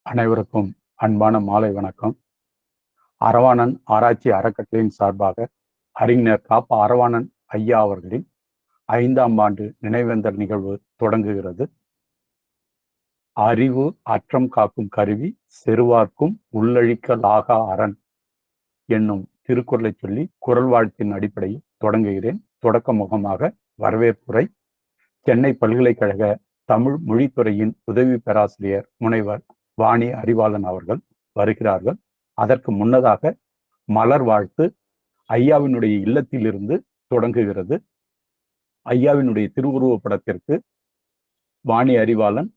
அனைவருக்கும் அன்பான மாலை வணக்கம். அரவாணன் ஆராய்ச்சி அறக்கட்டளையின் சார்பாக அறிஞர் காப்ப அரவாணன் ஐயா அவர்களின் 5ஆம் ஆண்டு நினைவேந்தல் நிகழ்வு தொடங்குகிறது. அறிவு அற்றம் காக்கும் கருவி, செருவார்க்கும் உள்ளழிக்கலாகா அரண் என்னும் திருக்குறளை சொல்லி குறள் வாழ்த்தின் அடிப்படையில் தொடங்குகிறேன். தொடக்க முகமாக வரவேற்புரை சென்னை பல்கலைக்கழக தமிழ் மொழித்துறையின் உதவி பேராசிரியர் முனைவர் வாணி அறிவாளன் அவர்கள் வருகிறார்கள். அதற்கு முன்னதாக மலர் வாழ்த்து ஐயாவினுடைய இல்லத்திலிருந்து தொடங்குகிறது. ஐயாவினுடைய திருவுருவ படத்திற்கு வாணி அறிவாளன்,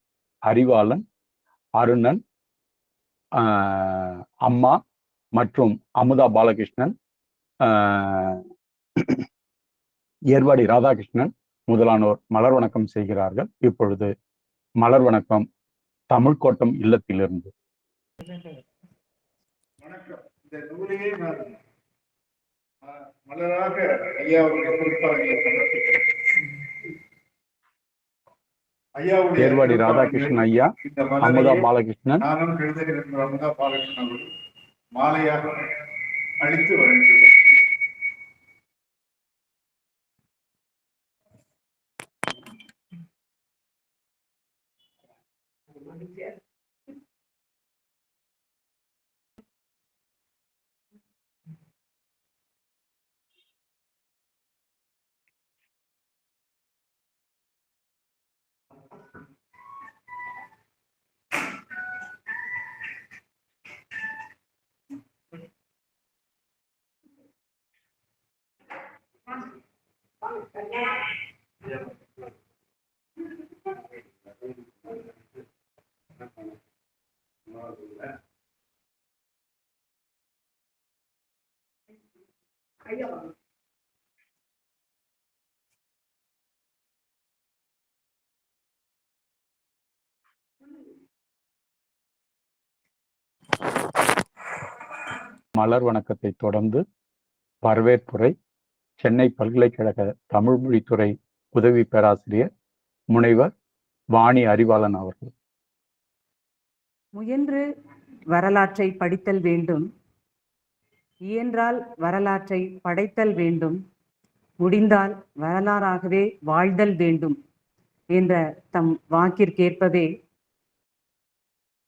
அருணன், அம்மா மற்றும் அமுதா பாலகிருஷ்ணன், ஏர்வாடி ராதாகிருஷ்ணன் முதலானோர் மலர் வணக்கம் செய்கிறார்கள். இப்பொழுது மலர் வணக்கம் தமிழ்கோட்டம் இல்லத்திலிருந்து. வணக்கம். இந்த நூலையே நான் மலராக ஐயாவுடைய பொறுப்பாக சமர்ப்பிக்கிறேன். ஐயாவுடைய ஏர்வாடி ராதாகிருஷ்ணன் ஐயா, அமுதா பாலகிருஷ்ணன், நானும் எழுதுகிறேன். அமுதா பாலகிருஷ்ணன் அவர்கள் மாலையாக அளித்து வருகிறேன். மலர் வணக்கத்தை தொடர்ந்து வரவேற்புரை சென்னை பல்கலைக்கழக தமிழ் மொழித்துறை உதவி பேராசிரியர் முனைவர் வாணி அறிவாளன் அவர்கள். முயன்று வரலாற்றை படித்தல் வேண்டும், இயன்றால் வரலாற்றை படைத்தல் வேண்டும், முடிந்தால் வரலாறாகவே வாழ்தல் வேண்டும் என்ற தம் வாக்கிற்கேற்பவே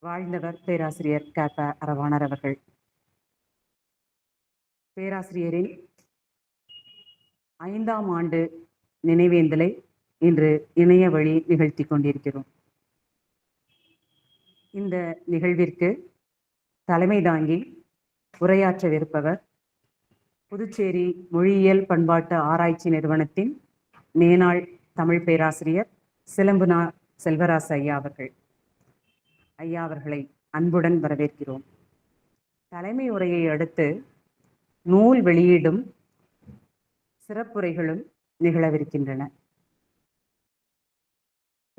வாழ்ந்தவர் பேராசிரியர் காப்ப அரவாணர் அவர்கள். பேராசிரியரின் 5ஆம் ஆண்டு நினைவேந்தலை இன்று இணைய வழி நிகழ்த்தி கொண்டிருக்கிறோம். இந்த நிகழ்விற்கு தலைமை தாங்கி உரையாற்றவிருப்பவர் புதுச்சேரி மொழியியல் பண்பாட்டு ஆராய்ச்சி நிறுவனத்தின் மேனாள் தமிழ் பேராசிரியர் சிலம்புனா செல்வராசு ஐயா அவர்கள். ஐயா அவர்களை அன்புடன் வரவேற்கிறோம். தலைமை உரையை அடுத்து நூல் வெளியீடும் சிறப்புரைகளும் நிகழவிருக்கின்றன.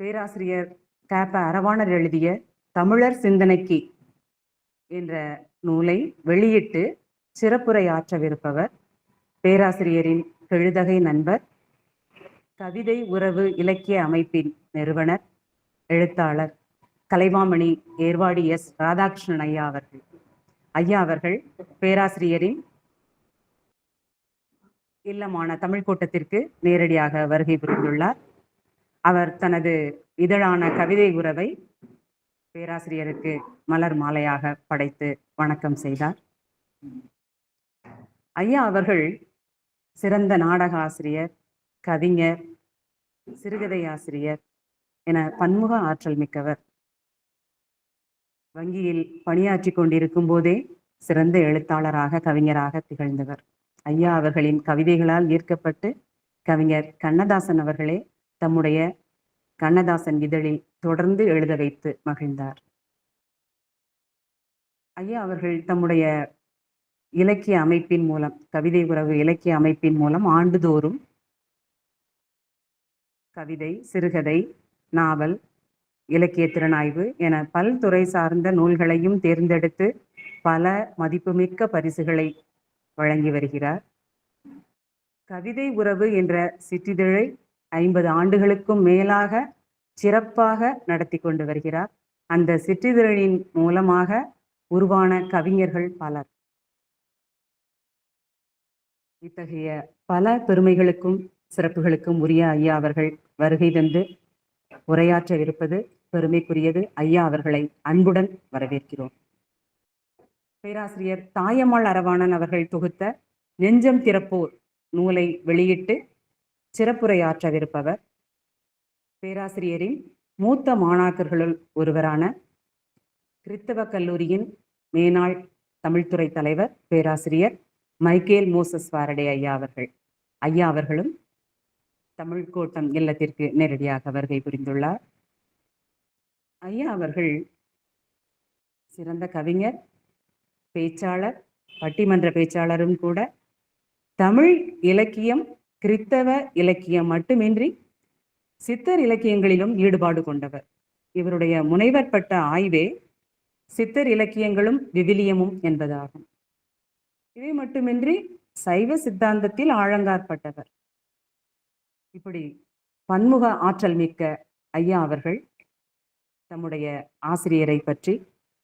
பேராசிரியர் காப்ப அரவாணர் எழுதிய தமிழர் சிந்தனைக்கு என்ற நூலை வெளியிட்டு சிறப்புரை ஆற்றவிருப்பவர் பேராசிரியரின் கெழுதகை நண்பர், கவிதை உறவு இலக்கிய அமைப்பின் நிறுவனர், எழுத்தாளர் கலைமாமணி ஏர்வாடி எஸ் ராதாகிருஷ்ணன் ஐயா அவர்கள். ஐயா அவர்கள் பேராசிரியரின் இல்லமான தமிழ் கூட்டத்திற்கு நேரடியாக வருகை புரிந்துள்ளார். அவர் தனது இதழான கவிதை உறவை பேராசிரியருக்கு மலர் மாலையாக படைத்து வணக்கம் செய்தார். ஐயா அவர்கள் சிறந்த நாடக ஆசிரியர், கவிஞர், சிறுகதை ஆசிரியர் என பன்முக ஆற்றல் மிக்கவர். வங்கியில் பணியாற்றி கொண்டிருக்கும் போதே சிறந்த எழுத்தாளராக, கவிஞராக திகழ்ந்தவர். ஐயா அவர்களின் கவிதைகளால் ஈர்க்கப்பட்டு கவிஞர் கண்ணதாசன் அவர்களே தம்முடைய கண்ணதாசன் இதழில் தொடர்ந்து எழுத வைத்து மகிழ்ந்தார். ஐயா அவர்கள் தம்முடைய இலக்கிய அமைப்பின் மூலம், கவிதை உறவு இலக்கிய அமைப்பின் மூலம் ஆண்டுதோறும் கவிதை, சிறுகதை, நாவல், இலக்கிய திறனாய்வு என பல்துறை சார்ந்த நூல்களையும் தேர்ந்தெடுத்து பல மதிப்புமிக்க பரிசுகளை வழங்கி வருகிறார். கவிதை உறவு என்ற சிற்றிதழை 50 ஆண்டுகளுக்கும் மேலாக சிறப்பாக நடத்தி கொண்டு வருகிறார். அந்த சிற்றிதழின் மூலமாக உருவான கவிஞர்கள் பலர். இத்தகைய பல பெருமைகளுக்கும் சிறப்புகளுக்கும் உரிய ஐயா அவர்கள் வருகை தந்து உரையாற்றவிருப்பது பெருமைக்குரியது. ஐயா அவர்களை அன்புடன் வரவேற்கிறோம். பேராசிரியர் தாயம்மாள் அரவாணன் அவர்கள் தொகுத்த நெஞ்சம் திறப்போர் நூலை வெளியிட்டு சிறப்புரையாற்றவிருப்பவர் பேராசிரியரின் மூத்த மாணாக்கர்களுள் ஒருவரான கிறித்தவ கல்லூரியின் மேனாள் தமிழ்துறை தலைவர் பேராசிரியர் மைக்கேல் மோசஸ் ஃபாரடே ஐயா அவர்கள். ஐயா அவர்களும் தமிழ் கோட்டம் இல்லத்திற்கு நேரடியாக வருகை புரிந்துள்ளார். ஐயா அவர்கள் சிறந்த கவிஞர், பேச்சாளர், பட்டிமன்ற பேச்சாளரும் கூட. தமிழ் இலக்கியம், கிறித்தவ இலக்கியம் மட்டுமின்றி சித்தர் இலக்கியங்களிலும் ஈடுபாடு கொண்டவர். இவருடைய முனைவர் பட்ட ஆய்வே சித்தர் இலக்கியங்களும் விவிலியமும் என்பதாகும். இவை மட்டுமின்றி சைவ சித்தாந்தத்தில் ஆழங்காற்பட்டவர். இப்படி பன்முக ஆற்றல் மிக்க ஐயா அவர்கள் தம்முடைய ஆசிரியரை பற்றி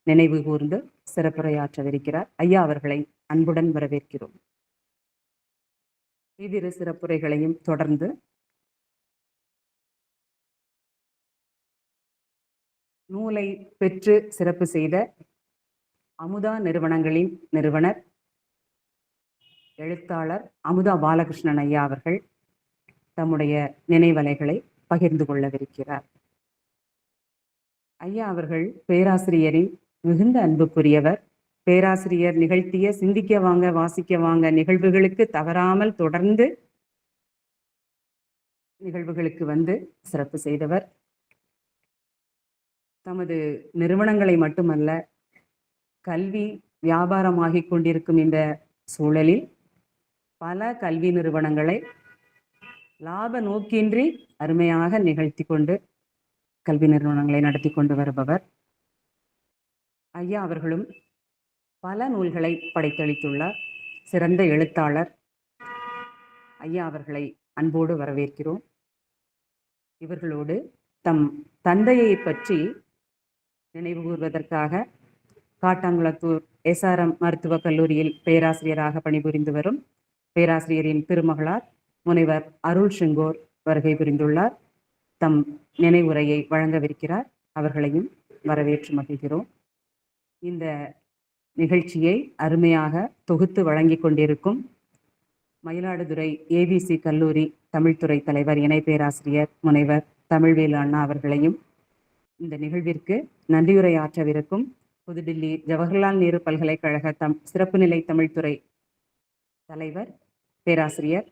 நினைவு கூர்ந்து சிறப்புரையாற்றவிருக்கிறார். ஐயா அவர்களை அன்புடன் வரவேற்கிறோம். இவ்விரு சிறப்புரைகளையும் தொடர்ந்து நூலை பெற்று சிறப்பு செய்த அமுதா நிறுவனங்களின் நிறுவனர் எழுத்தாளர் அமுதா பாலகிருஷ்ணன் ஐயா அவர்கள் தம்முடைய நினைவலைகளை பகிர்ந்து கொள்ளவிருக்கிறார். ஐயா அவர்கள் பேராசிரியரின் மிகுந்த அன்புக்குரியவர். பேராசிரியர் நிகழ்த்திய சிந்திக்க வாங்க வாசிக்க வாங்க நிகழ்வுகளுக்கு தவறாமல் தொடர்ந்து நிகழ்வுகளுக்கு வந்து சிறப்பு செய்தவர். தமது நிறுவனங்களை மட்டுமல்ல, கல்வி வியாபாரமாகிக் கொண்டிருக்கும் இந்த சூழலில் பல கல்வி நிறுவனங்களை லாப நோக்கின்றி அருமையாக நிகழ்த்தி கொண்டு கல்வி நிறுவனங்களை நடத்தி கொண்டு வருபவர். ஐயா அவர்களும் பல நூல்களை படைத்தளித்துள்ளார். சிறந்த எழுத்தாளர். ஐயா அவர்களை அன்போடு வரவேற்கிறோம். இவர்களோடு தம் தந்தையை பற்றி நினைவு கூர்வதற்காக காட்டாங்குளத்தூர் SRM மருத்துவக் கல்லூரியில் பேராசிரியராக பணிபுரிந்து வரும் பேராசிரியரின் திருமகளார் முனைவர் அருள் செங்கோர் வருகை புரிந்துள்ளார். தம் நினைவுரையை வழங்கவிருக்கிறார். அவர்களையும் வரவேற்று மகிழ்கிறோம். இந்த நிகழ்ச்சியை அருமையாக தொகுத்து வழங்கி கொண்டிருக்கும் மயிலாடுதுறை ABC கல்லூரி தமிழ்துறை தலைவர் இணை பேராசிரியர் முனைவர் தமிழ்வேலு அண்ணா அவர்களையும், இந்த நிகழ்விற்கு நன்றியுரை ஆற்றவிருக்கும் புதுடில்லி ஜவஹர்லால் நேரு பல்கலைக்கழக சிறப்பு நிலை தமிழ்துறை தலைவர் பேராசிரியர்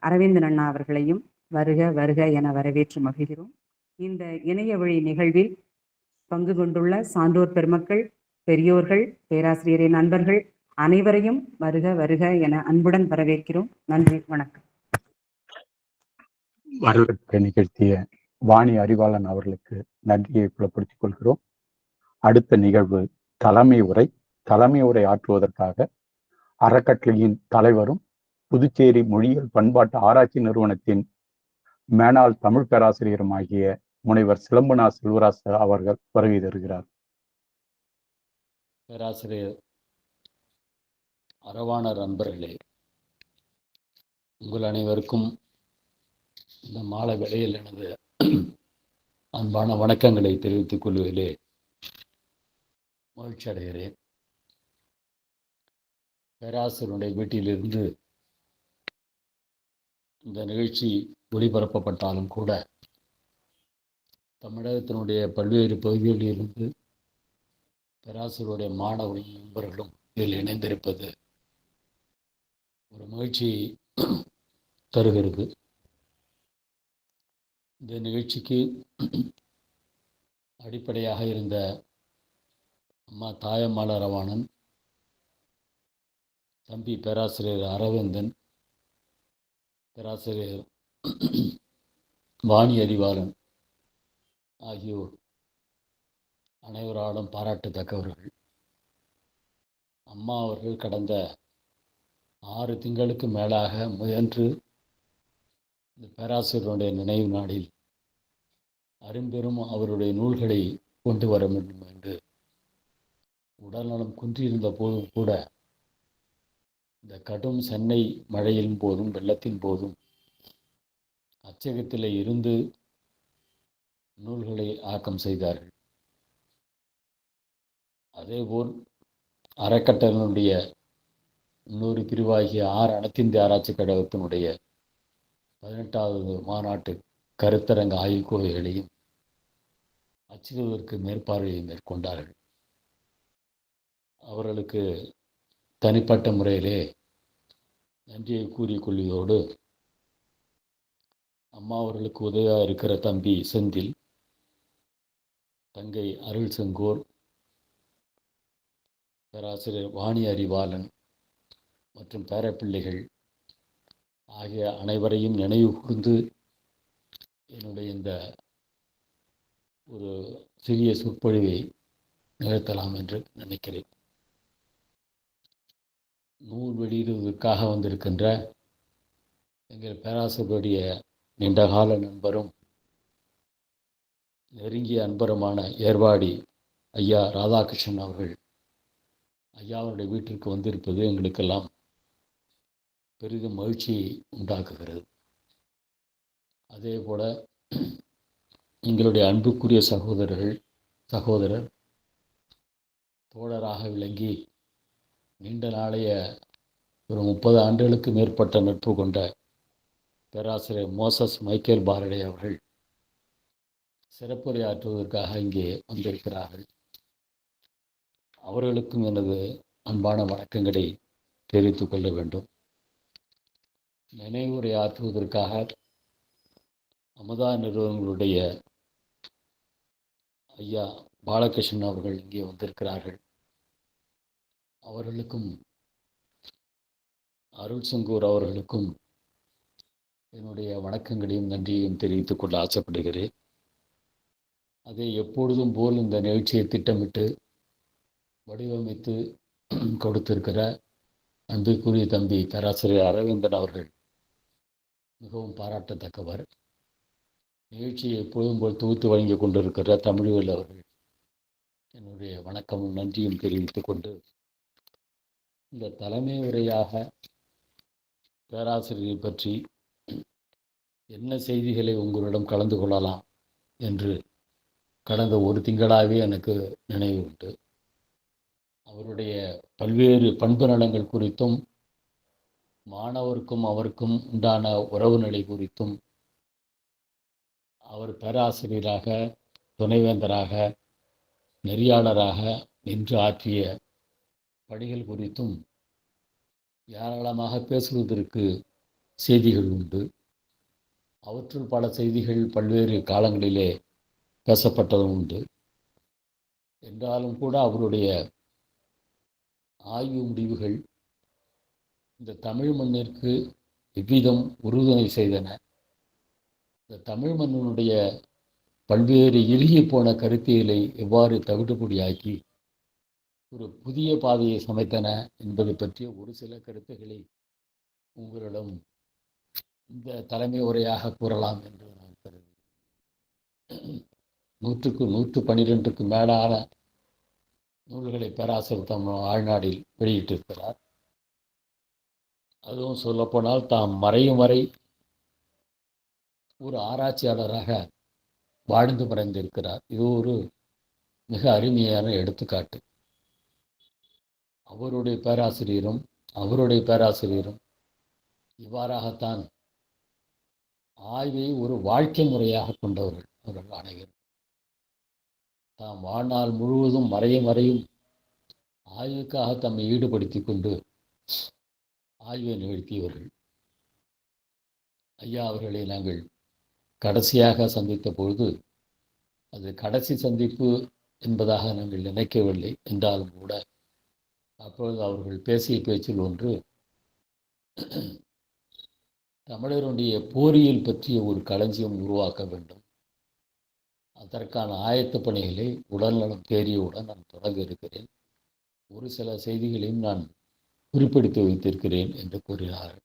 அரவிந்தன் அண்ணா அவர்களையும் வருக வருக என வரவேற்று மகிழ்கிறோம். இந்த இணைய வழி நிகழ்வில் பங்கு கொண்டுள்ள சான்றோர் பெருமக்கள், பெரியோர்கள், பேராசிரியரின் நண்பர்கள் அனைவரையும் வருக வருக என அன்புடன் வரவேற்கிறோம். நன்றி, வணக்கம். வரவேற்பை நிகழ்த்திய வாணி அறிவாளன் அவர்களுக்கு நன்றியை புலப்படுத்திக் கொள்கிறோம். அடுத்த நிகழ்வு தலைமை உரை. தலைமை உரை ஆற்றுவதற்காக அறக்கட்டளையின் தலைவரும் புதுச்சேரி மொழியியல் பண்பாட்டு ஆராய்ச்சி நிறுவனத்தின் மேனாள் தமிழ் பேராசிரியரும் ஆகிய முனைவர் சிலம்புனா செல்வராஜ் அவர்கள் வருகை தருகிறார். பேராசிரியர் அரவாணர் நண்பர்களே, உங்கள் அனைவருக்கும் இந்த மாலை வேளையில் எனது அன்பான வணக்கங்களை தெரிவித்துக் கொள்வதிலே மகிழ்ச்சி அடைகிறேன். பேராசிரியருடைய வீட்டிலிருந்து இந்த நிகழ்ச்சி ஒளிபரப்பப்பட்டாலும் கூட தமிழகத்தினுடைய பல்வேறு பகுதிகளிலிருந்து பேராசிரியருடைய மாணவ நண்பர்களும் இதில் இணைந்திருப்பது ஒரு மகிழ்ச்சியை தருகிறது. இந்த நிகழ்ச்சிக்கு அடிப்படையாக இருந்த அம்மா தாயம்மாள் அரவாணன், தம்பி பேராசிரியர் அரவிந்தன், பேராசிரியர் வாணி அறிவாளன் ஆகியோர் அனைவராலும் பாராட்டத்தக்கவர்கள். அம்மா அவர்கள் கடந்த 6 திங்களுக்கு மேலாக முயன்று இந்த பேராசிரியருடைய நினைவு நாளில் அரும்பெரும் அவருடைய நூல்களை கொண்டு வர வேண்டும் என்று உடல்நலம் குன்றியிருந்த போதும் கூட இந்த கடும் சென்னை மழையின் போதும் வெள்ளத்தின் போதும் அச்சகத்தில் இருந்து நூல்களை ஆக்கம் செய்தார்கள். அதேபோல் அறக்கட்டளையினுடைய இன்னொரு பிரிவாகிய அனைத்திந்திய ஆராய்ச்சி கழகத்தினுடைய 18வது மாநாட்டு கருத்தரங்க ஆய்வுக்கோவைகளையும் அச்சிடுவதற்கு மேற்பார்வையை மேற்கொண்டார்கள். அவர்களுக்கு தனிப்பட்ட முறையிலே நன்றியை கூறிக்கொள்வதோடு அம்மா அவர்களுக்கு உதவியாக இருக்கிற தம்பி செந்தில், தங்கை அருள் செங்கோர், பேராசிரியர் வாணி அறிவாளன் மற்றும் பேரப்பிள்ளைகள் ஆகிய அனைவரையும் நினைவு கூர்ந்து என்னுடைய இந்த ஒரு சிறிய சொற்பொழிவை நிகழ்த்தலாம் என்று நினைக்கிறேன். நூல் வெளியிடுவதற்காக வந்திருக்கின்ற எங்கள் பேராசிரியருடைய நீண்டகால நண்பரும் நெருங்கிய அன்பருமான ஏர்வாடி ஐயா ராதாகிருஷ்ணன் அவர்கள் ஐயாவுடைய வீட்டிற்கு வந்திருப்பது எங்களுக்கெல்லாம் பெரிதும் மகிழ்ச்சியை உண்டாக்குகிறது. அதே போல எங்களுடைய அன்புக்குரிய சகோதரர் தோழராக விளங்கி நீண்ட நாளைய ஒரு 30 ஆண்டுகளுக்கு மேற்பட்ட நட்பு கொண்ட பேராசிரியர் மோசஸ் மைக்கேல் பாரடே அவர்கள் சிறப்புரையாற்றுவதற்காக இங்கே வந்திருக்கிறார்கள். அவர்களுக்கும் எனது அன்பான வணக்கங்களை தெரிவித்துக் கொள்ள வேண்டும். நினைவுரையாற்றுவதற்காக அமுதா நிறுவனங்களுடைய ஐயா பாலகிருஷ்ணன் அவர்கள் இங்கே வந்திருக்கிறார்கள். அவர்களுக்கும் அருள் சங்கூர் அவர்களுக்கும் என்னுடைய வணக்கங்களையும் நன்றியையும் தெரிவித்துக் கொள்ள ஆசைப்படுகிறேன். அதை எப்பொழுதும் போல் இந்த நிகழ்ச்சியை திட்டமிட்டு வடிவமைத்து கொடுத்திருக்கிற அன்புக்குரிய தம்பி பேராசிரியர் அரவிந்தன் அவர்கள் மிகவும் பாராட்டத்தக்கவர். நிகழ்ச்சியை எப்பொழுதும் போல் தொகுத்து வழங்கி கொண்டிருக்கிற தமிழ்வேல் அவர்கள் என்னுடைய வணக்கமும் நன்றியும் தெரிவித்துக் கொண்டு இந்த தலைமை உரையாக பேராசிரியரை பற்றி என்ன செய்திகளை உங்களிடம் கலந்து கொள்ளலாம் என்று கடந்த ஒரு திங்களாகவே எனக்கு நினைவு உண்டு. அவருடைய பல்வேறு பண்பு நலங்கள் குறித்தும் மாணவருக்கும் அவருக்கும் உண்டான உறவு நிலை குறித்தும் அவர் பேராசிரியராக, துணைவேந்தராக, நெறியாளராக நின்று ஆற்றிய பணிகள் குறித்தும் ஏராளமாக பேசுவதற்கு செய்திகள் உண்டு. அவற்றுள் பல செய்திகள் பல்வேறு காலங்களிலே பேசப்பட்டதும் உண்டு. என்றாலும் கூட அவருடைய ஆய்வு முடிவுகள் இந்த தமிழ் மண்ணிற்கு எவ்விதம் உறுதுணை செய்தன, இந்த தமிழ் மண்ணினுடைய பல்வேறு இறுகி போன கருத்தியலை எவ்வாறு தவிடுபொடியாக்கி ஒரு புதிய பாதையை சமைத்தன என்பதை பற்றிய ஒரு சில கருத்துக்களை உங்களிடம் இந்த தலைமை உரையாக கூறலாம் என்று நான் கருதுகிறேன். 112க்கு மேலான நூல்களை பேராசிரியர் தம் ஆழ்நாடில் வெளியிட்டிருக்கிறார். அதுவும் சொல்லப்போனால் தாம் மறையும் வரை ஒரு ஆராய்ச்சியாளராக வாழ்ந்து மறைந்திருக்கிறார். இது ஒரு மிக அருமையான எடுத்துக்காட்டு. அவருடைய பேராசிரியரும் இவ்வாறாகத்தான் ஆய்வை ஒரு வாழ்க்கை முறையாக கொண்டவர்கள் அவர்கள் அனைவரும். தாம் வாழ்நாள் முழுவதும் மறையும் ஆய்வுக்காக தம்மை ஈடுபடுத்தி கொண்டு ஆய்வை நிகழ்த்தியவர்கள். ஐயா அவர்களை நாங்கள் கடைசியாக சந்தித்த பொழுது அது கடைசி சந்திப்பு என்பதாக நாங்கள் நினைக்கவில்லை. என்றாலும் கூட அப்பொழுது அவர்கள் பேசிய பேச்சில் ஒன்று, தமிழருடைய போரியல் பற்றிய ஒரு களஞ்சியம் உருவாக்க வேண்டும், அதற்கான ஆயத்த பணிகளை உடல்நலம் தேறியவுடன் நான் தொடங்க இருக்கிறேன், ஒரு சில செய்திகளையும் நான் குறிப்பிடுத்தி வைத்திருக்கிறேன் என்று கூறினார்கள்.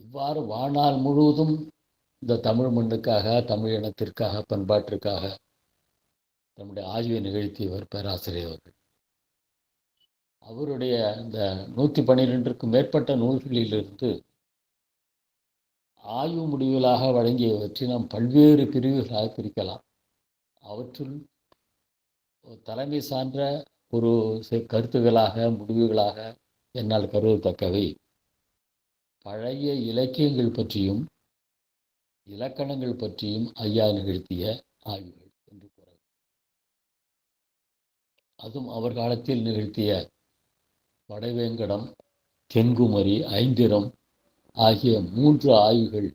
இவ்வாறு வாழ்நாள் முழுவதும் இந்த தமிழ் மண்ணுக்காக, தமிழ் இனத்திற்காக, பண்பாட்டிற்காக நம்முடைய ஆய்வை நிகழ்த்தியவர் பேராசிரியர் அவர்கள். அவருடைய இந்த 112க்கும் மேற்பட்ட நூல்களிலிருந்து ஆய்வு முடிவுகளாக வழங்கியவற்றை நாம் பல்வேறு பிரிவுகளாக பிரிக்கலாம். அவற்றுள் தலைமை சான்ற ஒரு கருத்துகளாக முடிவுகளாக என்னால் கருதத்தக்கவை பழைய இலக்கியங்கள் பற்றியும் இலக்கணங்கள் பற்றியும் ஐயா நிகழ்த்திய ஆய்வுகள் என்று கூற. அதுவும் அவர் காலத்தில் நிகழ்த்திய வடவேங்கடம், தென்குமரி, ஐந்திரம் ஆகிய 3 ஆய்வுகள்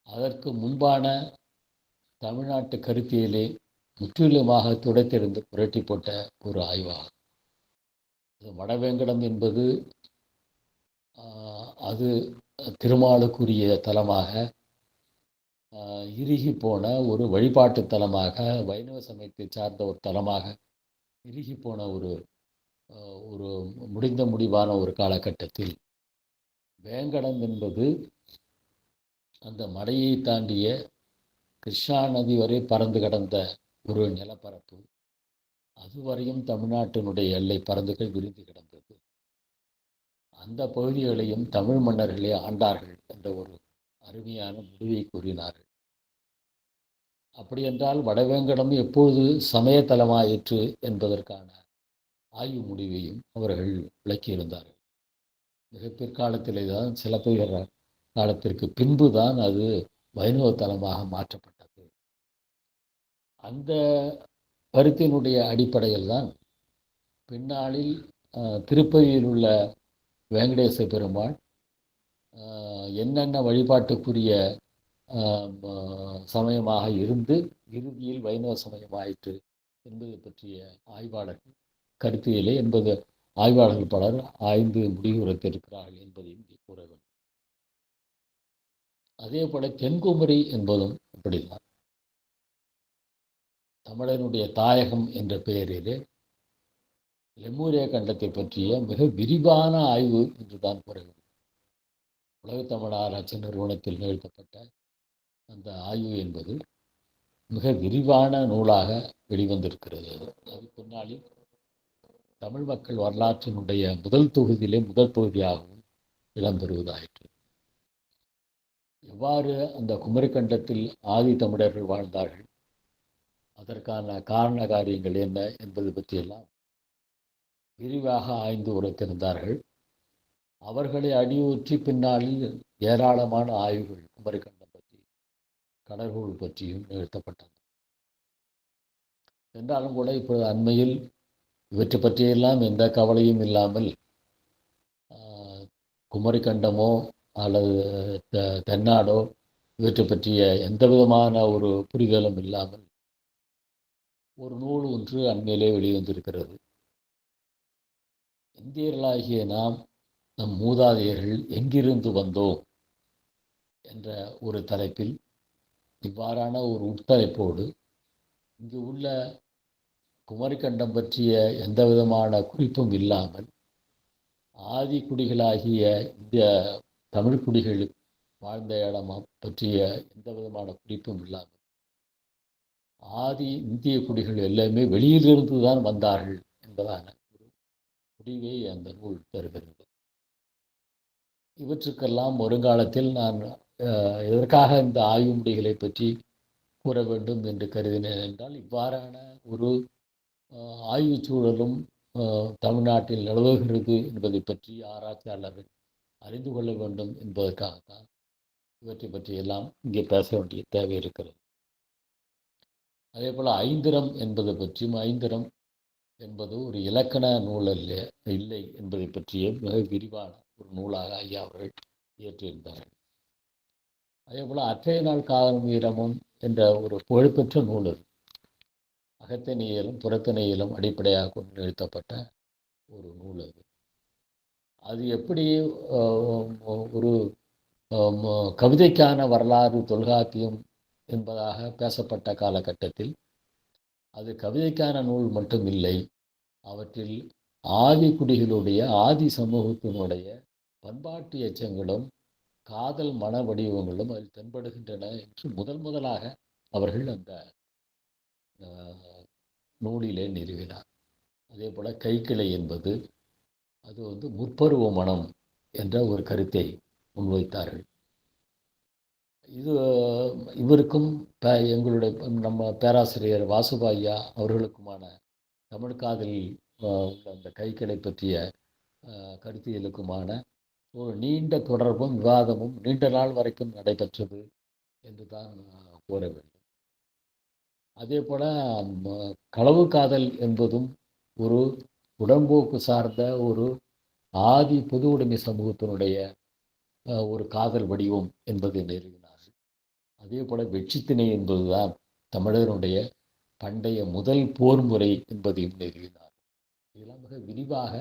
அதற்கு முன்பான தமிழ்நாட்டு கருத்தியலை முற்றிலுமாக துடைத்தெறிந்து புரட்டி போட்ட ஒரு ஆய்வாகும். வடவேங்கடம் என்பது அது திருமாலுக்குரிய தலமாக இறுகி போன ஒரு வழிபாட்டு தலமாக, வைணவ சமயத்தை சார்ந்த ஒரு தலமாக இறுகி போன ஒரு முடிவான ஒரு காலகட்டத்தில் வேங்கடம் என்பது அந்த மலையை தாண்டிய கிருஷ்ணா நதி வரை பறந்து கடந்த ஒரு நிலப்பரப்பு. அதுவரையும் தமிழ்நாட்டினுடைய எல்லை பறந்துகள் விரிந்து கிடந்தது. அந்த பகுதிகளையும் தமிழ் மன்னர்களே ஆண்டார்கள் என்ற ஒரு அருமையான முடிவை கூறினார்கள். அப்படியென்றால் வடவேங்கடம் எப்பொழுது சமயத்தலமாயிற்று என்பதற்கான ஆய்வு முடிவையும் அவர்கள் விளக்கியிருந்தார்கள். மிக பிற்காலத்திலே தான் சிலப்பதிகார காலத்திற்கு பின்பு தான் அது வைணவ தலமாக மாற்றப்பட்டது. அந்த கருத்தினுடைய அடிப்படையில் தான் பின்னாளில் திருப்பதியில் உள்ள வெங்கடேச பெருமாள் என்னென்ன வழிபாட்டுக்குரிய சமயமாக இருந்து இறுதியில் வைணவ சமயமாயிற்று என்பதை பற்றிய ஆய்வாளர்கள் கருத்தியலே என்பது ஆய்வாளர்கள் பலர் ஆய்ந்து முடிவுரைத்திருக்கிறார்கள் என்பதையும் இங்கே கூற வேண்டும். அதே போல தென்குமரி என்பதும் அப்படித்தான். தமிழனுடைய தாயகம் என்ற பெயரிலே லெமூரியா கண்டத்தை பற்றிய மிக விரிவான ஆய்வு என்றுதான் கூற வேண்டும். உலகத்தமிழ் ஆராய்ச்சி நிறுவனத்தில் நிகழ்த்தப்பட்ட அந்த ஆய்வு என்பது மிக விரிவான நூலாக வெளிவந்திருக்கிறது. அது பின்னாளில் தமிழ் மக்கள் வரலாற்றினுடைய முதல் தொகுதியிலே முதல் பகுதியாகவும் இடம்பெறுவதாயிற்று. எவ்வாறு அந்த குமரிக்கண்டத்தில் ஆதி தமிழர்கள் வாழ்ந்தார்கள், அதற்கான காரண காரியங்கள் என்ன என்பது பற்றியெல்லாம் விரிவாக ஆய்ந்து உரைத்திருந்தார்கள். அவர்களை அடியொற்றி பின்னாளில் ஏராளமான ஆய்வுகள் குமரிக்கண்டம் பற்றி, கடற்கோள் பற்றியும் நிகழ்த்தப்பட்டது. என்றாலும் கூட இப்பொழுது அண்மையில் இவற்றை பற்றியெல்லாம் எந்த கவலையும் இல்லாமல் குமரிக்கண்டமோ அல்லது தென்னாடோ இவற்றை பற்றிய எந்த விதமான ஒரு புரிதலும் இல்லாமல் ஒரு நூல் ஒன்று அண்மையிலே வெளிவந்திருக்கிறது. இந்தியர்களாகிய நாம் நம் மூதாதையர்கள் எங்கிருந்து வந்தோம் என்ற ஒரு தலைப்பில் இவ்வாறான ஒரு உட்தலைப்போடு இங்கு உள்ள குமரிக்கண்டம் பற்றிய எந்த விதமான குறிப்பும் இல்லாமல் ஆதி குடிகளாகிய இந்த தமிழ் குடிகள் வாழ்ந்த இடம் பற்றிய எந்த விதமான குறிப்பும் இல்லாமல் ஆதி இந்திய குடிகள் எல்லாமே வெளியிலிருந்து தான் வந்தார்கள் என்பதான ஒரு முடிவை அந்த நூல் தருகிறது. இவற்றுக்கெல்லாம் வருங்காலத்தில் நான் எதற்காக இந்த ஆய்வு முடிகளை பற்றி கூற வேண்டும் என்று கருதினேன் என்றால், இவ்வாறான ஒரு ஆய்வு சூழலும் தமிழ்நாட்டில் நிலவுகிறது என்பதை பற்றி ஆராய்ச்சியாளர்கள் அறிந்து கொள்ள வேண்டும் என்பதற்காகத்தான் இவற்றை பற்றியெல்லாம் இங்கே பேச வேண்டிய தேவை இருக்கிறது. அதே போல் ஐந்திரம் என்பதை பற்றியும், ஐந்திரம் என்பது ஒரு இலக்கண நூல் இல்லை என்பதை பற்றிய மிக விரிவான ஒரு நூலாக ஐயா அவர்கள் இயற்றியிருந்தார்கள். அதே போல் அற்றைய நாள் காதலும் வீரமும் என்ற ஒரு புகழ்பெற்ற நூல் அது. அகத்திணையிலும் புறத்திணையிலும் அடிப்படையாக கொண்டு நிறுத்தப்பட்ட ஒரு நூல் அது. அது எப்படி ஒரு கவிதைக்கான வரலாறு தொல்காப்பியம் என்பதாக பேசப்பட்ட காலகட்டத்தில் அது கவிதைக்கான நூல் மட்டும் இல்லை, அவற்றில் ஆதி குடிகளுடைய ஆதி சமூகத்தினுடைய பண்பாட்டு எச்சங்களும் காதல் மன வடிவங்களும் அதில் தென்படுகின்றன என்று முதலாக அவர்கள் அந்த நூலிலே நிறுவினார். அதே போல் கைக்கிளை என்பது அது முற்பருவ மனம் என்ற ஒரு கருத்தை முன்வைத்தார்கள். இது இவருக்கும் எங்களுடைய நம்ம பேராசிரியர் வாசுபா ஐயா அவர்களுக்குமான தமிழ் காதலில் உள்ள அந்த கைக்கிளை பற்றிய கருத்தியலுக்குமான ஒரு நீண்ட தொடர்பும் விவாதமும் நீண்ட நாள் வரைக்கும் நடைபெற்றது என்று தான் கூற வேண்டும். அதே போல் களவு காதல் என்பதும் ஒரு உடம்போக்கு சார்ந்த ஒரு ஆதி பொது உடைமை சமூகத்தினுடைய ஒரு காதல் வடிவம் என்பதை நிறுவினார்கள். அதே போல் வெற்றித்திணை என்பதுதான் தமிழருடைய பண்டைய முதல் போர் முறை என்பதையும் நிறுவினார். இதெல்லாம் மிக விரிவாக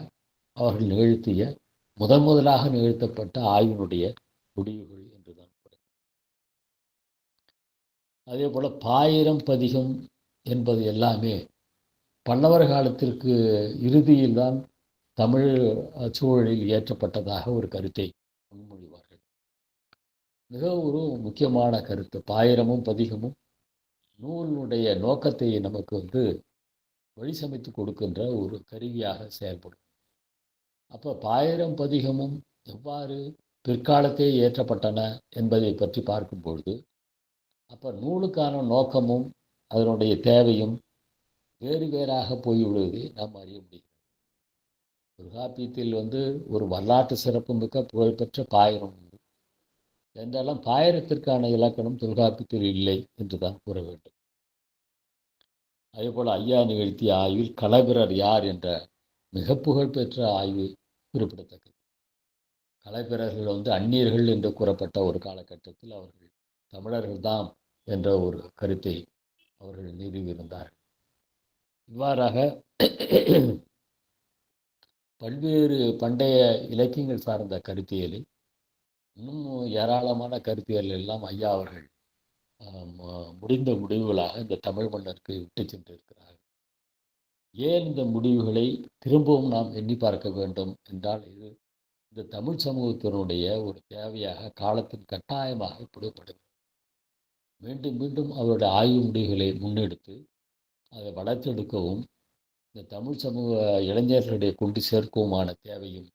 அவர்கள் நிகழ்த்திய முதலாக நிகழ்த்தப்பட்ட ஆய்வினுடைய முடிவுகள் என்றுதான். அதே போல் பாயிரம் பதிகம் என்பது எல்லாமே பல்லவர் காலத்திற்கு இறுதியில்தான் தமிழ் சூழலில் ஏற்றப்பட்டதாக ஒரு கருத்தை முன்மொழிவார்கள். மிக ஒரு முக்கியமான கருத்து. பாயிரமும் பதிகமும் நூலினுடைய நோக்கத்தை நமக்கு வழி சமைத்து கொடுக்கின்ற ஒரு கருவியாக செயல்படும். அப்போ பாயிரம் பதிகமும் எவ்வாறு பிற்காலத்தே ஏற்றப்பட்டன என்பதை பற்றி பார்க்கும்பொழுது அப்போ நூலுக்கான நோக்கமும் அதனுடைய தேவையும் வேறு வேறாக போய்விடுவதை நாம் அறிய முடியும். தொல்காப்பியத்தில் ஒரு வரலாற்று சிறப்பு மிக்க புகழ்பெற்ற பாயிரம் உண்டு என்றெல்லாம் பாயிரத்திற்கான இலக்கணம் தொல்காப்பியத்தில் இல்லை என்று தான் கூற வேண்டும். அதேபோல் ஐயா நிகழ்த்திய ஆய்வில் களபிரர் யார் என்ற மிக புகழ்பெற்ற ஆய்வு குறிப்பிடத்தக்கது. களப்பிரர்கள் அந்நியர்கள் என்று கூறப்பட்ட ஒரு காலகட்டத்தில் அவர்கள் தமிழர்கள்தான் என்ற ஒரு கருத்தை அவர்கள் நிறுவியிருந்தார்கள். இவ்வாறாக பல்வேறு பண்டைய இலக்கியங்கள் சார்ந்த கருத்தியலில் இன்னும் ஏராளமான கருத்தியல் எல்லாம் ஐயா அவர்கள் முடிந்த முடிவுகளாக இந்த தமிழ் மன்னருக்கு விட்டு சென்றிருக்கிறார்கள். ஏன் இந்த முடிவுகளை திரும்பவும் நாம் எண்ணி பார்க்க வேண்டும் என்றால் இது இந்த தமிழ் சமூகத்தினுடைய ஒரு தேவையாக காலத்தின் கட்டாயமாக இப்படிப்படுகிறது. மீண்டும் மீண்டும் அவருடைய ஆய்வு முடிவுகளை முன்னெடுத்து அதை வளர்த்தெடுக்கவும் இந்த தமிழ் சமூக இளைஞர்களுடைய கொண்டு சேர்க்கவுமான தேவையும்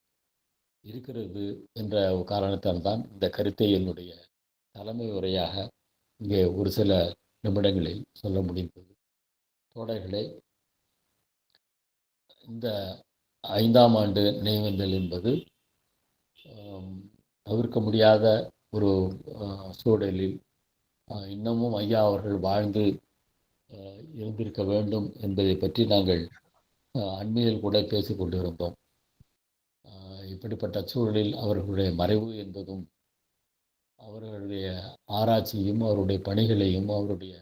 இருக்கிறது என்ற காரணத்தால் தான் இந்த கருத்தை என்னுடைய தலைமை உரையாக இங்கே ஒரு சில நிமிடங்களில் சொல்ல முடிந்தது. தோழர்களே, இந்த 5ஆம் ஆண்டு நினைவேந்தல் என்பது தவிர்க்க முடியாத ஒரு சூழலில் இன்னமும் ஐயா அவர்கள் வாழ்ந்து இருந்திருக்க வேண்டும் என்பதை பற்றி நாங்கள் அண்மையில் கூட பேசிக் கொண்டிருந்தோம். இப்படிப்பட்ட சூழலில் அவர்களுடைய மறைவு என்பதும் அவர்களுடைய ஆராய்ச்சியும் அவருடைய பணிகளையும் அவருடைய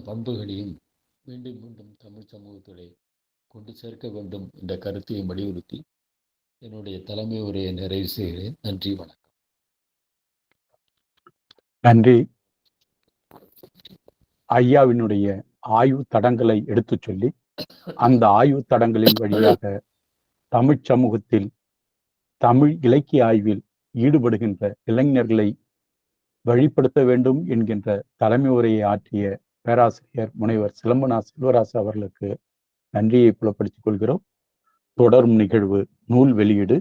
பண்புகளையும் மீண்டும் மீண்டும் தமிழ் சமூகத்திலே கொண்டு சேர்க்க வேண்டும் என்ற கருத்தை வலியுறுத்தி என்னுடைய தலைமை உரையை நிறைவு செய்கிறேன். நன்றி, வணக்கம். நன்றி. ஐயாவினுடைய ஆய்வு தடங்களை எடுத்துச் சொல்லி அந்த ஆய்வு தடங்களின் வழியாக தமிழ் சமூகத்தில் தமிழ் இலக்கிய ஆய்வில் ஈடுபடுகின்ற இளைஞர்களை வழிப்படுத்த வேண்டும் என்கின்ற தலைமை உரையை ஆற்றிய பேராசிரியர் முனைவர் சிலம்பனா செல்வராசு அவர்களுக்கு நன்றியை புலப்படுத்திக் கொள்கிறோம். தொடரும் நிகழ்வு நூல் வெளியீடு.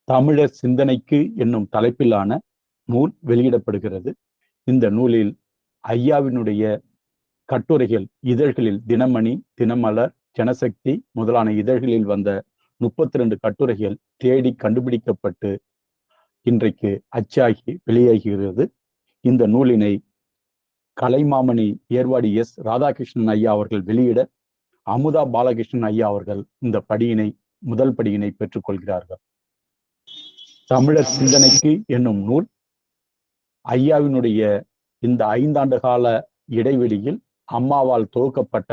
தமிழர் சிந்தனைக்கு என்னும் தலைப்பிலான நூல் வெளியிடப்படுகிறது. இந்த நூலில் ஐயாவினுடைய கட்டுரைகள் இதழ்களில் தினமணி, தினமலர், ஜனசக்தி முதலான இதழ்களில் வந்த 32 கட்டுரைகள் தேடி கண்டுபிடிக்கப்பட்டு இன்றைக்கு அச்சாகி வெளியாகிறது. இந்த நூலினை கலைமாமணி ஏர்வாடி எஸ் ராதாகிருஷ்ணன் ஐயா அவர்கள் வெளியிட அமுதா பாலகிருஷ்ணன் ஐயா அவர்கள் இந்த முதல் படியினை பெற்றுக்கொள்கிறார்கள். தமிழர் சிந்தனைக்கு என்னும் நூல் ஐயாவினுடைய இந்த 5 ஆண்டு கால இடைவெளியில் அம்மாவால் துவக்கப்பட்ட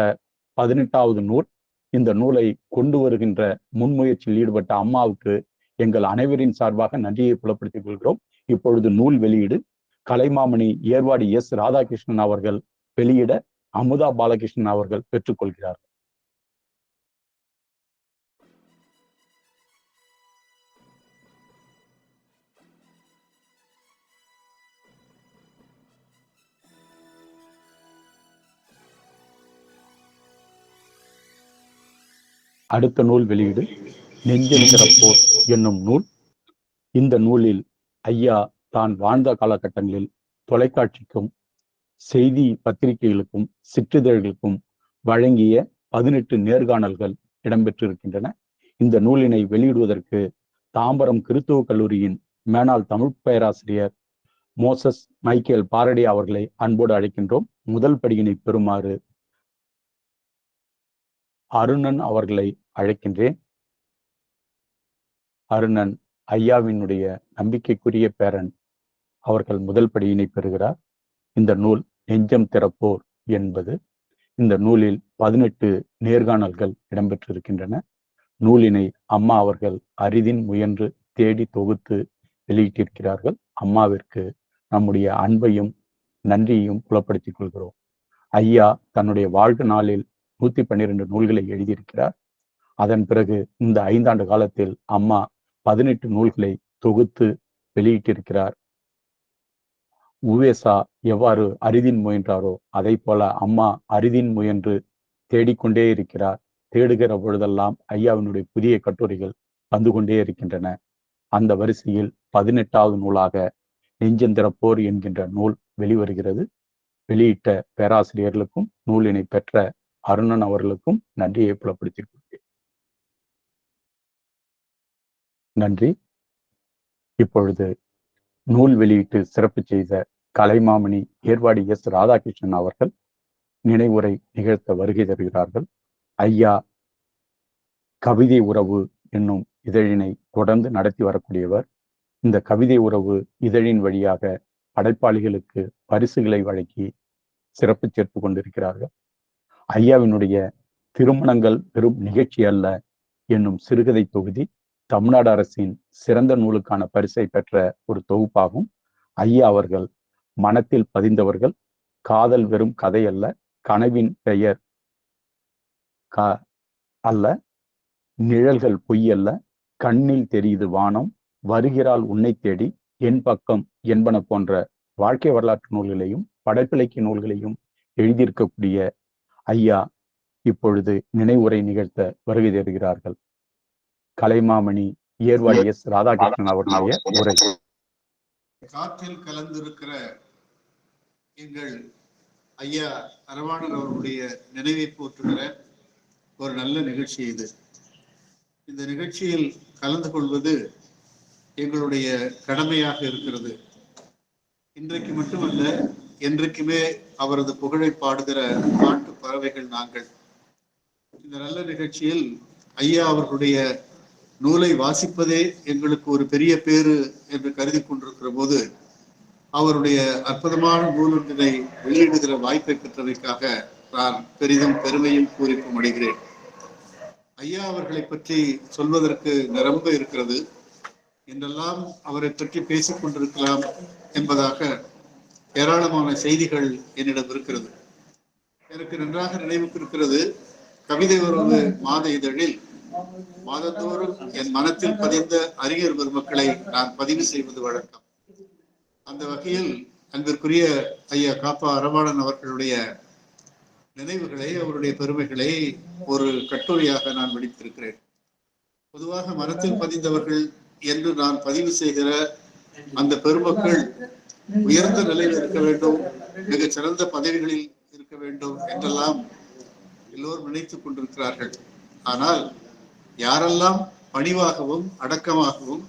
18வது நூல். இந்த நூலை கொண்டு வருகின்ற முன்முயற்சியில் ஈடுபட்ட அம்மாவுக்கு எங்கள் அனைவரின் சார்பாக நன்றியை புலப்படுத்திக் கொள்கிறோம். இப்பொழுது நூல் வெளியீடு. கலைமாமணி ஏர்வாடி எஸ் ராதாகிருஷ்ணன் அவர்கள் வெளியிட அமுதா பாலகிருஷ்ணன் அவர்கள் பெற்றுக்கொள்கிறார்கள். அடுத்த நூல் வெளியீடு நெஞ்சம் திறப்போர் என்னும் நூல். இந்த நூலில் ஐயா தான் வாழ்ந்த காலகட்டங்களில் தொலைக்காட்சிக்கும் செய்தி பத்திரிகைகளுக்கும் சிற்றிதழ்களுக்கும் வழங்கிய 18 நேர்காணல்கள் இடம்பெற்றிருக்கின்றன. இந்த நூலினை வெளியிடுவதற்கு தாம்பரம் கிறித்துவ கல்லூரியின் மேனாள் தமிழ் பேராசிரியர் மோசஸ் மைக்கேல் பாரடி அவர்களை அன்போடு அழைக்கின்றோம். முதல் படியினை பெறுமாறு அருணன் அவர்களை அழைக்கின்றேன். அருணன் ஐயாவினுடைய நம்பிக்கைக்குரிய பேரன் அவர்கள் முதல் படியினை பெறுகிறார். இந்த நூல் நெஞ்சம் திறப்போர் என்பது. இந்த நூலில் 18 நேர்காணல்கள் இடம்பெற்றிருக்கின்றன. நூலினை அம்மா அவர்கள் அரிதின் முயன்று தேடி தொகுத்து வெளியிட்டிருக்கிறார்கள். அம்மாவிற்கு நம்முடைய அன்பையும் நன்றியையும் புலப்படுத்திக் கொள்கிறோம். ஐயா தன்னுடைய வாழ்க்கை நாளில் 112 நூல்களை எழுதியிருக்கிறார். அதன் பிறகு இந்த 5 ஆண்டு காலத்தில் அம்மா 18 நூல்களை தொகுத்து வெளியிட்டிருக்கிறார். உவேசா எவ்வாறு அரிதின் முயன்றாரோ அதை போல அம்மா அரிதின் முயன்று தேடிக்கொண்டே இருக்கிறார். தேடுகிற பொழுதெல்லாம் ஐயாவினுடைய புதிய கட்டுரைகள் வந்து கொண்டே இருக்கின்றன. அந்த வரிசையில் 18வது நூலாக நெஞ்சந்திரப்போர் என்கின்ற நூல் வெளிவருகிறது. வெளியிட்ட பேராசிரியர்களுக்கும் நூலினை பெற்ற அருணன் அவர்களுக்கும் நன்றியை புலப்படுத்திக் கொள்கிறேன். நன்றி. இப்பொழுது நூல் வெளியீட்டு சிறப்பு செய்த கலைமாமணி ஏர்வாடி எஸ். ராதாகிருஷ்ணன் அவர்கள் நினைவுரை நிகழ்த்த வருகை தருகிறார்கள். ஐயா கவிதை உறவு என்னும் இதழினை தொடர்ந்து நடத்தி வரக்கூடியவர். இந்த கவிதை உறவு இதழின் வழியாக படைப்பாளிகளுக்கு பரிசுகளை வழங்கி சிறப்பு சேர்த்து கொண்டிருக்கிறார்கள். ஐயாவினுடைய திருமணங்கள் பெரும் நிகழ்ச்சி அல்ல என்னும் சிறுகதை தொகுதி தமிழ்நாடு அரசின் சிறந்த நூலுக்கான பரிசை பெற்ற ஒரு தொகுப்பாகும். ஐயா அவர்கள் மனத்தில் பதிந்தவர்கள், காதல் வெறும் கதை அல்ல, கனவின் பெயர் அல்ல, நிழல்கள் பொய் அல்ல, கண்ணில் தெரியுது வானம், வருகிறாள் உன்னை தேடி, என் பக்கம் என்பன போன்ற வாழ்க்கை வரலாற்று நூல்களையும் படைப்பிலக்கிய நூல்களையும் எழுதியிருக்கக்கூடிய ஐயா இப்பொழுது நினைவுரை நிகழ்த்த வருகை தருகிறார்கள். கலைமாமணி ஏர்வாடி எஸ். ராதாகிருஷ்ணன் அவர்களுடைய உரை. காற்றில் கலந்திருக்கிற எங்கள் ஐயா அரவாணன் அவர்களுடைய நினைவை போற்றுகிற ஒரு நல்ல நிகழ்ச்சி இது. இந்த நிகழ்ச்சியில் கலந்து கொள்வது எங்களுடைய கடமையாக இருக்கிறது. இன்றைக்கு மட்டுமல்ல, என்றைக்குமே அவரது புகழை பாடுகிற பாட்டு பறவைகள் நாங்கள். இந்த நல்ல நிகழ்ச்சியில் ஐயா அவர்களுடைய நூலை வாசிப்பதே எங்களுக்கு ஒரு பெரிய பேறு என்று கருதி கொண்டிருக்கிற போது அவருடைய அற்புதமான நூலொன்றினை வெளியிடுகிற வாய்ப்பை பெற்றதற்காக நான் பெரிதும் பெருமையும் பூரிப்பும் அடைகிறேன். ஐயா அவர்களை பற்றி சொல்வதற்கு நிரம்ப இருக்கிறது. என்றெல்லாம் அவரை பற்றி பேசிக் கொண்டிருக்கலாம் என்பதாக ஏராளமான செய்திகள் என்னிடம் இருக்கிறது. எனக்கு நன்றாக நினைவுக்கு இருக்கிறது, கவிதை உறவு மாத இதழில் மாதந்தோறும் என் மனத்தில் பதிந்த அறிஞர் பெருமக்களை நான் பதிவு செய்வது வழக்கம். அந்த வகையில் அன்பிற்குரிய ஐயா காப்பா அரவாணன் அவர்களுடைய நினைவுகளை, அவருடைய பெருமைகளை ஒரு கட்டுரையாக நான் வெளித்திருக்கிறேன். பொதுவாக மனத்தில் பதிந்தவர்கள் என்று நான் பதிவு செய்கிற அந்த பெருமக்கள் உயர்ந்த நிலையில் இருக்க வேண்டும், மிகச் சிறந்த பதவிகளில் இருக்க வேண்டும் என்றெல்லாம் எல்லோரும் நினைத்துக் கொண்டிருக்கிறார்கள். ஆனால் யாரெல்லாம் பணிவாகவும் அடக்கமாகவும்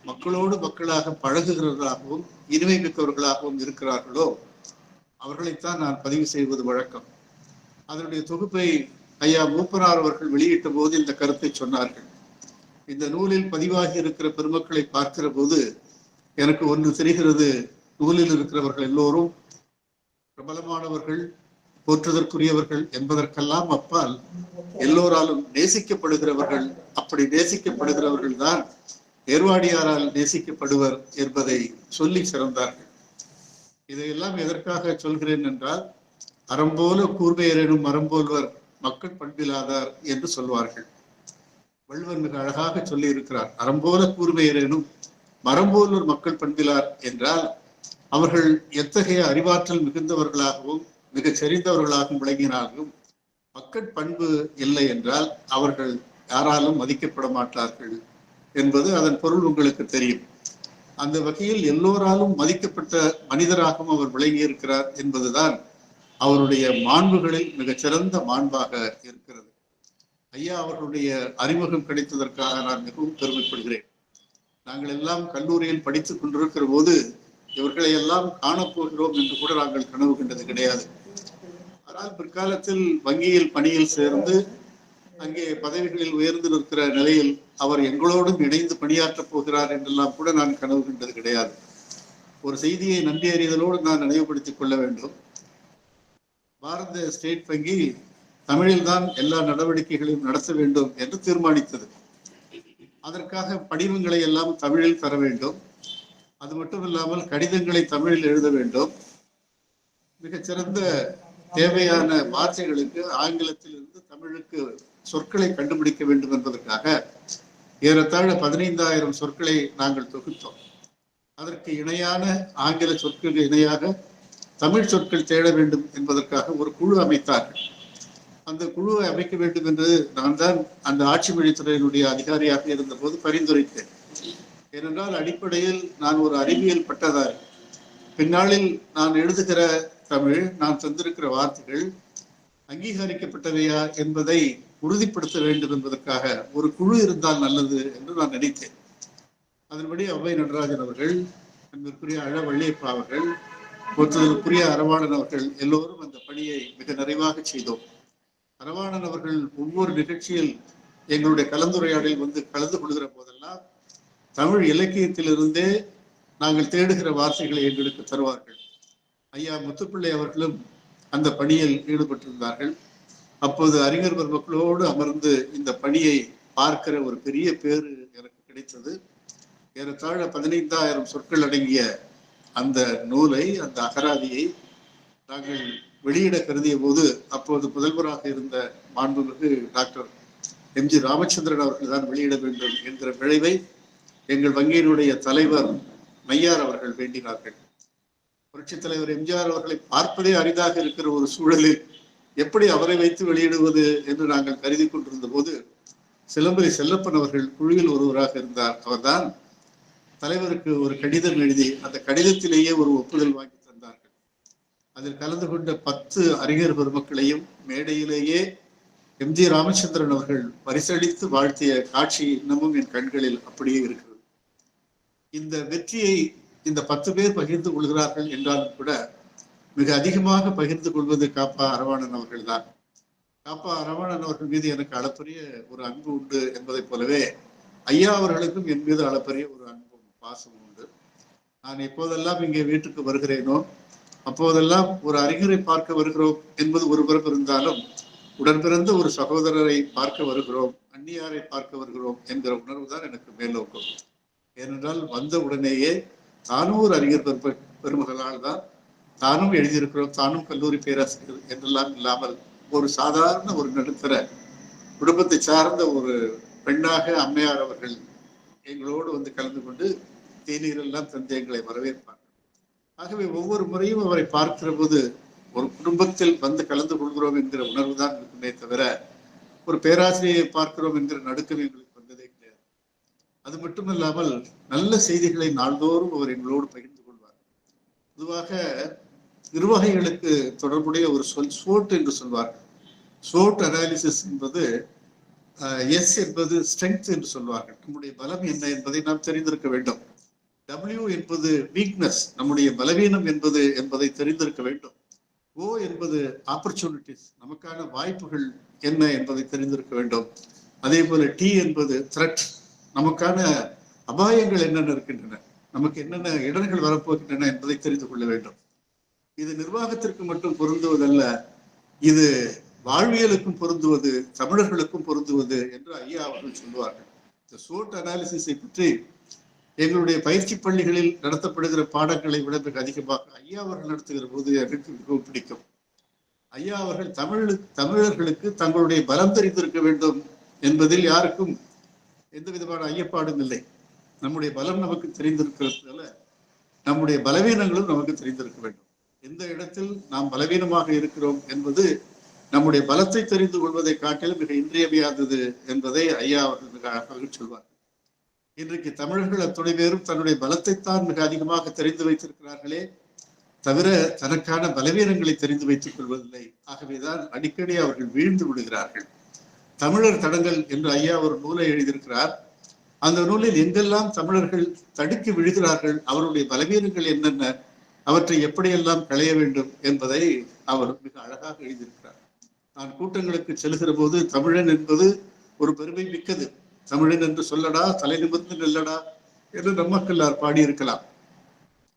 மக்களோடு மக்களாக பழகுகிறவர்களாகவும் இனிமை மிக்கவர்களாகவும் இருக்கிறார்களோ அவர்களைத்தான் நான் பதிவு செய்வது வழக்கம். அதனுடைய தொகுப்பை ஐயா மூப்பனார் அவர்கள் வெளியிட்ட போது இந்த கருத்தை சொன்னார்கள். இந்த நூலில் பதிவாகி இருக்கிற பெருமக்களை பார்க்கிற போது எனக்கு ஒன்று தெரிகிறது, நூலில் இருக்கிறவர்கள் எல்லோரும் பிரபலமானவர்கள், போற்றுதற்குரியவர்கள் என்பதற்கெல்லாம் அப்பால் எல்லோராலும் நேசிக்கப்படுகிறவர்கள். அப்படி நேசிக்கப்படுகிறவர்கள் தான் ஏர்வாடியாரால் நேசிக்கப்படுவர் என்பதை சொல்லி சிறந்தார்கள். இதையெல்லாம் எதற்காக சொல்கிறேன் என்றால், அறம்போல கூர்மையரேனும் மரம்போல்வர் மக்கள் பண்பிலாதார் என்று சொல்வார்கள். வள்ளுவர் மிக அழகாக சொல்லி இருக்கிறார், அறம்போல கூர்மையரேனும் மரம்போல்வர் மக்கள் பண்பிலார் என்றால் அவர்கள் எத்தகைய அறிவாற்றல் மிகுந்தவர்களாகவும் மிகச் செறிந்தவர்களாகவும் விளங்கினாலும் மக்கள் பண்பு இல்லை என்றால் அவர்கள் யாராலும் மதிக்கப்பட மாட்டார்கள் என்பது அதன் பொருள் உங்களுக்கு தெரியும். அந்த வகையில் எல்லோராலும் மதிக்கப்பட்ட மனிதராகவும் அவர் விளங்கியிருக்கிறார் என்பதுதான் அவருடைய மாண்புகளில் மிகச்சிறந்த மாண்பாக இருக்கிறது. ஐயா அவர்களுடைய அறிமுகம் கிடைத்ததற்காக நான் மிகவும் பெருமைப்படுகிறேன். நாங்கள் எல்லாம் கல்லூரியில் படித்துக் கொண்டிருக்கிற போது இவர்களை எல்லாம் காணப்போகிறோம் என்று கூட நாங்கள் கனவு கண்டது கிடையாது. ஆனால் பிற்காலத்தில் வங்கியில் பணியில் சேர்ந்து அங்கே பதவிகளில் உயர்ந்து நிற்கிற நிலையில் அவர் எங்களோடும் இணைந்து பணியாற்றப் போகிறார் என்றெல்லாம் கூட நான் கனவு கண்டது கிடையாது. ஒரு செய்தியை நன்றி அறிதலோடு நான் நினைவுபடுத்திக் கொள்ள வேண்டும். பாரத ஸ்டேட் வங்கி தமிழில்தான் எல்லா நடவடிக்கைகளையும் நடத்த வேண்டும் என்று தீர்மானித்தது. அதற்காக படிவங்களை எல்லாம் தமிழில் தர வேண்டும். அது மட்டும் இல்லாமல் கடிதங்களை தமிழில் எழுத வேண்டும். மிகச்சிறந்த தேவையான வார்த்தைகளுக்கு ஆங்கிலத்தில் இருந்து தமிழுக்கு சொற்களை கண்டுபிடிக்க வேண்டும் என்பதற்காக ஏறத்தாழ 15,000 சொற்களை நாங்கள் தொகுத்தோம். அதற்கு இணையான ஆங்கில சொற்களுக்கு இணையாக தமிழ் சொற்கள் தேட வேண்டும் என்பதற்காக ஒரு குழு அமைத்தார்கள். அந்த குழுவை அமைக்க வேண்டும் என்று நான் தான் அந்த ஆட்சி மொழித்துறையினுடைய அதிகாரியாக இருந்தபோது பரிந்துரைத்தேன். ஏனென்றால் அடிப்படையில் நான் ஒரு அறிவியல் பட்டதாரி. பின்னாளில் நான் எழுதுகிற தமிழ், நான் தந்திருக்கிற வார்த்தைகள் அங்கீகரிக்கப்பட்டவையா என்பதை உறுதிப்படுத்த வேண்டும் என்பதற்காக ஒரு குழு இருந்தால் நல்லது என்று நான் நினைத்தேன். அதன்படி அவ்வை நடராஜன் அவர்கள், அன்பிற்குரிய அழ வள்ளியப்பா அவர்கள், ஒருத்தருக்குரிய அரவாணன் அவர்கள் எல்லோரும் அந்த பணியை மிக நிறைவாக செய்தோம். அரவாணன் அவர்கள் ஒவ்வொரு நிகழ்ச்சியில் எங்களுடைய கலந்துரையாடலில் வந்து கலந்து கொள்கிற போதெல்லாம் தமிழ் இலக்கியத்திலிருந்தே நாங்கள் தேடுகிற வார்த்தைகளை எங்களுக்கு தருவார்கள். ஐயா முத்துப்பிள்ளை அவர்களும் அந்த பணியில் ஈடுபட்டிருந்தார்கள். அப்போது அறிஞர் பெருமக்களோடு அமர்ந்து இந்த பணியை பார்க்கிற ஒரு பெரிய பேரு எனக்கு கிடைத்தது. ஏறத்தாழ 15,000 சொற்கள் அடங்கிய அந்த நூலை, அந்த அகராதியை நாங்கள் வெளியிட கருதிய போது அப்போது முதல்வராக இருந்த மாண்புமிகு டாக்டர் எம்.ஜி. ராமச்சந்திரன் அவர்கள் தான் வெளியிட வேண்டும் என்கிற விளைவை எங்கள் வங்கியினுடைய தலைவர் மையார் அவர்கள் வேண்டினார்கள். புரட்சித் தலைவர் எம்ஜிஆர் அவர்களை பார்ப்பதே அரிதாக இருக்கிற ஒரு சூழலில் எப்படி அவரை வைத்து வெளியிடுவது என்று நாங்கள் கருதி கொண்டிருந்த போது சிலம்பரி செல்லப்பன் அவர்கள் குழுவில் ஒருவராக இருந்தார். அவர்தான் தலைவருக்கு ஒரு கடிதம் எழுதி அந்த கடிதத்திலேயே ஒரு ஒப்புதல் வாங்கி தந்தார்கள். அதில் கலந்து கொண்ட 10 அறிஞர் பெருமக்களையும் மேடையிலேயே எம்.ஜி. ராமச்சந்திரன் அவர்கள் பரிசளித்து வாழ்த்திய காட்சி இன்னமும் என் கண்களில் அப்படியே இருக்கிறது. இந்த வெற்றியை இந்த 10 பேர் பகிர்ந்து கொள்கிறார்கள் என்றாலும் கூட மிக அதிகமாக பகிர்ந்து கொள்வது காப்பா அரவாணன் அவர்கள் தான். காப்பா அரவாணன் அவர்கள் மீது எனக்கு அளப்பரிய ஒரு அன்பு உண்டு என்பதை போலவே ஐயா அவர்களுக்கும் என் மீது அளப்பரிய ஒரு அன்பும் பாசமும் உண்டு. நான் எப்போதெல்லாம் இங்கே வீட்டுக்கு வருகிறேனோ அப்போதெல்லாம் ஒரு அறிஞரை பார்க்க வருகிறோம் என்பது ஒரு புறம் இருந்தாலும் உடன் பிறந்த ஒரு சகோதரரை பார்க்க வருகிறோம், அந்நியாரை பார்க்க வருகிறோம் என்கிற உணர்வு தான் எனக்கு மேலோக்கும். ஏனென்றால் வந்த உடனேயே தானும் ஒரு அறிஞர் பெருமகளால் தான் தானும் எழுதியிருக்கிறோம், தானும் கல்லூரி பேராசிரியர் என்றெல்லாம் இல்லாமல் ஒரு சாதாரண ஒரு நடுத்தர குடும்பத்தை சார்ந்த ஒரு பெண்ணாக அம்மையார் அவர்கள் எங்களோடு வந்து கலந்து கொண்டு தேநீரெல்லாம் தந்து எங்களை வரவேற்பார்கள். ஆகவே ஒவ்வொரு முறையும் அவரை பார்க்கிற போது ஒரு குடும்பத்தில் வந்து கலந்து கொள்கிறோம் என்கிற உணர்வு தான் இருக்குமே தவிர ஒரு பேராசிரியை பார்க்கிறோம் என்கிற நடுக்கம் எங்களுக்கு வந்ததே கிடையாது. அது மட்டுமல்லாமல் நல்ல செய்திகளை நாள்தோறும் அவர் எங்களோடு பகிர்ந்து கொள்வார். பொதுவாக நிர்வாகிகளுக்கு தொடர்புடைய ஒரு சொல் ஸ்வோட் என்று சொல்வார்கள். ஸ்வோட் அனாலிசிஸ் என்பது எஸ் என்பது ஸ்ட்ரென்த் என்று சொல்வார்கள். நம்முடைய பலம் என்ன என்பதை நாம் தெரிந்திருக்க வேண்டும். W என்பது வீக்னஸ், நம்முடைய பலவீனம் என்பதை தெரிந்திருக்க வேண்டும். O என்பது ஆப்பர்ச்சுனிட்டிஸ், நமக்கான வாய்ப்புகள் என்ன என்பதை தெரிந்திருக்க வேண்டும். அதே போல T என்பது த்ரெட், நமக்கான அபாயங்கள் என்னென்ன இருக்கின்றன, நமக்கு என்னென்ன இடர்கள் வரப்போகின்றன என்பதை தெரிந்து கொள்ள வேண்டும். இது நிர்வாகத்திற்கு மட்டும் பொருந்துவதல்ல, இது வாழ்வியலுக்கும் பொருந்துவது, தமிழர்களுக்கும் பொருந்துவது என்று ஐயா அவர்கள் சொல்லுவார்கள். இந்த SWOT அனாலிசிஸை பற்றி எங்களுடைய பயிற்சி பள்ளிகளில் நடத்தப்படுகிற பாடங்களை விட மிக அதிகமாக ஐயா அவர்கள் நடத்துகிற போது எனக்கு மிகவும் பிடிக்கும். ஐயா அவர்கள் தமிழர்களுக்கு தங்களுடைய பலம் தெரிந்திருக்க வேண்டும் என்பதில் யாருக்கும் எந்த விதமான ஐயப்பாடும் இல்லை. நம்முடைய பலம் நமக்கு தெரிந்திருக்கிறதுனால நம்முடைய பலவீனங்களும் நமக்கு தெரிந்திருக்க வேண்டும். எந்த இடத்தில் நாம் பலவீனமாக இருக்கிறோம் என்பது நம்முடைய பலத்தை தெரிந்து கொள்வதை காட்டிலும் மிக இன்றியமையாதது என்பதை ஐயா அவர்கள் மிக அழகாக சொல்வார். இன்றைக்கு தமிழர்கள் அத்துணை பேரும் தன்னுடைய பலத்தைத்தான் மிக அதிகமாக தெரிந்து வைத்திருக்கிறார்களே தவிர தனக்கான பலவீனங்களை தெரிந்து வைத்துக் கொள்வதில்லை. ஆகவேதான் அடிக்கடி அவர்கள் வீழ்ந்து விடுகிறார்கள். தமிழர் தடங்கள் என்று ஐயா ஒரு நூலை எழுதியிருக்கிறார். அந்த நூலில் எங்கெல்லாம் தமிழர்கள் தடுக்கி விழுகிறார்கள், அவருடைய பலவீனங்கள் என்னென்ன, அவற்றை எப்படியெல்லாம் களைய வேண்டும் என்பதை அவர் மிக அழகாக எழுதியிருக்கிறார். நான் கூட்டங்களுக்கு செல்கிற போது தமிழன் என்பது ஒரு பெருமை மிக்கது, தமிழன் என்று சொல்லடா, தலை நிமிர்ந்து நெல்லடா என்று நம்மக்கெல்லார் பாடியிருக்கலாம்.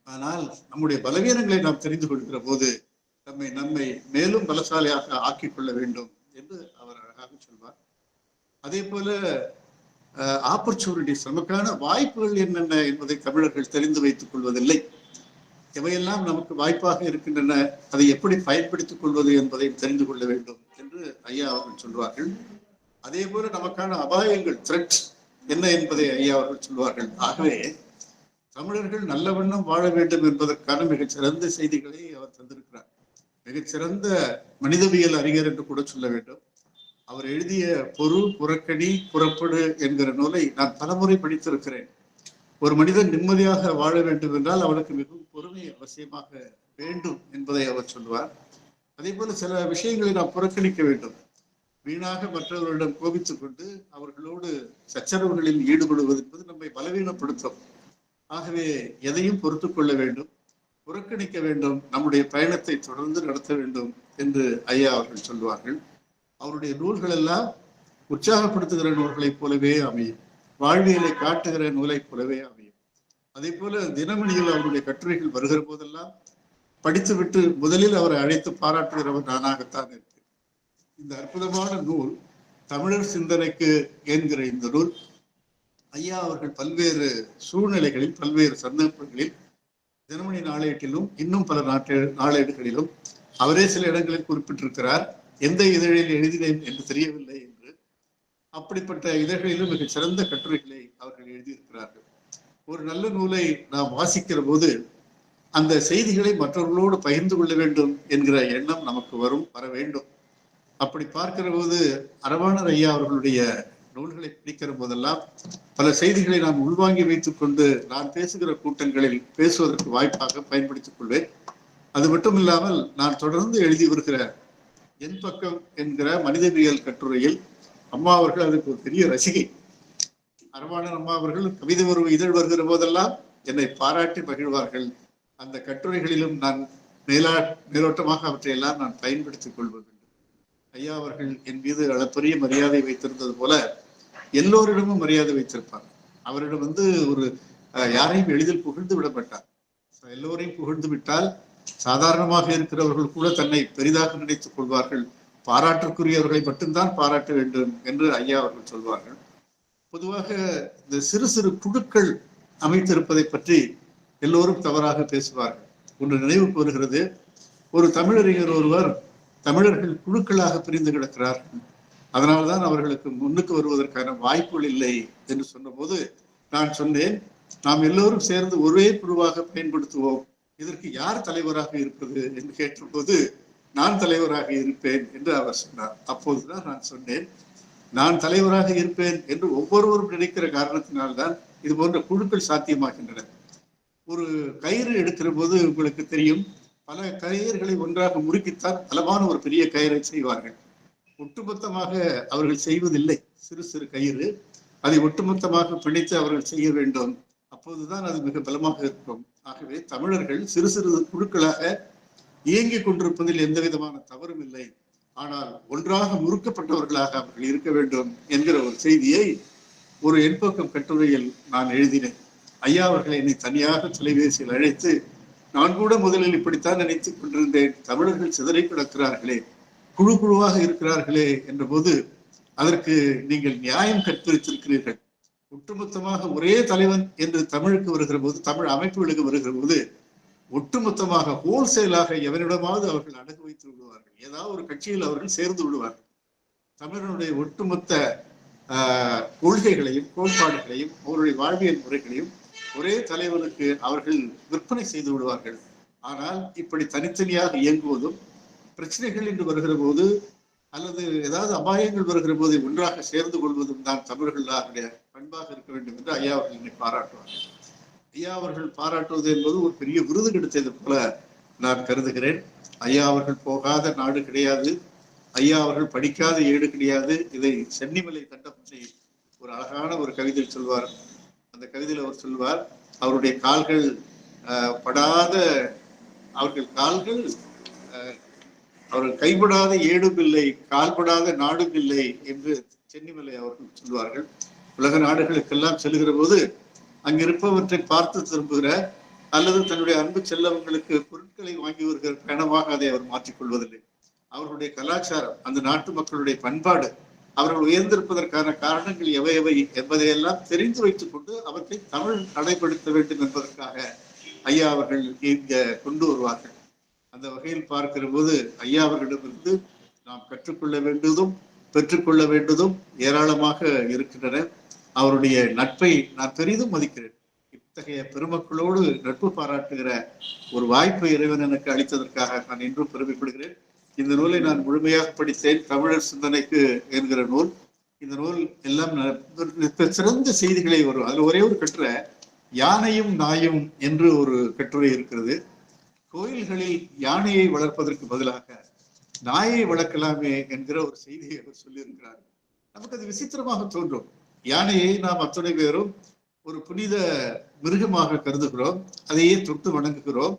ஆனால் நம்முடைய பலவீனங்களை நாம் தெரிந்து கொள்கிற போது நம்மை மேலும் பலசாலியாக ஆக்கிக் கொள்ள வேண்டும் என்று அவர் அழகாக சொல்வார். அதே போல ஆப்பர்ச்சுனிட்டிஸ், நமக்கான வாய்ப்புகள் என்னென்ன என்பதை தமிழர்கள் தெரிந்து வைத்துக் கொள்வதில்லை. எவையெல்லாம் நமக்கு வாய்ப்பாக இருக்கின்றன, அதை எப்படி பயன்படுத்திக் கொள்வது என்பதை தெரிந்து கொள்ள வேண்டும் என்று ஐயா அவர்கள் சொல்வார்கள். அதே போல நமக்கான அபாயங்கள், த்ரெட் என்ன என்பதை ஐயா அவர்கள் சொல்வார்கள். ஆகவே தமிழர்கள் நல்ல வண்ணம் வாழ வேண்டும் என்பதற்கான மிகச்சிறந்த செய்திகளை அவர் தந்திருக்கிறார். மிகச்சிறந்த மனிதவியல் அறிஞர் என்று கூட சொல்ல வேண்டும். அவர் எழுதிய பொறு, புறக்கணி, புறப்படு என்கிற நூலை நான் பலமுறை படித்திருக்கிறேன். ஒரு மனிதன் நிம்மதியாக வாழ வேண்டும் என்றால் அவனுக்கு மிகவும் பொறுமை அவசியமாக வேண்டும் என்பதை அவர் சொல்வார். அதே போல சில விஷயங்களை நாம் புறக்கணிக்க வேண்டும். வீணாக மற்றவர்களிடம் கோபித்துக் கொண்டு அவர்களோடு சச்சரவுகளில் ஈடுபடுவது என்பது நம்மை பலவீனப்படுத்தும். ஆகவே எதையும் பொறுத்து கொள்ள வேண்டும், புறக்கணிக்க வேண்டும், நம்முடைய பயணத்தை தொடர்ந்து நடத்த வேண்டும் என்று ஐயா அவர்கள் சொல்வார்கள். அவருடைய நூல்கள் எல்லாம் உற்சாகப்படுத்துகிற நூல்களைப் போலவே அமையும், வாழ்வியலை காட்டுகிற நூலைப் போலவே அமையும். அதே போல தினமணியில் அவருடைய கட்டுரைகள் வருகிற போதெல்லாம் படித்துவிட்டு முதலில் அவரை அழைத்து பாராட்டுகிறவர் நானாகத்தான் இருக்கேன். இந்த அற்புதமான நூல் தமிழர் சிந்தனைக்கு என்கிற இந்த நூல் ஐயா அவர்கள் பல்வேறு சூழ்நிலைகளில், பல்வேறு சந்தர்ப்பங்களில் தினமணி நாளேட்டிலும் இன்னும் பல நாளேடுகளிலும் அவரே சில இடங்களில் குறிப்பிட்டிருக்கிறார். எந்த இதழில் எழுதினேன் என்று தெரியவில்லை என்று. அப்படிப்பட்ட இதழ்களிலும் மிக சிறந்த கட்டுரைகளை அவர்கள் எழுதியிருக்கிறார்கள். ஒரு நல்ல நூலை நாம் வாசிக்கிற போது அந்த செய்திகளை மற்றவர்களோடு பகிர்ந்து கொள்ள வேண்டும் என்கிற எண்ணம் நமக்கு வர வேண்டும். அப்படி பார்க்கிற போது அரவாணர் ஐயா அவர்களுடைய நூல்களை படிக்கிற போதெல்லாம் பல செய்திகளை நான் உள்வாங்கி வைத்துக் கொண்டு நான் பேசுகிற கூட்டங்களில் பேசுவதற்கு வாய்ப்பாக பயன்படுத்திக் கொள்வேன். அது மட்டும் இல்லாமல் நான் தொடர்ந்து எழுதி வருகிற என் பக்கம் என்கிற மனிதவியல் கட்டுரையில் அம்மா அவர்கள் அதுக்கு ஒரு பெரிய ரசிகை. அரவாணன் அம்மா அவர்கள் கவிதை இதழ் வருகிற போதெல்லாம் என்னை பாராட்டி மகிழ்வார்கள். அந்த கட்டுரைகளிலும் நான் மேலோட்டமாக அவற்றையெல்லாம் நான் பயன்படுத்திக் கொள்வது. ஐயா அவர்கள் என் மீது அளப்பரிய மரியாதை வைத்திருந்தது போல எல்லோரிடமும் மரியாதை வைத்திருப்பார். அவரிடம் ஒரு யாரையும் எளிதில் புகழ்ந்து விட மாட்டார். எல்லோரையும் புகழ்ந்து விட்டால் சாதாரணமாக இருக்கிறவர்கள் கூட தன்னை பெரிதாக நினைத்துக் கொள்வார்கள். பாராட்டுக்குரியவர்களை மட்டும்தான் பாராட்ட வேண்டும் என்று ஐயா அவர்கள் சொல்வார்கள். பொதுவாக இந்த சிறு சிறு குழுக்கள் அமைத்திருப்பதை பற்றி எல்லோரும் தவறாக பேசுவார்கள். ஒன்று நினைவுக்கு வருகிறது. ஒரு தமிழறிஞர் ஒருவர் தமிழர்கள் குழுக்களாக பிரிந்து கிடக்கிறார்கள், அதனால்தான் அவர்களுக்கு முன்னுக்கு வருவதற்கான வாய்ப்புகள் இல்லை என்று சொன்னபோது நான் சொன்னேன், நாம் எல்லோரும் சேர்ந்து ஒரே குழுவாக பயன்படுத்துவோம், இதற்கு யார் தலைவராக இருப்பது என்று கேட்டபோது நான் தலைவராக இருப்பேன் என்று அவர் சொன்னார். அப்போதுதான் நான் சொன்னேன், நான் தலைவராக இருப்பேன் என்று ஒவ்வொருவரும் நினைக்கிற காரணத்தினால்தான் இது போன்ற குழுக்கள் சாத்தியமாகின்றன. ஒரு கயிறு எடுக்கிற போது உங்களுக்கு தெரியும், பல கயிறுகளை ஒன்றாக முறுக்கித்தான் பலமான ஒரு பெரிய கயிறை செய்வார்கள். ஒட்டுமொத்தமாக அவர்கள் செய்வதில்லை. சிறு சிறு கயிறு, அதை ஒட்டுமொத்தமாக பிணைத்து அவர்கள் செய்ய வேண்டும். அப்போதுதான் அது மிக பலமாக இருக்கும். ஆகவே தமிழர்கள் சிறு சிறு குழுக்களாக இயங்கிக் கொண்டிருப்பதில் எந்த விதமான தவறும் இல்லை. ஆனால் ஒன்றாக முறுக்கப்பட்டவர்களாக அவர்கள் இருக்க வேண்டும் என்கிற ஒரு செய்தியை ஒரு எண்பக்கம் கட்டுரையில் நான் எழுதினேன். ஐயா அவர்கள் என்னை தனியாக தொலைபேசியில் அழைத்து, நான் கூட முதலில் இப்படித்தான் நினைத்துக் கொண்டிருந்தேன், தமிழர்கள் சிதறி கிடக்கிறார்களே, குழு குழுவாக இருக்கிறார்களே என்ற போது அதற்கு நீங்கள் நியாயம் கற்பித்திருக்கிறீர்கள். ஒட்டுமொத்தமாக ஒரே தலைவன் என்று தமிழுக்கு வருகிற போது, தமிழ் அமைப்புகளுக்கு வருகிற போது ஒட்டுமொத்தமாக ஹோல்சேலாக எவனிடமாவது அவர்கள் அடகு வைத்து விடுவார்கள். ஏதாவது ஒரு கட்சியில் அவர்கள் சேர்ந்து விடுவார்கள். தமிழனுடைய ஒட்டுமொத்த கொள்கைகளையும் கோட்பாடுகளையும் அவருடைய வாழ்வியல் முறைகளையும் ஒரே தலைவனுக்கு அவர்கள் விற்பனை செய்து விடுவார்கள். ஆனால் இப்படி தனித்தனியாக இயங்குவதும், பிரச்சனைகள் என்று வருகிற போது அல்லது ஏதாவது அபாயங்கள் வருகிற போது ஒன்றாக சேர்ந்து கொள்வதும் தான் தமிழர்களுடைய பண்பாக இருக்க வேண்டும் என்று ஐயா அவர்கள் என்னை பாராட்டுவார்கள். ஐயா அவர்கள் பாராட்டுவது என்பது ஒரு பெரிய விருது கிடைத்தது போல நான் கருதுகிறேன். ஐயா அவர்கள் போகாத நாடு கிடையாது, ஐயா அவர்கள் படிக்காத ஏடு கிடையாது. இதை சென்னிமலை தண்டப்பள்ளி ஒரு அழகான ஒரு கவிதையில் சொல்வார். அந்த கவிதையில் அவர் சொல்வார், அவருடைய கால்கள் படாத, அவர்கள் கால்கள் அவர்கள் கைப்படாத ஏடும் இல்லை, கால்படாத நாடும் இல்லை என்று சென்னிமலை அவர்கள் சொல்வார்கள். உலக நாடுகளுக்கெல்லாம் செல்கிற போது அங்கிருப்பவற்றை பார்த்து திரும்புகிற அல்லது தன்னுடைய அன்பு செல்லவங்களுக்கு பொருட்களை வாங்கி வருகிற பயணமாக அதை அவர் மாற்றிக்கொள்வதில்லை. அவர்களுடைய கலாச்சாரம், அந்த நாட்டு மக்களுடைய பண்பாடு, அவர்கள் உயர்ந்திருப்பதற்கான காரணங்கள் எவை எவை என்பதையெல்லாம் தெரிந்து வைத்துக் கொண்டு அவற்றை தமிழ் நடைபடுத்த வேண்டும் என்பதற்காக ஐயா அவர்கள் இங்க கொண்டு வருவார்கள். அந்த வகையில் பார்க்கிற போது ஐயா அவர்களிடமிருந்து நாம் கற்றுக்கொள்ள வேண்டியதும் பெற்றுக்கொள்ள வேண்டியதும் ஏராளமாக இருக்கின்றன. அவருடைய நட்பை நான் பெரிதும் மதிக்கிறேன். இத்தகைய பெருமக்களோடு நட்பு பாராட்டுகிற ஒரு வாய்ப்பை இறைவன் எனக்கு அளித்ததற்காக நான் இன்றும் பெருமைப்படுகிறேன். இந்த நூலை நான் முழுமையாக படித்தேன், தமிழர் சிந்தனைக்கு என்கிற நூல். இந்த நூல் எல்லாம் சிறந்த செய்திகளை வரும். அதுல ஒரே ஒரு கட்டுரை, யானையும் நாயும் என்று ஒரு கட்டுரை இருக்கிறது. கோயில்களில் யானையை வளர்ப்பதற்கு பதிலாக நாயை வளர்க்கலாமே என்கிற ஒரு செய்தியை அவர் சொல்லியிருக்கிறார். நமக்கு அது விசித்திரமாக தோன்றும். யானையை நாம் அத்துணை பேரும் ஒரு புனித மிருகமாக கருதுகிறோம், அதையே தொட்டு வணங்குகிறோம்,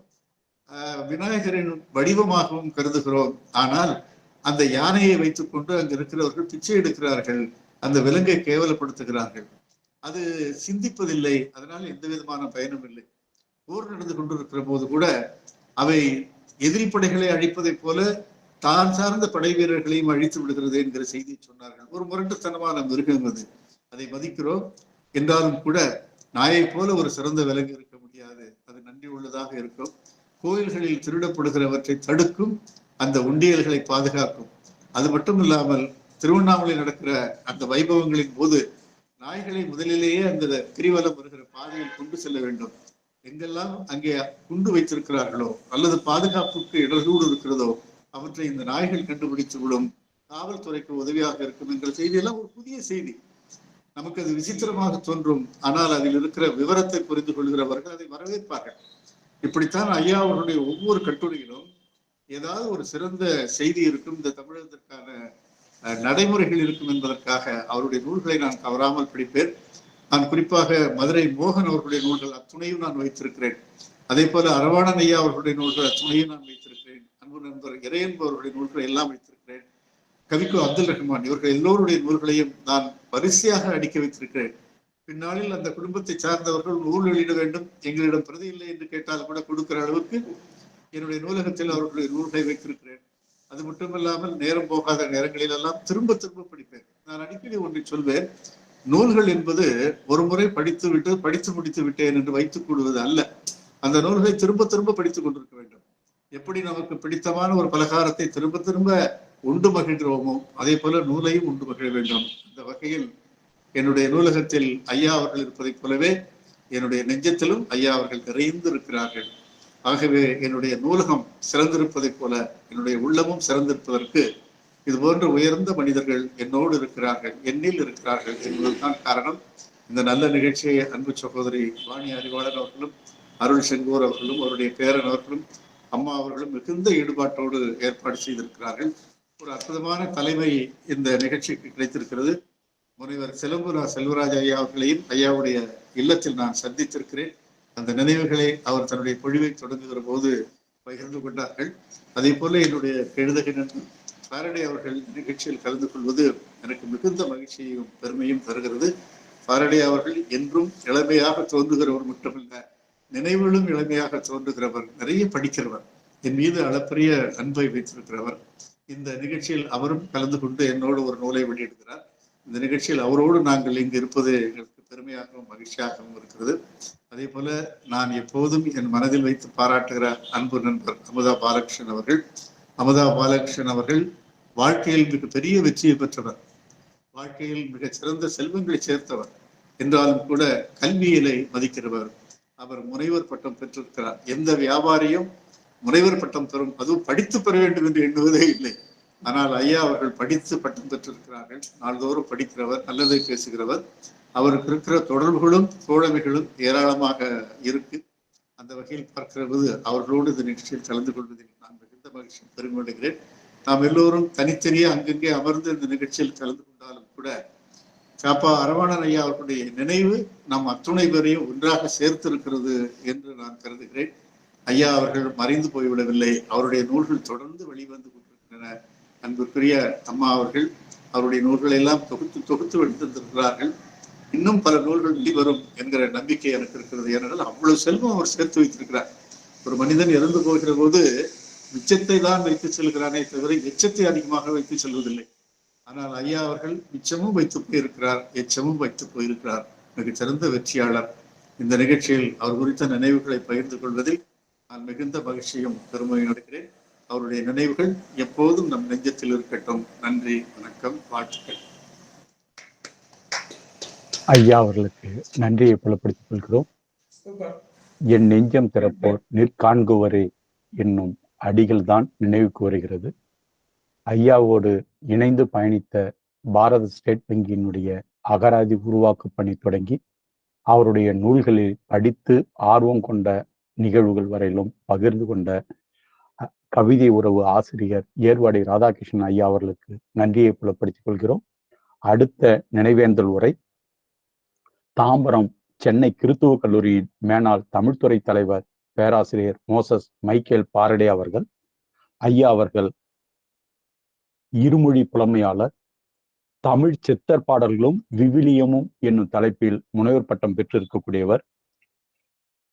விநாயகரின் வடிவமாகவும் கருதுகிறோம். ஆனால் அந்த யானையை வைத்துக் கொண்டு அங்கு இருக்கிறவர்கள் பிச்சை எடுக்கிறார்கள், அந்த விலங்கை கேவலப்படுத்துகிறார்கள். அது சிந்திப்பதில்லை, அதனால் எந்த விதமான பயனும் இல்லை. போர் நடந்து கொண்டிருக்கிற போது கூட அவை எதிரி படைகளை அழிப்பதைப் போல தான் சார்ந்த படை வீரர்களையும் அழித்து விடுகிறது என்கிற செய்தியை சொன்னார்கள். ஒரு முரட்டுத்தனமான மிருகம் அது, அதை மதிக்கிறோம். என்றாலும் கூட நாயை போல ஒரு சிறந்த விலங்கு இருக்க முடியாது, அது நன்றி உள்ளதாக இருக்கும். கோயில்களில் திருடப்படுகிறவற்றை தடுக்கும், அந்த உண்டியல்களை பாதுகாக்கும். அது மட்டும் இல்லாமல் திருவண்ணாமலை நடக்கிற அந்த வைபவங்களின் போது நாய்களை முதலிலேயே அந்த கிரிவலம் வருகிற பாதையில் கொண்டு செல்ல வேண்டும். எங்கெல்லாம் அங்கே குண்டு வைத்திருக்கிறார்களோ அல்லது பாதுகாப்புக்கு இடர்கூடு இருக்கிறதோ அவற்றை இந்த நாய்கள் கண்டுபிடித்து விடும், காவல்துறைக்கு உதவியாக இருக்கும் என்கிற செய்தியெல்லாம் ஒரு புதிய செய்தி. நமக்கு அது விசித்திரமாக தோன்றும், ஆனால் அதில் இருக்கிற விவரத்தை புரிந்து கொள்கிறவர்கள் அதை வரவேற்பார்கள். இப்படித்தான் ஐயா அவர்களுடைய ஒவ்வொரு கட்டுரையிலும் ஏதாவது ஒரு சிறந்த செய்தி இருக்கும், இந்த தமிழகத்திற்கான நடைமுறைகள் இருக்கும் என்பதற்காக அவருடைய நூல்களை நான் தவறாமல் படிப்பேன். நான் குறிப்பாக மதுரை மோகன் அவர்களுடைய நூல்கள் அத்துணையும் நான் வைத்திருக்கிறேன். அதே போல அரவாணன் ஐயா அவர்களுடைய நூல்கள் அத்துணையும் நான் வைத்திருக்கிறேன். அன்பு நண்பர் இறையன்பு அவர்களுடைய நூல்களை எல்லாம் வைத்திருக்கிறேன். கவிக்கோ அப்துல் ரஹ்மான் இவர்கள் எல்லோருடைய நூல்களையும் நான் வரிசையாக அடிக்க வைத்திருக்கிறேன். பின்னாளில் அந்த குடும்பத்தை சார்ந்தவர்கள் நூல் வெளியிட வேண்டும், எங்களிடம் பிரதி இல்லை என்று கேட்டால் கூட கொடுக்கிற அளவுக்கு என்னுடைய நூலகத்தில் அவர்களுடைய நூல்களை வைத்திருக்கிறேன். அது மட்டுமல்லாமல் நேரம் போகாத நேரங்களில் எல்லாம் திரும்ப திரும்ப படிப்பேன். நான் அடிக்கடி ஒன்றை சொல்வேன், நூல்கள் என்பது ஒரு முறை படித்து முடித்து விட்டேன் என்று வைத்துக் கொள்வது அல்ல. அந்த நூல்களை திரும்ப திரும்ப படித்துக் கொண்டிருக்க வேண்டும். எப்படி நமக்கு பிடித்தமான ஒரு பலகாரத்தை திரும்ப திரும்ப உண்டு மகிழ்கிறோமோ அதே போல நூலையும் உண்டு மகிழ வேண்டும். அந்த வகையில் என்னுடைய நூலகத்தில் ஐயா அவர்கள் இருப்பதைப் போலவே என்னுடைய நெஞ்சத்திலும் ஐயா அவர்கள் நிறைந்து இருக்கிறார்கள். ஆகவே என்னுடைய நூலகம் சிறந்திருப்பதைப் போல என்னுடைய உள்ளமும் சிறந்திருப்பதற்கு இது போன்ற உயர்ந்த மனிதர்கள் என்னோடு இருக்கிறார்கள், என்னில் இருக்கிறார்கள் என்பதுதான் காரணம். இந்த நல்ல நிகழ்ச்சியை அன்பு சகோதரி வாணி அறிவாளர் அவர்களும் அருள் செங்கோர் அவர்களும் அவருடைய பேரன் அவர்களும் அம்மா அவர்களும் மிகுந்த ஈடுபாட்டோடு ஏற்பாடு செய்திருக்கிறார்கள். ஒரு அற்புதமான தலைமை இந்த நிகழ்ச்சிக்கு கிடைத்திருக்கிறது. முனைவர் சிலம்புரா செல்வராஜ் ஐயா அவர்களையும் ஐயாவுடைய இல்லத்தில் நான் சந்தித்திருக்கிறேன். அந்த நினைவுகளை அவர் தன்னுடைய பொழிவை தொடங்குகிற போது பகிர்ந்து கொண்டார்கள். அதே போல என்னுடைய எழுதகை நண்பர் பாரடே அவர்கள் நிகழ்ச்சியில் கலந்து கொள்வது எனக்கு மிகுந்த மகிழ்ச்சியையும் பெருமையும் தருகிறது. பாரடே அவர்கள் என்றும் இளமையாக தோன்றுகிறவர் மட்டுமல்ல, நினைவுகளும் இளமையாக தோன்றுகிறவர், நிறைய படிக்கிறவர், என் மீது அளப்பரிய அன்பை வைத்திருக்கிறவர். இந்த நிகழ்ச்சியில் அவரும் கலந்து கொண்டு என்னோடு ஒரு நூலை வெளியிடுகிறார். இந்த நிகழ்ச்சியில் அவரோடு நாங்கள் இங்கு இருப்பது எங்களுக்கு பெருமையாகவும் மகிழ்ச்சியாகவும் இருக்கிறது. அதே போல நான் எப்போதும் என் மனதில் வைத்து பாராட்டுகிற அன்பு நண்பர் அமுதா பாலகிருஷ்ணன் அவர்கள். அமுதா பாலகிருஷ்ணன் அவர்கள் வாழ்க்கையில் மிக பெரிய வெற்றியை பெற்றவர், வாழ்க்கையில் மிக சிறந்த செல்வங்களை சேர்த்தவர் என்றாலும் கூட கல்வியிலை மதிக்கிறவர். அவர் முனைவர் பட்டம் பெற்றிருக்கிறார். எந்த வியாபாரியும் முனைவர் பட்டம் பெறும், அதுவும் படித்து பெற வேண்டும் என்று எண்ணுவதே இல்லை. ஆனால் ஐயா அவர்கள் படித்து பட்டம் பெற்றிருக்கிறார்கள். நாள்தோறும் படிக்கிறவர், நல்லதை பேசுகிறவர். அவருக்கு இருக்கிற தொடர்புகளும் தோழமைகளும் ஏராளமாக இருக்கு. அந்த வகையில் பார்க்கிற போது அவர்களோடு இந்த நிகழ்ச்சியில் கலந்து கொள்வதில் நான் மிகுந்த மகிழ்ச்சி பெருமைப்படுகிறேன். நாம் எல்லோரும் தனித்தனியே அங்கங்கே அமர்ந்து இந்த நிகழ்ச்சியில் கலந்து கொண்டாலும் கூட காப்பா அரவாணன் ஐயா அவர்களுடைய நினைவு நம் அத்துணை பேரையும் ஒன்றாக சேர்த்திருக்கிறது என்று நான் கருதுகிறேன். ஐயா அவர்கள் மறைந்து போய்விடவில்லை. அவருடைய நூல்கள் தொடர்ந்து வெளிவந்து கொண்டிருக்கின்றன. அன்புக்குரிய அம்மா அவர்கள் அவருடைய நூல்களை எல்லாம் தொகுத்து எடுத்திருக்கிறார்கள். இன்னும் பல நூல்கள் வெளிவரும் என்கிற நம்பிக்கை எனக்கு இருக்கிறது. ஏனென்றால் அவ்வளவு செல்வம் அவர் சேர்த்து வைத்திருக்கிறார். ஒரு மனிதன் இறந்து போகிற போது மிச்சத்தை தான் வைத்து செல்கிறானே தவிர எச்சத்தை அதிகமாக வைத்து செல்வதில்லை. ஆனால் ஐயா அவர்கள் மிச்சமும் வைத்து போயிருக்கிறார், எச்சமும் வைத்து போயிருக்கிறார். மிகச் சிறந்த வெற்றியாளர். இந்த நிகழ்ச்சியில் அவர் குறித்த நினைவுகளை பகிர்ந்து கொள்வதில் நான் மிகுந்த மகிழ்ச்சியும் பெருமையும் அடைகிறேன். அவருடைய நினைவுகள் எப்போதும் நம் நெஞ்சத்தில் இருக்கட்டும். நன்றி, வணக்கம், வாழ்த்துக்கள். ஐயா அவர்களுக்கு நன்றியை புலப்படுத்திக் கொள்கிறோம். என் நெஞ்சம் திறப்போர் நிற்காண்குவரே என்னும் அடிகள் தான் நினைவுக்கு வருகிறது. ஐயாவோடு இணைந்து பயணித்த பாரத ஸ்டேட் வங்கியினுடைய அகராதி உருவாக்க பணி தொடங்கி அவருடைய நூல்களில் படித்து ஆர்வம் கொண்ட நிகழ்வுகள் வரையிலும் பகிர்ந்து கொண்ட கவிதை உறவு ஆசிரியர் ஏர்வாடி ராதாகிருஷ்ணன் ஐயா அவர்களுக்கு நன்றியை புலப்படுத்திக் கொள்கிறோம். அடுத்த நினைவேந்தல் உரை தாம்பரம் சென்னை கிறித்துவ கல்லூரியின் மேனாள் தமிழ்துறை தலைவர் பேராசிரியர் மோசஸ் மைக்கேல் பாரடே அவர்கள். ஐயா அவர்கள் இருமொழி புலமையாளர், தமிழ் சித்தர் பாடல்களும் விவிலியமும் என்னும் தலைப்பில் முனைவர் பட்டம் பெற்றிருக்கக்கூடியவர்,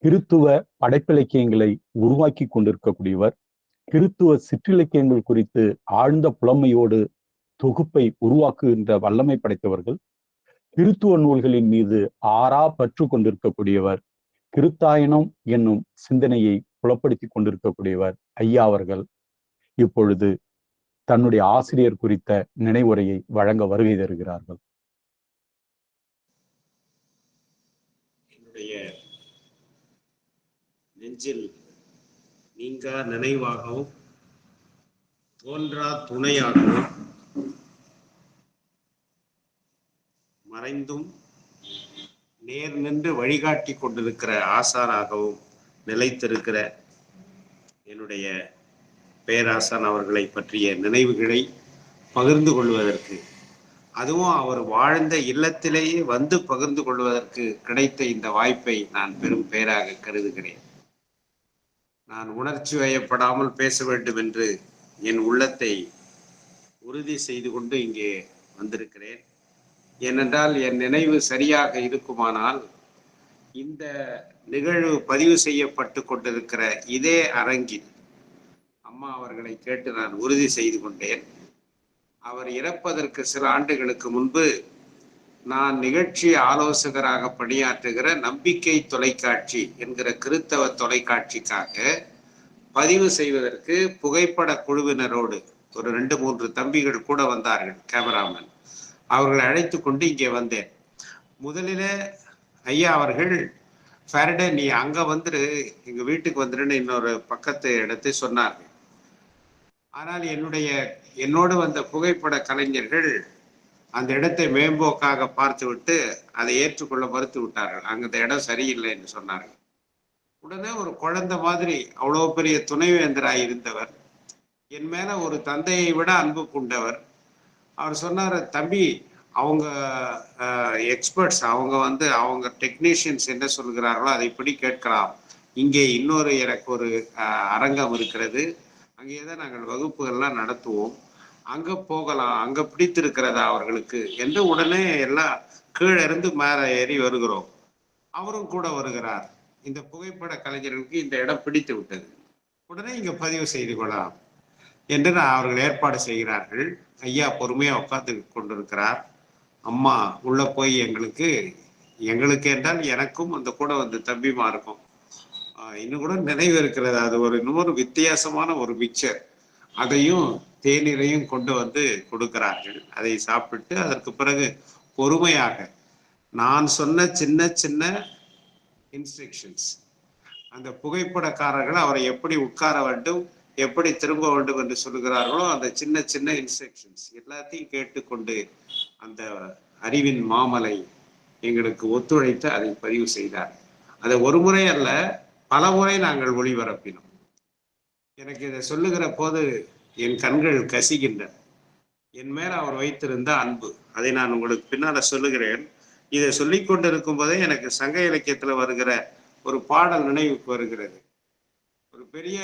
கிறித்துவ படைப்பிலக்கியங்களை உருவாக்கி கொண்டிருக்கக்கூடியவர், கிறித்துவ சிற்றிலக்கியங்கள் குறித்து ஆழ்ந்த புலமையோடு தொகுப்பை உருவாக்குகின்ற வல்லமை படைத்தவர்கள், கிறித்துவ நூல்களின் மீது ஆறா பற்று கொண்டிருக்கக்கூடியவர், கிறித்தாயனம் என்னும் சிந்தனையை புலப்படுத்தி கொண்டிருக்கக்கூடியவர் ஐயா அவர்கள் இப்பொழுது தன்னுடைய ஆசிரியர் குறித்த நினைவுரையை வழங்க வருகை தருகிறார்கள். என்னுடைய நெஞ்சில் நீங்கா நினைவாகவும் தோன்றா துணையாகவும் மறைந்தும் நேர் நின்று வழிகாட்டி கொண்டிருக்கிற ஆசானாகவும் நிலைத்திருக்கிற என்னுடைய பேராசான் அவர்களை பற்றிய நினைவுகளை பகிர்ந்து கொள்வதற்கு, அதுவும் அவர் வாழ்ந்த இல்லத்திலேயே வந்து பகிர்ந்து கொள்வதற்கு கிடைத்த இந்த வாய்ப்பை நான் பெரும் பேராக கருதுகிறேன். நான் உணர்ச்சி வயப்படாமல் பேச வேண்டும் என்று என் உள்ளத்தை உறுதி செய்து கொண்டு இங்கே வந்திருக்கிறேன். ஏனென்றால் என் நினைவு சரியாக இருக்குமானால் இந்த நிகழ்வு பதிவு செய்யப்பட்டு கொண்டிருக்கிற இதே அரங்கில் அம்மா அவர்களை கேட்டு நான் உறுதி செய்து கொண்டேன். அவர் இறப்பதற்கு சில ஆண்டுகளுக்கு முன்பு நான் நிகழ்ச்சி ஆலோசகராக பணியாற்றுகிற நம்பிக்கை தொலைக்காட்சி என்கிற கிறித்தவ தொலைக்காட்சிக்காக பதிவு செய்வதற்கு புகைப்பட குழுவினரோடு ஒரு 2-3 தம்பிகள் கூட வந்தார்கள், கேமராமேன். அவர்களை அழைத்து கொண்டு இங்கே வந்தேன். முதலில் ஐயா அவர்கள் ஃபேரடே நீ அங்கே வந்துரு, எங்கள் வீட்டுக்கு வந்துருன்னு இன்னொரு பக்கத்து இடத்தை சொன்னார்கள். ஆனால் என்னோடு வந்த புகைப்பட கலைஞர்கள் அந்த இடத்தை மேம்போக்காக பார்த்து விட்டு அதை ஏற்றுக்கொள்ள மறுத்து விட்டார்கள். அங்கே அந்த இடம் சரியில்லை என்று சொன்னார்கள். உடனே ஒரு குழந்தை மாதிரி அவ்வளோ பெரிய துணைவேந்தராக இருந்தவர், என் மேல ஒரு தந்தையை விட அன்பு கொண்டவர், அவர் சொன்னார், தம்பி அவங்க எக்ஸ்பர்ட்ஸ், அவங்க டெக்னீஷியன்ஸ் என்ன சொல்கிறார்களோ அதை இப்படி கேட்கலாம். இங்கே இன்னொரு எனக்கு ஒரு அரங்கம் இருக்கிறது, அங்கே தான் நாங்கள் வகுப்புகள்லாம் நடத்துவோம், அங்கே போகலாம், அங்கே பிடித்திருக்கிறதா அவர்களுக்கு என்று உடனே எல்லாம் கீழே இருந்து மேலே ஏறி வருகிறோம். அவரும் கூட வருகிறார். இந்த புகைப்பட கலைஞர்களுக்கு இந்த இடம் பிடித்து விட்டது, உடனே இங்கே பதிவு செய்து கொள்ளலாம் என்று அவர்கள் ஏற்பாடு செய்கிறார்கள். ஐயா பொறுமையாக உட்கார்ந்து கொண்டிருக்கிறார். அம்மா உள்ள போய் எங்களுக்கு என்றால் எனக்கும் அந்த கூட வந்து தம்பிமா இருக்கும், இன்னும் கூட நினைவு இருக்கிறது. அது இன்னொரு வித்தியாசமான ஒரு மிக்சர், அதையும் தேநீரையும் கொண்டு வந்து கொடுக்கிறார்கள். அதை சாப்பிட்டு அதற்கு பிறகு பொறுமையாக நான் சொன்ன சின்ன சின்ன இன்ஸ்ட்ரக்ஷன்ஸ், அந்த புகைப்படக்காரர்கள் அவரை எப்படி உட்கார வேண்டும், எப்படி திரும்ப வேண்டும் என்று சொல்லுகிறார்களோ அந்த சின்ன சின்ன இன்ஸ்ட்ரக்ஷன்ஸ் எல்லாத்தையும் கேட்டுக்கொண்டு அந்த அறிவின் மாமலை எங்களுக்கு ஒத்துழைத்து அதை பதிவு செய்தார். அதை ஒரு முறை அல்ல, பல முறை நாங்கள் ஒளிபரப்பினோம். எனக்கு இதை சொல்லுகிற போது என் கண்கள் கசிகின்றன. என் மேல அவர் வைத்திருந்த அன்பு, அதை நான் உங்களுக்கு பின்னால சொல்லுகிறேன். இதை சொல்லி கொண்டிருக்கும் போதே எனக்கு சங்க இலக்கியத்துல வருகிற ஒரு பாடல் நினைவுக்கு வருகிறது. ஒரு பெரிய,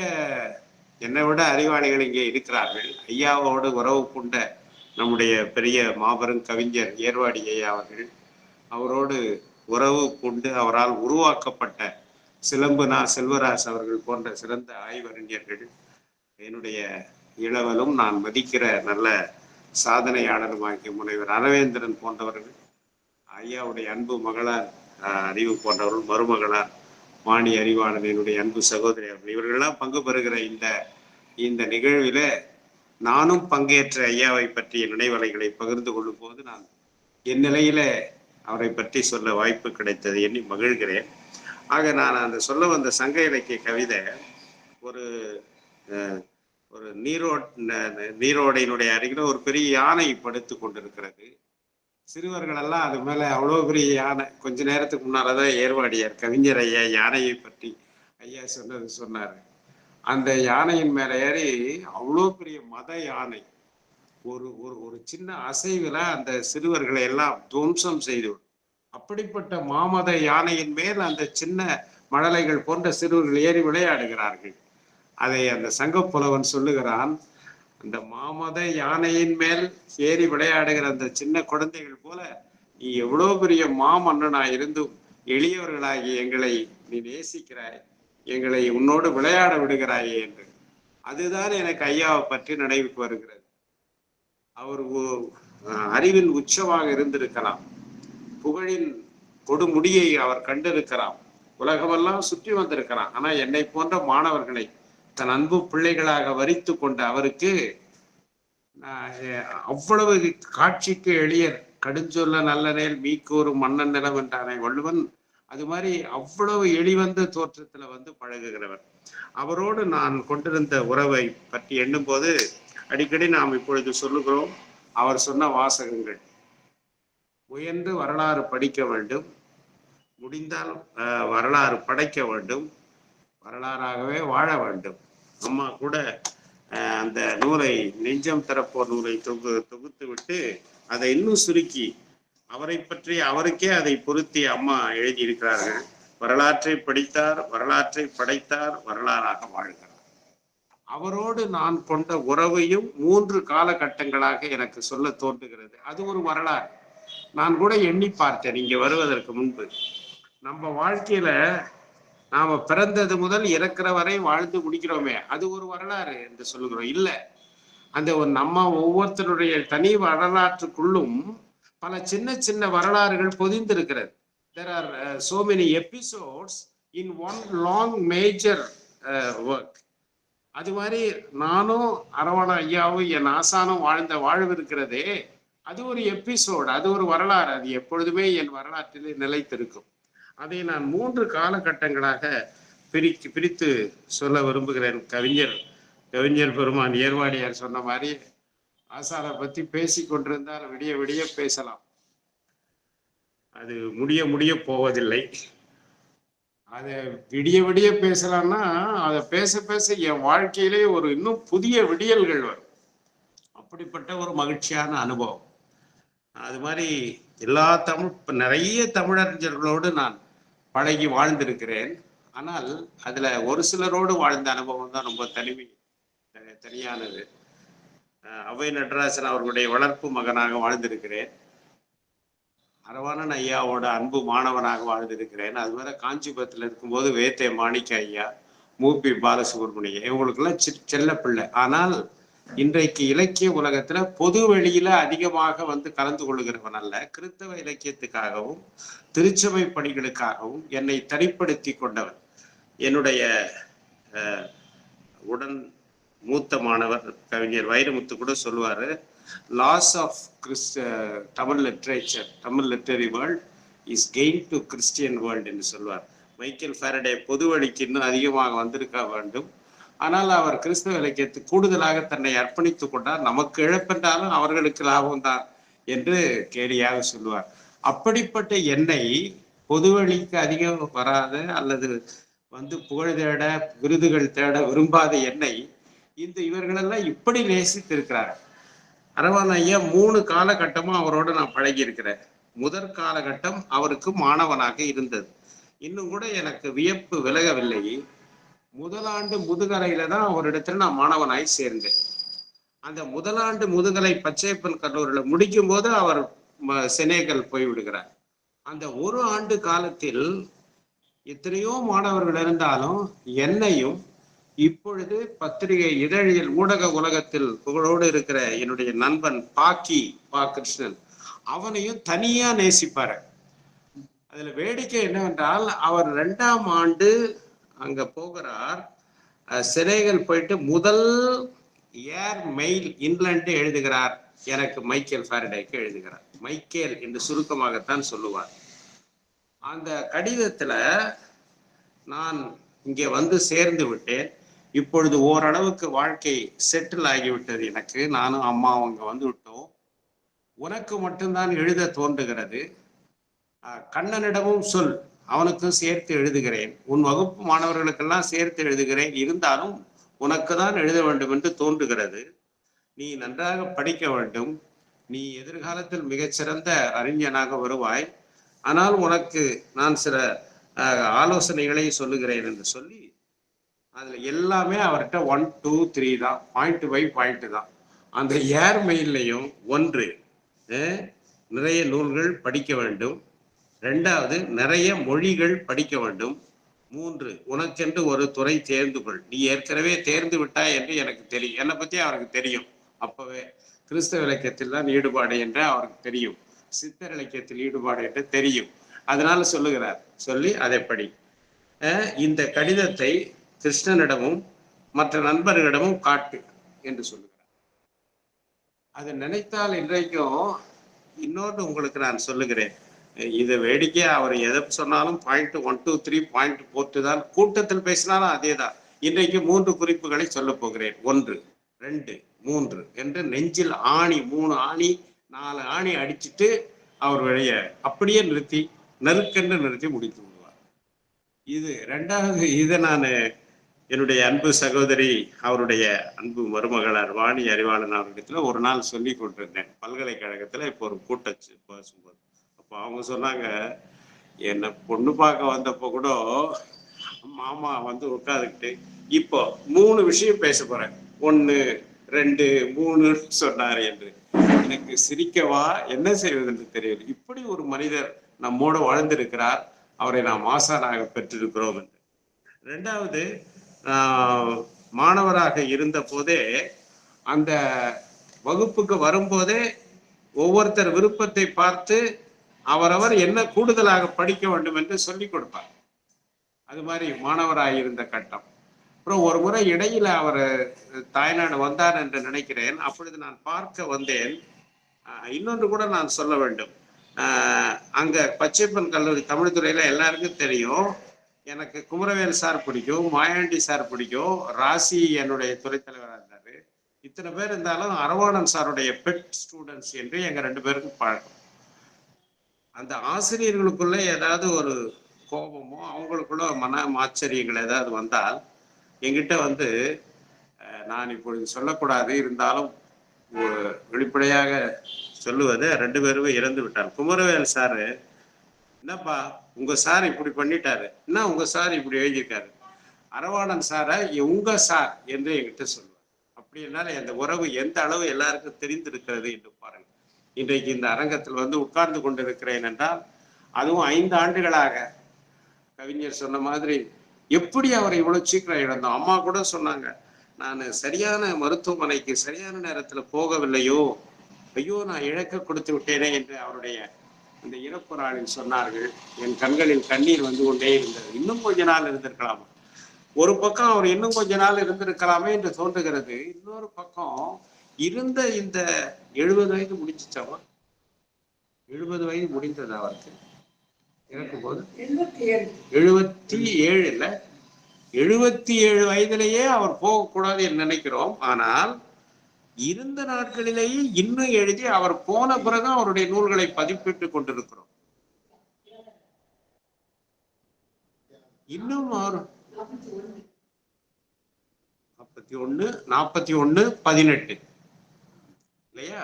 என்னை விட அறிவாளிகள் இங்கே இருக்கிறார்கள். ஐயாவோடு உறவு கொண்ட நம்முடைய பெரிய மாபெரும் கவிஞர் ஏர்வாடி ஐயா அவர்கள், அவரோடு உறவு கொண்டு அவரால் உருவாக்கப்பட்ட சிலம்புனா செல்வராஜ் அவர்கள் போன்ற சிறந்த ஆய்வறிஞர்கள், என்னுடைய இளவலும் நான் மதிக்கிற நல்ல சாதனையாளருமாகிய முனைவர் அரவேந்திரன் போன்றவர்கள், ஐயாவுடைய அன்பு மகளார் அறிவு போன்றவர்கள், மருமகளார் வாணி அறிவாளன் என்னுடைய அன்பு சகோதரி அவர்கள், இவர்களெல்லாம் பங்கு பெறுகிற இந்த நிகழ்வில நானும் பங்கேற்ற ஐயாவை பற்றிய நினைவலைகளை பகிர்ந்து கொள்ளும் போது நான் என் நிலையில அவரை பற்றி சொல்ல வாய்ப்பு கிடைத்தது எண்ணி மகிழ்கிறேன். ஆக நான் அந்த சொல்ல வந்த சங்க இலக்கிய கவிதை ஒரு ஒரு நீரோடையினுடைய அருகில ஒரு பெரிய யானை படுத்து கொண்டிருக்கிறது. சிறுவர்கள் எல்லாம் அது மேல அவ்வளோ பெரிய யானை. கொஞ்ச நேரத்துக்கு முன்னாலதான் ஏர்வாடியார் கவிஞர் ஐயா யானையை பற்றி ஐயா சொன்னாரு. அந்த யானையின் மேல ஏறி அவ்வளோ பெரிய மத யானை ஒரு ஒரு சின்ன அசைவுல அந்த சிறுவர்களை எல்லாம் துவம்சம் செய்து, அப்படிப்பட்ட மாமத யானையின் மேல் அந்த சின்ன மழலைகள் போன்ற சிறுவர்கள் ஏறி விளையாடுகிறார்கள். அதை அந்த சங்கப்புலவன் சொல்லுகிறான், அந்த மாமத யானையின் மேல் ஏறி விளையாடுகிற அந்த சின்ன குழந்தைகள் போல நீ எவ்வளோ பெரிய மாமன்னனா இருந்தும் எளியவர்களாகி எங்களை நீ நேசிக்கிறாய், எங்களை உன்னோடு விளையாட விடுகிறாயே என்று. அதுதான் எனக்கு ஐயாவை பற்றி நினைவுக்கு வருகிறது. அவர் அறிவின் உச்சமாக இருந்திருக்கலாம், புகழின் கொடுமுடியை அவர் கண்டிருக்கலாம், உலகமெல்லாம் சுற்றி வந்திருக்கிறான். ஆனா என்னை போன்ற மாணவர்களை தன் அன்பு பிள்ளைகளாக வரித்து கொண்ட அவருக்கு அவ்வளவு காட்சிக்கு எளியர், கடுஞ்சொல்ல நல்லனேல் மீக்கூறும் மன்னன் நிலம் என்றானே வள்ளுவன், அது மாதிரி அவ்வளவு எளிவந்த தோற்றத்துல வந்து பழகுகிறவர். அவரோடு நான் கொண்டிருந்த உறவை பற்றி எண்ணும் போது அடிக்கடி நாம் இப்பொழுது சொல்லுகிறோம் அவர் சொன்ன வாசகங்கள். உயர்ந்து வரலாறு படிக்க வேண்டும், முடிந்தால் வரலாறு படைக்க வேண்டும், வரலாறாகவே வாழ வேண்டும். அம்மா கூட அந்த நூலை நெஞ்சம் திறப்போர் நூலை தொகுத்து விட்டு அதை இன்னும் சுருக்கி அவரை பற்றி அவருக்கே அதை பொருத்தி அம்மா எழுதியிருக்கிறார்கள். வரலாற்றை படித்தார், வரலாற்றை படைத்தார், வரலாறாக வாழ்கிறார். அவரோடு நான் கொண்ட உறவையும் 3 காலகட்டங்களாக எனக்கு சொல்ல தோன்றுகிறது. அது ஒரு வரலாறு. நான் கூட எண்ணி பார்த்தேன் இங்க வருவதற்கு முன்பு, நம்ம வாழ்க்கையில நாம பிறந்தது முதல் இறக்குற வரை வாழ்ந்து முடிக்கிறோமே, அது ஒரு வரலாறு என்று சொல்லுகிறோம். இல்லை, அந்த நம்ம ஒவ்வொருத்தருடைய தனி வரலாற்றுக்குள்ளும் பல சின்ன சின்ன வரலாறுகள் பொதிந்திருக்கிறது. There are so many episodes in one long major work. அது மாதிரி நானும் அரவண ஐயாவும் என் ஆசானும் வாழ்ந்த வாழ்வு இருக்கிறதே, அது ஒரு எபிசோடு, அது ஒரு வரலாறு. அது எப்பொழுதுமே என் வரலாற்றிலே நிலைத்திருக்கும். அதை நான் 3 காலகட்டங்களாக பிரித்து சொல்ல விரும்புகிறேன். கவிஞர் பெருமான் ஏர்வாடியார் சொன்ன மாதிரி ஆசானை பத்தி பேசி கொண்டிருந்தால் விடிய விடிய பேசலாம், அது முடிய போவதில்லை. அதை விடிய விடிய பேசலாம்னா அதை பேச பேச என் வாழ்க்கையிலே ஒரு இன்னும் புதிய விடியல்கள் வரும். அப்படிப்பட்ட ஒரு மகிழ்ச்சியான அனுபவம். அது மாதிரி எல்லா நிறைய தமிழறிஞர்களோடு நான் பழகி வாழ்ந்திருக்கிறேன். ஆனால் அதுல ஒரு சிலரோடு வாழ்ந்த அனுபவம் தான் ரொம்ப தனியானது. அவை நடராசன் அவர்களுடைய வளர்ப்பு மகனாக வாழ்ந்திருக்கிறேன். அரவாணன் ஐயாவோட அன்பு மாணவனாக வாழ்ந்திருக்கிறேன். அது மாதிரி காஞ்சிபுரத்தில் இருக்கும்போது வேத்தே மாணிக்க ஐயா, மூப்பி பாலசுப்ரமணியம், இவங்களுக்கெல்லாம் செல்ல பிள்ளை. ஆனால் இன்றைக்கு இலக்கிய உலகத்துல பொது வெளியில அதிகமாக வந்து கலந்து கொள்ளுகிறவன் அல்ல, கிறித்தவ இலக்கியத்துக்காகவும் திருச்சபை பணிகளுக்காகவும் என்னை தனிப்படுத்தி கொண்டவன். என்னுடைய உடன் மூத்த மாணவர் கவிஞர் வைரமுத்து கூட சொல்லுவாரு, loss of Tamil literature, Tamil literary world is gain to Christian world என்று சொல்வார். மைக்கேல் ஃபாரடே பொது வழிக்கு இன்னும் அதிகமாக வந்திருக்க வேண்டும், ஆனால் அவர் கிறிஸ்தவ இலக்கியத்துக்கு கூடுதலாக தன்னை அர்ப்பணித்துக் கொண்டார். நமக்கு இழப்பென்றாலும் அவர்களுக்கு லாபம் தான் என்று கேலியாக சொல்லுவார். அப்படிப்பட்ட என்னை பொதுவழிக்கு அதிகம் வராத அல்லது வந்து புகழ் தேட விருதுகள் தேட விரும்பாத என்னை இவர்களெல்லாம் இப்படி நேசித்திருக்கிறார்கள். அரவான் ஐயா 3 காலகட்டமும் அவரோடு நான் பழகி இருக்கிறேன். முதற் காலகட்டம் அவருக்கு மாணவனாக இருந்தது. இன்னும் கூட எனக்கு வியப்பு விலகவில்லை. முதலாண்டு முதுகலையில தான் அவரிடத்துல நான் மாணவனாய் சேர்ந்தேன். அந்த முதலாண்டு முதுகலை பச்சையப்பன் கல்லூரியில முடிக்கும் போது அவர் செனேகல் போய்விடுகிறார். அந்த ஒரு ஆண்டு காலத்தில் எத்தனையோ மாணவர்கள் இருந்தாலும் என்னையும் இப்பொழுது பத்திரிகை இதழியல் ஊடக உலகத்தில் புகழோடு இருக்கிற என்னுடைய நண்பன் பா கிருஷ்ணன் அவனையும் தனியா நேசிப்பாரு. அதுல வேடிக்கை என்னவென்றால் அவர் 2ஆம் ஆண்டு அங்க போகிறார். செனேகல் போயிட்டு முதல் ஏர் மெயில் இங்கிலாந்து எழுதுகிறார். எனக்கு மைக்கேல் ஃபாரடேக்கு எழுதுகிறார். மைக்கேல் என்று சுருக்கமாகத்தான் சொல்லுவார். அந்த கடிதத்துல நான் இங்கே வந்து சேர்ந்து விட்டேன். இப்பொழுது ஓரளவுக்கு வாழ்க்கை செட்டில் ஆகிவிட்டது. எனக்கு நானும் அம்மாவும் அங்க வந்து விட்டோம். உனக்கு மட்டும்தான் எழுத தோன்றுகிறது. கண்ணனிடமும் சொல், அவனுக்கும் சேர்த்து எழுதுகிறேன். உன் வகுப்பு மாணவர்களுக்கெல்லாம் சேர்த்து எழுதுகிறேன். இருந்தாலும் உனக்கு தான் எழுத வேண்டும் என்று தோன்றுகிறது. நீ நன்றாக படிக்க வேண்டும். நீ எதிர்காலத்தில் மிகச்சிறந்த அறிஞனாக வருவாய். ஆனால் உனக்கு நான் சில ஆலோசனைகளை சொல்லுகிறேன் என்று சொல்லி அதுல எல்லாமே அவர்கிட்ட 1, 2, 3 தான், பாயிண்ட் பை பாயிண்ட் தான். அந்த ஏர் மெயிலையும் 1 நிறைய நூல்கள் படிக்க வேண்டும். 2வது நிறைய மொழிகள் படிக்க வேண்டும். 3 உனக்கென்று ஒரு துறை தேர்ந்து கொள். நீ ஏற்கனவே தேர்ந்து விட்டாய் என்று எனக்கு தெரியும். என்னை பத்தி அவருக்கு தெரியும். அப்பவே கிறிஸ்தவ இலக்கியத்தில் தான் ஈடுபாடு என்று அவருக்கு தெரியும். சித்தர் இலக்கியத்தில் ஈடுபாடு என்று தெரியும். அதனால சொல்லுகிறார். சொல்லி அதை படி. இந்த கடிதத்தை கிருஷ்ணனிடமும் மற்ற நண்பர்களிடமும் காட்டு என்று சொல்லுகிறார். அதை நினைத்தால் இன்றைக்கும் இன்னொன்று உங்களுக்கு நான் சொல்லுகிறேன். இதை வேடிக்கையா அவர் எதை சொன்னாலும் பாயிண்ட் 1, 2, 3 பாயிண்ட் போட்டு தான் கூட்டத்தில் பேசினாலும் அதே தான். இன்றைக்கு 3 குறிப்புகளை சொல்ல போகிறேன். 1, 2, 3 என்று நெஞ்சில் ஆணி 3 ஆணி 4 ஆணி அடிச்சுட்டு அவர் வழிய அப்படியே நிறுத்தி நெருக்கென்று நிறுத்தி முடித்து விடுவார். இது 2வது. இதை நான் என்னுடைய அன்பு சகோதரி அவருடைய அன்பு மருமகளார் வாணி அறிவாளன் அவர்களிடத்துல ஒரு நாள் சொல்லி கொண்டிருந்தேன். பல்கலைக்கழகத்துல இப்போ ஒரு கூட்டம் பேசும்போது அப்போ அவங்க சொன்னாங்க, என்னை பொண்ணு பார்க்க வந்தப்போ கூட மாமா வந்து உட்காந்துக்கிட்டு இப்போ 3 விஷயம் பேச போறேன், 1, 2, 3 சொன்னார் என்று. எனக்கு சிரிக்கவா என்ன செய்வது என்று தெரியல. இப்படி ஒரு மனிதர் நம்மோடு வாழ்ந்திருக்கிறார். அவரை நாம் ஆசானாக பெற்றிருக்கிறோம் என்று. 2வது, மாணவராக இருந்த போதே அந்த வகுப்புக்கு வரும்போதே ஒவ்வொருத்தர் விருப்பத்தை பார்த்து அவரவர் என்ன கூடுதலாக படிக்க வேண்டும் என்று சொல்லிக் கொடுப்பார். அது மாதிரி மாணவராக இருந்த கட்டம். அப்புறம் ஒரு முறை இடையில அவர் தாய்நாடு வந்தார் என்று நினைக்கிறேன். அப்பொழுது நான் பார்க்க வந்தேன். இன்னொன்று கூட நான் சொல்ல வேண்டும். அங்க பச்சைப்பன் கல்லூரி தமிழ் துறையில எல்லாருக்கும் தெரியும். எனக்கு குமரவேல் சார் பிடிக்கும், மாயாண்டி சார் பிடிக்கும், ராசி என்னுடைய துறை தலைவராக இருந்தாரு. இத்தனை பேர் இருந்தாலும் அரவாணன் சாருடைய பெட் ஸ்டூடெண்ட்ஸ் என்று எங்க 2 பேருக்கும் பழக்கம். அந்த ஆசிரியர்களுக்குள்ள ஏதாவது ஒரு கோபமோ அவங்களுக்குள்ள மன ஆச்சரியங்கள் ஏதாவது வந்தால் என்கிட்ட வந்து, நான் இப்பொழுது சொல்லக்கூடாது, இருந்தாலும் வெளிப்படையாக சொல்லுவது, 2 பேருமே இறந்து விட்டார். குமரவேல் சாரு, என்னப்பா உங்க சார் இப்படி பண்ணிட்டாரு, என்ன உங்க சார் இப்படி எழுதியிருக்காரு, அரவாணன் சாரை உங்க சார் என்று என்கிட்ட சொல்லுவார். அப்படி என்னால அந்த உறவு எந்த அளவு எல்லாருக்கும் தெரிந்திருக்கிறது என்று பாருங்க. இன்றைக்கு இந்த அரங்கத்தில் வந்து உட்கார்ந்து கொண்டிருக்கிறேன் என்றால் அதுவும் 5 ஆண்டுகளாக கவிஞர் சொன்ன மாதிரி எப்படி அவரை இவ்வளவு சீக்கிரம் இழந்தோம். அம்மா கூட சொன்னாங்க, நான் சரியான மருத்துவமனைக்கு சரியான நேரத்துல போகவில்லையோ, ஐயோ நான் இழக்க கொடுத்து விட்டேனே என்று அவருடைய அந்த இறப்பு நாளில் சொன்னார்கள். என் கண்களில் கண்ணீர் வந்து கொண்டே இருந்தது. இன்னும் கொஞ்ச நாள் இருந்திருக்கலாமா, ஒரு பக்கம் அவர் இன்னும் கொஞ்ச நாள் இருந்திருக்கலாமே என்று தோன்றுகிறது. இன்னொரு பக்கம் இருந்த இந்த 70 வயது முடிஞ்சிச்சாமா, 70 வயது முடிந்தது அவருக்கு இறக்கும் போது 77 இல்ல 77 வயதிலேயே அவர் போகக்கூடாது என்று நினைக்கிறோம். ஆனால் இருந்த நாட்களிலேயே இன்னும் எழுதி அவர் போன பிறகு அவருடைய நூல்களை பதிப்பிட்டுக் கொண்டிருக்கிறோம். இன்னும் 41:18 இல்லையா?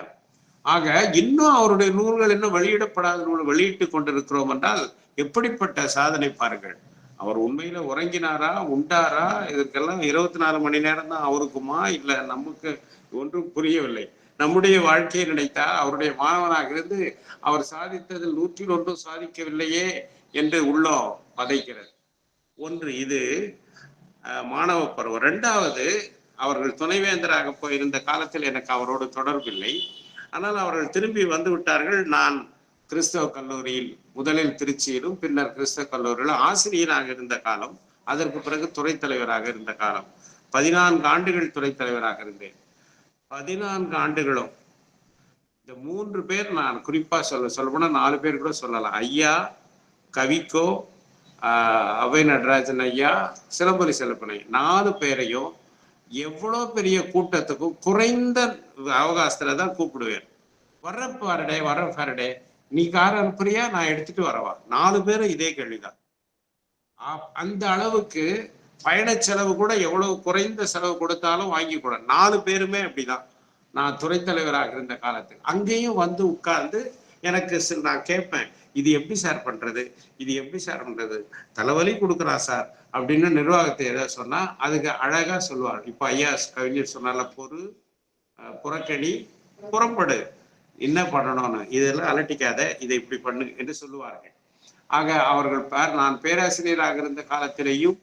ஆக இன்னும் அவருடைய நூல்கள் இன்னும் வெளியிடப்படாத நூல் வெளியிட்டுக் கொண்டிருக்கிறோம் என்றால் எப்படிப்பட்ட சாதனை பாருங்கள். அவர் உண்மையில உறங்கினாரா, உண்டாரா? இதற்கெல்லாம் 24 மணி நேரம் தான் அவருக்குமா? இல்ல நமக்கு ஒன்றும் புரியவில்லை. நம்முடைய வாழ்க்கையை நினைத்தா அவருடைய மாணவனாக இருந்து அவர் சாதித்ததில் 100 சாதிக்கவில்லையே என்று உள்ளம் பதைக்கிறது. ஒன்று இது மாணவ பருவம். 2வது, அவர்கள் துணைவேந்தராக போயிருந்த காலத்தில் எனக்கு அவரோடு தொடர்பில்லை. ஆனால் அவர்கள் திரும்பி வந்து விட்டார்கள். நான் கிறிஸ்தவ கல்லூரியில் முதலில் திருச்சியிலும் பின்னர் கிறிஸ்தவ கல்லூரியில் ஆசிரியராக இருந்த காலம், அதற்கு பிறகு துறை தலைவராக இருந்த காலம். 14 ஆண்டுகள் துறை தலைவராக இருந்தேன். 14 ஆண்டுகளும் இந்த 3 பேர் நான் குறிப்பா சொல்ல போனா 4 பேர் கூட சொல்லலாம். ஐயா, கவிக்கோ, அவை நடராஜன் ஐயா, சிலம்பொலி செல்வப்பனை 4 பேரையும் எவ்வளோ பெரிய கூட்டத்துக்கும் குறைந்த அவகாசத்துல தான் கூப்பிடுவேன். வர்ற ஃபேரடே நீ கார் அனுப்புறியா, நான் எடுத்துட்டு வரவா? 4 பேரும் இதே கேள்விதான். அந்த அளவுக்கு பயண செலவு கூட எவ்வளவு குறைந்த செலவு கொடுத்தாலும் வாங்கி கூட 4 பேருமே அப்படிதான். நான் துறை தலைவராக இருந்த காலத்துக்கு அங்கேயும் வந்து உட்கார்ந்து எனக்கு நான் கேட்பேன், இது எப்படி சார் பண்றது, இது எப்படி சார் பண்றது, தலைவலி கொடுக்குறா சார் அப்படின்னு நிர்வாகத்தை ஏதாவது சொன்னா அதுக்கு அழகா சொல்லுவார். இப்ப ஐயா கவிஞர் சொன்னால புறக்கணி, புறப்படு, என்ன பண்ணணும்னு, இதெல்லாம் அலட்டிக்காத, இதை இப்படி பண்ணு என்று சொல்லுவார்கள். ஆக அவர்கள் நான் பேராசிரியராக இருந்த காலத்திலேயும்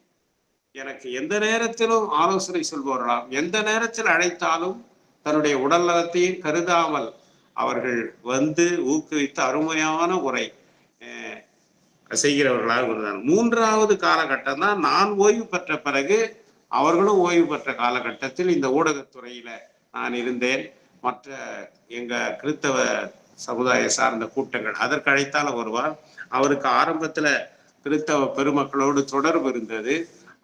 எனக்கு எந்த நேரத்திலும் ஆலோசனை சொல்பவர்களாம், எந்த நேரத்தில் அழைத்தாலும் தன்னுடைய உடல் நலத்தையும் கருதாமல் அவர்கள் வந்து ஊக்குவித்து அருமையான உரை செய்கிறவர்களாக இருந்தார். 3வது காலகட்டம் தான் நான் ஓய்வு பெற்ற பிறகு. அவர்களும் ஓய்வு பெற்ற காலகட்டத்தில் இந்த ஊடகத்துறையில நான் இருந்தேன். மற்ற எங்க கிறித்தவ சமுதாய சார்ந்த கூட்டங்கள் அதற்கு அழைத்தாலும் வருவார். அவருக்கு ஆரம்பத்துல கிறித்தவ பெருமக்களோடு தொடர்பு இருந்தது.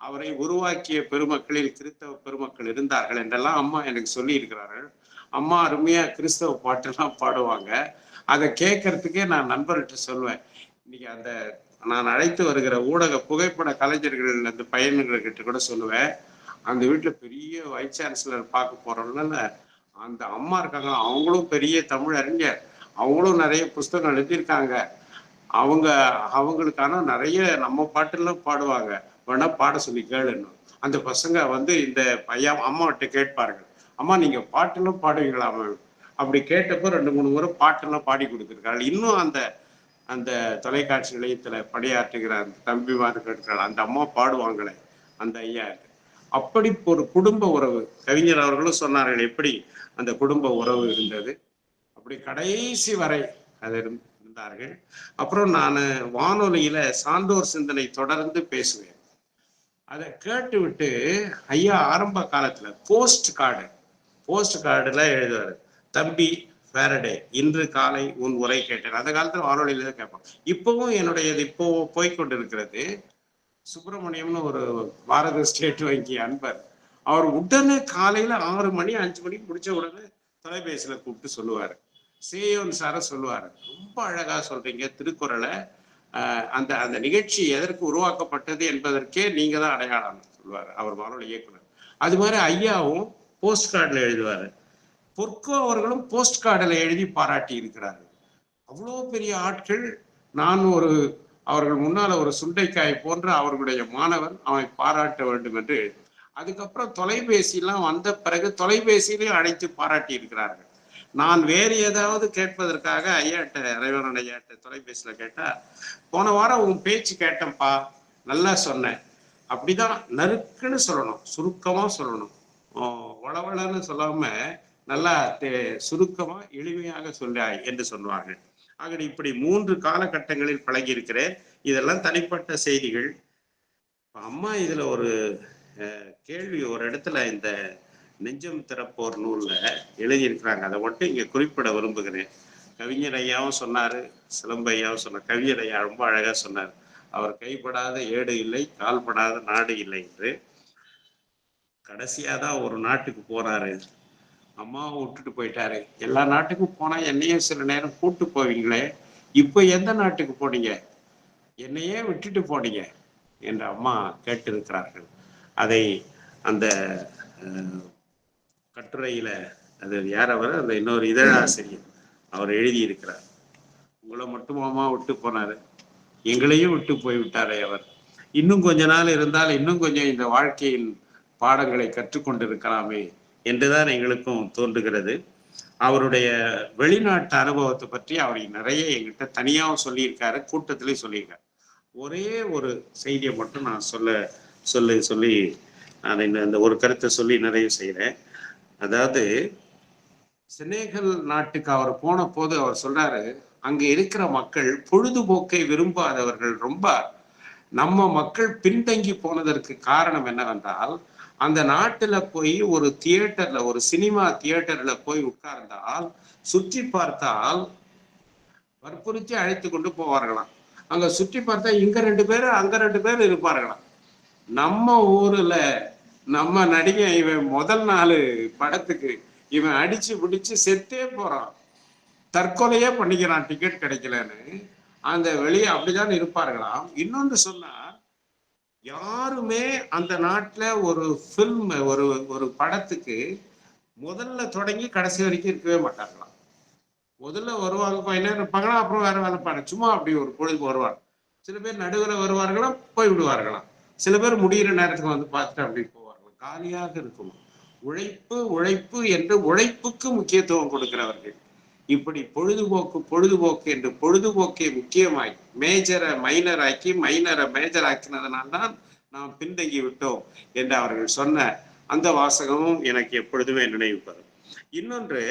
அவரை உருவாக்கிய பெருமக்களில் கிறித்தவ பெருமக்கள் இருந்தார்கள் என்றெல்லாம் அம்மா எனக்கு சொல்லி இருக்கிறார்கள். அம்மா அருமையா கிறிஸ்தவ பாட்டெல்லாம் பாடுவாங்க. அதை கேட்கறதுக்கே நான் நண்பர்கிட்ட சொல்லுவேன். இன்னைக்கு அந்த நான் அழைத்து வருகிற ஊடக புகைப்பட கலைஞர்கள் அந்த பையன்கிட்ட கூட சொல்லுவேன், அந்த வீட்டுல பெரிய வைஸ் சான்சலர் பார்க்க போறோம்னால அந்த அம்மா இருக்காங்க, அவங்களும் பெரிய தமிழ் அறிஞர், அவங்களும் நிறைய புஸ்தகம் எழுதியிருக்காங்க, அவங்களுக்கான நிறைய நம்ம பாட்டெல்லாம் பாடுவாங்க, வேணா பாட சொல்லி கேளுன்னு. அந்த பசங்க வந்து இந்த பையன் அம்மாவிட்ட கேட்பார்கள், அம்மா நீங்க பாட்டெல்லாம் பாடுவீங்களாமா? அப்படி கேட்டப்போ 2-3 முறை பாட்டெல்லாம் பாடி கொடுத்துருக்காங்க. இன்னும் அந்த அந்த தொலைக்காட்சி நிலையத்துல பணியாற்றுகிற அந்த தம்பிமார்கள் இருக்கிறாள், அந்த அம்மா பாடுவாங்களே அந்த ஐயா. அப்படி ஒரு குடும்ப உறவு கவிஞர் அவர்களும் சொன்னார்கள் எப்படி அந்த குடும்ப உறவு இருந்தது. அப்படி கடைசி வரை அது இருந்தார்கள். அப்புறம் நான் வானொலியில சான்றோர் சிந்தனை தொடர்ந்து பேசுவேன். அதை கேட்டு விட்டு ஐயா ஆரம்ப காலத்துல போஸ்ட் கார்டுல எழுதுவாரு, தம்பி ஃபேரடே இன்று காலை உன் உரை கேட்டேன். அந்த காலத்துல வானொலியில தான் கேட்போம். இப்பவும் என்னுடையது இப்போ போய்கொண்டிருக்கிறது. சுப்பிரமணியம்னு ஒரு பாரத ஸ்டேட் வங்கி அன்பர், அவர் உடனே காலையில 6 மணி 5 மணிக்கு முடிச்ச உடனே தொலைபேசியில கூப்பிட்டு சொல்லுவாரு, சேயோன் சார சொல்லுவாரு, ரொம்ப அழகா சொல்றீங்க திருக்குறளை, அந்த அந்த நிகழ்ச்சி எதற்கு உருவாக்கப்பட்டது என்பதற்கே நீங்க தான் அடையாளம் சொல்லுவாரு அவர் வானொலி இயக்குனர். அது மாதிரி ஐயாவும் போஸ்ட் கார்டுல எழுதுவாரு. பொற்கோ அவர்களும் போஸ்ட் கார்டில் எழுதி பாராட்டி இருக்கிறார்கள். அவ்வளோ பெரிய ஆட்கள். நான் அவர்கள் முன்னால ஒரு சுண்டைக்காய் போன்ற அவர்களுடைய மாணவன், அவனை பாராட்ட வேண்டும் என்று. அதுக்கப்புறம் தொலைபேசியெல்லாம் வந்த பிறகு தொலைபேசியிலையும் அழைத்து பாராட்டி இருக்கிறார்கள். நான் வேறு ஏதாவது கேட்பதற்காக இறைவனன் ஐயாட்ட தொலைபேசியில கேட்டா, போன வாரம் உன் பேச்சு கேட்டேன்ப்பா, நல்லா சொன்னேன், அப்படிதான் நறுக்குன்னு சொல்லணும், சுருக்கமா சொல்லணும், வளவளன்னு சொல்லாம நல்லா சுருக்கமா எளிமையாக சொன்னாய் என்று சொல்லுவார்கள். ஆக இப்படி 3 காலகட்டங்களில் பழகி இருக்கிறேன். இதெல்லாம் தனிப்பட்ட செய்திகள். அம்மா இதுல ஒரு கேள்வி ஒரு இடத்துல இந்த நெஞ்சம் திறப்போர் நூல்ல எழுதியிருக்கிறாங்க, அதை மட்டும் இங்க குறிப்பிட விரும்புகிறேன். கவிஞர் ஐயாவும் சொன்னாரு, சிலம்ப ஐயாவும் சொன்னார். கவிஞர் ஐயா ரொம்ப அழகா சொன்னார், அவர் கைப்படாத ஏடு இல்லை, கால்படாத நாடு இல்லை என்று. கடைசியா தான் ஒரு நாட்டுக்கு போறாரு, அம்மாவை விட்டுட்டு போயிட்டாரு. எல்லா நாட்டுக்கும் போனா என்னையும் சில நேரம் கூட்டு போவீங்களே, இப்ப எந்த நாட்டுக்கு போனீங்க, என்னையே விட்டுட்டு போனீங்க என்று அம்மா கேட்டிருக்கிறார்கள். அதை அந்த கட்டுரையில, அது யார் அவர், அந்த இன்னொரு இதழாசிரியர் அவர் எழுதியிருக்கிறார். உங்களை மட்டும் அம்மா விட்டு போனாரு, எங்களையும் விட்டு போய்விட்டாரே அவர். இன்னும் கொஞ்ச நாள் இருந்தால் இன்னும் கொஞ்சம் இந்த வாழ்க்கையின் பாடங்களை கற்றுக்கொண்டிருக்கலாமே என்றுதான் எங்களுக்கும் தோன்றுகிறது. அவருடைய வெளிநாட்டு அனுபவத்தை பற்றி அவர் நிறைய என்கிட்ட தனியாகவும் சொல்லியிருக்காரு, கூட்டத்திலையும் சொல்லியிருக்காரு. ஒரே ஒரு செய்தியை மட்டும் நான் சொல்லி நான் இந்த ஒரு கருத்தை சொல்லி நிறைவு செய்கிறேன். அதாவது செனேகல் நாட்டுக்கு அவர் போன போது அவர் சொல்றாரு, அங்க இருக்கிற மக்கள் பொழுதுபோக்கை விரும்பாதவர்கள் ரொம்ப. நம்ம மக்கள் பின்தங்கி போனதற்கு காரணம் என்னவென்றால், அந்த நாட்டுல போய் ஒரு தியேட்டர்ல, ஒரு சினிமா தியேட்டர்ல போய் உட்கார்ந்தால், சுற்றி பார்த்தால் வற்புறுத்தி அழைத்து கொண்டு போவார்களாம். அங்க சுற்றி பார்த்தா இங்க 2 பேர் அங்க 2 பேர் இருப்பார்களாம். நம்ம ஊர்ல நம்ம நடிகை இவன் முதல் 4 படத்துக்கு இவன் அடிச்சு பிடிச்சு செத்தே போறான், தற்கொலையே பண்ணிக்கிறான் டிக்கெட் கிடைக்கலன்னு. அந்த வெளியே அப்படிதான் இருப்பார்களாம். இன்னொன்று சொன்னா, யாருமே அந்த நாட்டுல ஒரு ஃபில்ம், ஒரு படத்துக்கு முதல்ல தொடங்கி கடைசி வரைக்கும் இருக்கவே மாட்டாங்களாம். முதல்ல வருவாங்க, கொஞ்ச நேரம் இருப்பாங்களா, அப்புறம் வேற வேலை பாரு, சும்மா அப்படி ஒரு பொழுது வருவாங்க. சில பேர் நடுவில் வருவார்களாம், போய் விடுவார்களாம். சில பேர் முடிகிற நேரத்துக்கு வந்து பார்த்துட்டு அப்படி போவார்களாம். காலியாக இருக்குமா. உழைப்பு உழைப்பு என்று உழைப்புக்கு முக்கியத்துவம் கொடுக்கிறவர்கள். இப்படி பொழுதுபோக்கு என்று பொழுதுபோக்கை முக்கியமாய் மேஜரை மைனர் ஆக்கி, மைனரை மேஜர் ஆக்கினதுனால்தான் நாம் பின்தங்கி விட்டோம் என்று அவர்கள் சொன்ன அந்த வாசகமும் எனக்கு எப்பொழுதுமே நினைவு வரும். இன்னொன்று,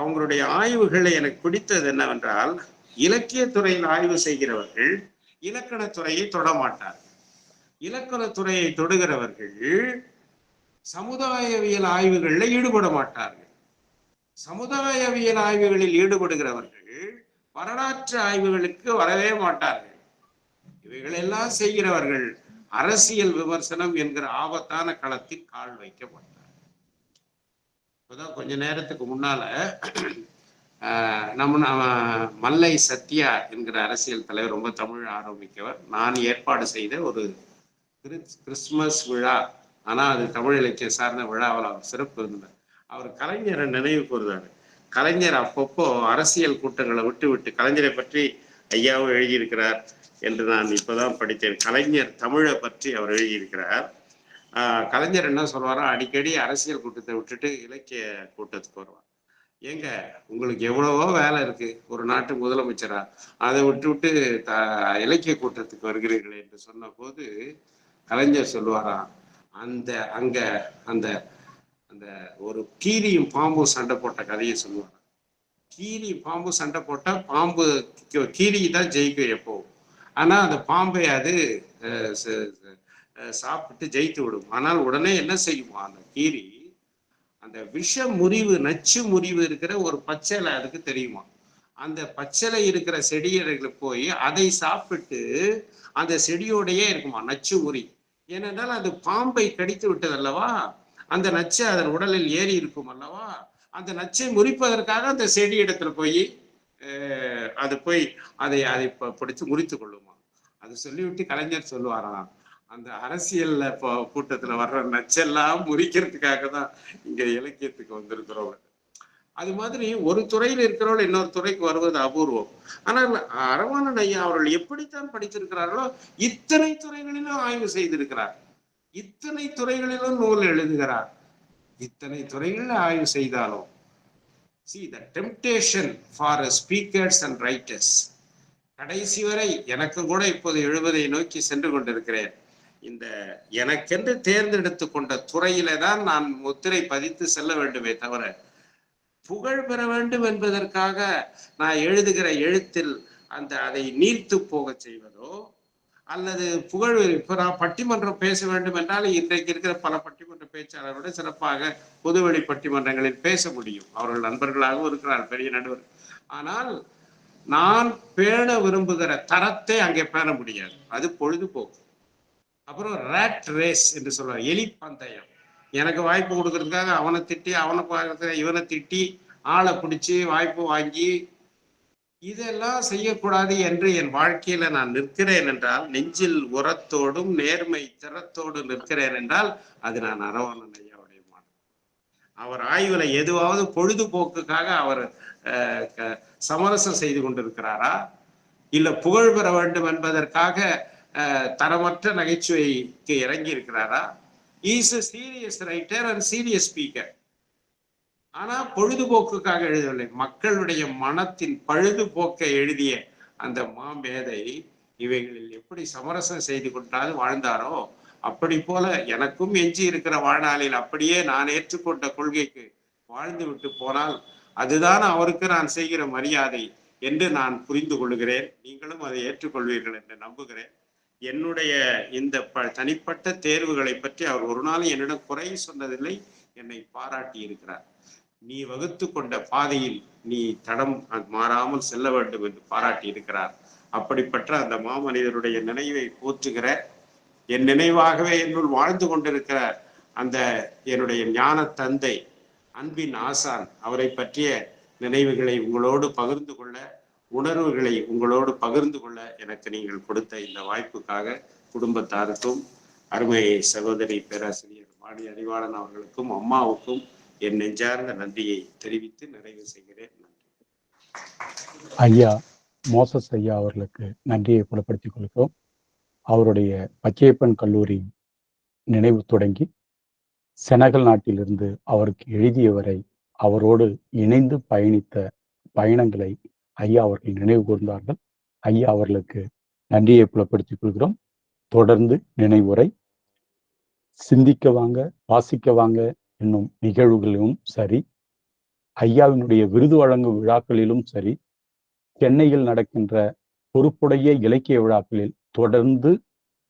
அவங்களுடைய ஆய்வுகளை எனக்கு பிடித்தது என்னவென்றால், இலக்கியத்துறையில் ஆய்வு செய்கிறவர்கள் இலக்கணத்துறையை தொடமாட்டார். இலக்கணத்துறையை தொடுகிறவர்கள் சமுதாயவியல் ஆய்வுகளில் ஈடுபட மாட்டார்கள். சமுதாயவியல் ஆய்வுகளில் ஈடுபடுகிறவர்கள் வரலாற்று ஆய்வுகளுக்கு வரவே மாட்டார்கள். இவைகளெல்லாம் செய்கிறவர்கள் அரசியல் விமர்சனம் என்கிற ஆபத்தான களத்தில் கால் வைக்கப்பட்டார். இப்போதான் கொஞ்ச நேரத்துக்கு முன்னால நம்ம மல்லை சத்யா என்கிற அரசியல் தலைவர், ரொம்ப தமிழ் ஆரம்பிக்கவர், நான் ஏற்பாடு செய்த ஒரு கிறிஸ்துமஸ் விழா, ஆனா அது தமிழ் இலக்கியம் சார்ந்த விழாவில் அவர் சிறப்பு இருந்தார். அவர் கலைஞரை நினைவு கூறுறாரு. கலைஞர் அப்பப்போ அரசியல் கூட்டங்களை விட்டு கலைஞரை பற்றி ஐயாவும் எழுதியிருக்கிறார் என்று நான் இப்பதான் படித்தேன். கலைஞர் தமிழை பற்றி அவர் எழுதியிருக்கிறார். கலைஞர் என்ன சொல்வாரோ, அடிக்கடி அரசியல் கூட்டத்தை விட்டுட்டு இலக்கிய கூட்டத்துக்கு வருவார். ஏங்க, உங்களுக்கு எவ்வளவோ வேலை இருக்கு ஒரு நாட்டு முதலமைச்சரா, அதை விட்டு இலக்கிய கூட்டத்துக்கு வருகிறீர்களே என்று சொன்ன போது கலைஞர் சொல்லுவாராம், அங்க அந்த ஒரு கீரியும் பாம்பும் சண்டை போட்ட கதையை சொல்லுவாங்க. கீரி பாம்பு சண்டை போட்டா பாம்பு கீரி தான் ஜெயிக்கும் எப்போ, ஆனா அந்த பாம்பை அது சாப்பிட்டு ஜெயித்து விடும். ஆனால் உடனே என்ன செய்யுமா, அந்த கீரி அந்த விஷ முறிவு, நச்சு முறிவு இருக்கிற ஒரு பச்சளை அதுக்கு தெரியுமா, அந்த பச்சளை இருக்கிற செடிகளுக்கு போய் அதை சாப்பிட்டு அந்த செடியோடையே இருக்குமா நச்சு முறி. ஏனென்றால் அது பாம்பை கடித்து விட்டது அல்லவா, அந்த நச்சு அதன் உடலில் ஏறி இருக்கும் அல்லவா, அந்த நச்சை முறிப்பதற்காக அந்த செடி இடத்துல போய் அதை பிடிச்சு முறித்து கொள்ளுமா. அது சொல்லிவிட்டு கலைஞர் சொல்லுவாராம், அந்த அரசியல்ல இப்போ கூட்டத்துல வர்ற நச்செல்லாம் முறிக்கிறதுக்காக தான் இங்க இலக்கியத்துக்கு வந்திருக்கிறோம். அது மாதிரி ஒரு துறையில் இருக்கிறவர்கள் இன்னொரு துறைக்கு வருவது அபூர்வம். ஆனால் அரவாணன் ஐயா அவர்கள் எப்படித்தான் படித்திருக்கிறார்களோ இத்தனை துறைகளிலும் ஆய்வு செய்திருக்கிறார், இத்தனை துறைகளிலும் நூல் எழுதுகிறார். இத்தனை துறைகளில் ஆய்வு செய்தாலும் see the temptation for speakers and writers, கடைசி வரை எனக்கு கூட இப்போது 70 நோக்கி சென்று கொண்டிருக்கிறேன். இந்த எனக்கென்று தேர்ந்தெடுத்து கொண்ட துறையில தான் நான் முத்திரை பதித்து செல்ல வேண்டுமே தவிர, புகழ் பெற வேண்டும் என்பதற்காக நான் எழுதுகிற எழுத்தில் அதை நீர்த்து போக செய்வதோ, அல்லது புகழ், இப்ப நான் பட்டிமன்றம் பேச வேண்டும் என்றால் இன்றைக்கு இருக்கிற பல பட்டிமன்ற பேச்சாளரோட சிறப்பாக பொதுவெளி பட்டிமன்றங்களில் பேச முடியும். அவர்கள் நண்பர்களாகவும் இருக்கிறார், பெரிய நடுவர். ஆனால் நான் பேண விரும்புகிற தரத்தை அங்கே பேண முடியாது. அது பொழுதுபோக்கு. அப்புறம் ரேட் ரேஸ் என்று சொல்றார், எலி பந்தயம். எனக்கு வாய்ப்பு கொடுக்கறதுக்காக அவனை திட்டி, அவனை பார்க்கறதுக்காக இவனை திட்டி, ஆளை பிடிச்சி வாய்ப்பு வாங்கி, இதெல்லாம் செய்யக்கூடாது என்று என் வாழ்க்கையில நான் நிற்கிறேன் என்றால், நெஞ்சில் உரத்தோடும் நேர்மை திறத்தோடு நிற்கிறேன் என்றால், அது நான் அரவாணன் ஐயாவுடைய மாணவன். அவர் ஆய்வுல எதுவாவது பொழுதுபோக்குக்காக அவர் சமரசம் செய்து கொண்டிருக்கிறாரா, இல்ல புகழ் பெற வேண்டும் என்பதற்காக தரமற்ற நகைச்சுவைக்கு இறங்கி இருக்கிறாரா? Is a serious writer and serious speaker. ஆனா பொழுதுபோக்குக்காக எழுதவில்லை, மக்களுடைய மனத்தின் பழுதுபோக்கை எழுதிய அந்த மாமேதை இவைகளில் எப்படி சமரசம் செய்து கொண்டாது வாழ்ந்தாரோ, அப்படி போல எனக்கும் எஞ்சி இருக்கிற வாழ்நாளில் அப்படியே நான் ஏற்றுக்கொண்ட கொள்கைக்கு வாழ்ந்து விட்டு போனால் அதுதான் அவருக்கு நான் செய்கிற மரியாதை என்று நான் புரிந்து கொள்கிறேன். நீங்களும் அதை ஏற்றுக்கொள்வீர்கள் என்று நம்புகிறேன். என்னுடைய இந்த தனிப்பட்ட தேர்வுகளை பற்றி அவர் ஒரு நாளும் என்னிடம் குறை சொன்னதில்லை, என்னை பாராட்டி இருக்கிறார். நீ வகுத்து கொண்ட பாதையில் நீ தடம் மாறாமல் செல்ல வேண்டும் என்று பாராட்டி இருக்கிறார். அப்படிப்பட்ட அந்த மாமனிதருடைய நினைவை போற்றுகிற, என் நினைவாகவே என்னுள் வாழ்ந்து கொண்டிருக்கிற அந்த என்னுடைய ஞான தந்தை, அன்பின் ஆசான், அவரை பற்றிய நினைவுகளை உங்களோடு பகிர்ந்து கொள்ள, உணர்வுகளை உங்களோடு பகிர்ந்து கொள்ள எனக்கு நீங்கள் கொடுத்த இந்த வாய்ப்புக்காக குடும்பத்தாருக்கும் அருமை சகோதரி பேராசிரியர் வாணி அறிவாளன் அவர்களுக்கும் அம்மாவுக்கும் என் நெஞ்சார்ந்த நன்றியை தெரிவித்து நிறைவு செய்கிறேன். நன்றி. ஐயா மோசஸ் ஐயா அவர்களுக்கு நன்றியை புலப்படுத்திக் கொள்கிறோம். அவருடைய பச்சையப்பன் கல்லூரி நினைவு தொடங்கி செனகல் நாட்டிலிருந்து அவருக்கு எழுதியவரை அவரோடு இணைந்து பயணித்த பயணங்களை ஐயா அவர்கள் நினைவு கூர்ந்தார்கள். ஐயா அவர்களுக்கு நன்றியை புலப்படுத்திக் கொள்கிறோம். தொடர்ந்து நினைவுரை, சிந்திக்க வாங்க வாசிக்க வாங்க என்னும் நிகழ்வுகளிலும் சரி, ஐயாவினுடைய விருது வழங்கும் விழாக்களிலும் சரி, சென்னையில் நடக்கின்ற பொறுப்புடைய இலக்கிய விழாக்களில் தொடர்ந்து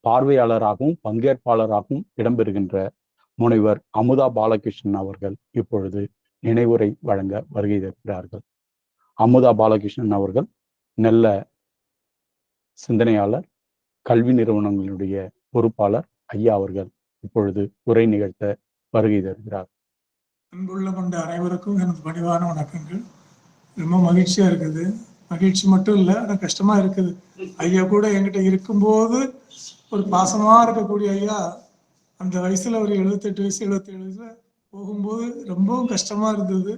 பார்வையாளராகவும் பங்கேற்பாளராகவும் இடம்பெறுகின்ற முனைவர் அமுதா பாலகிருஷ்ணன் அவர்கள் இப்பொழுது நினைவுரை வழங்க வருகை தருகிறார்கள். அமுதா பாலகிருஷ்ணன் அவர்கள் நல்ல சிந்தனையாளர், கல்வி நிறுவனங்களுடைய பொறுப்பாளர். ஐயா அவர்கள் இப்பொழுது உரை நிகழ்த்த வருகை தருகிறார். அன்புள்ள கொண்ட அனைவருக்கும் எனது பணிவான வணக்கங்கள். ரொம்ப மகிழ்ச்சியா இருக்குது. மகிழ்ச்சி மட்டும் இல்லை, ஆனால் கஷ்டமா இருக்குது. ஐயா கூட என்கிட்ட இருக்கும்போது ஒரு பாசமா இருக்கக்கூடிய ஐயா அந்த வயசுல ஒரு 78 வயசு 77 வயசுல போகும்போது ரொம்பவும் கஷ்டமா இருந்தது.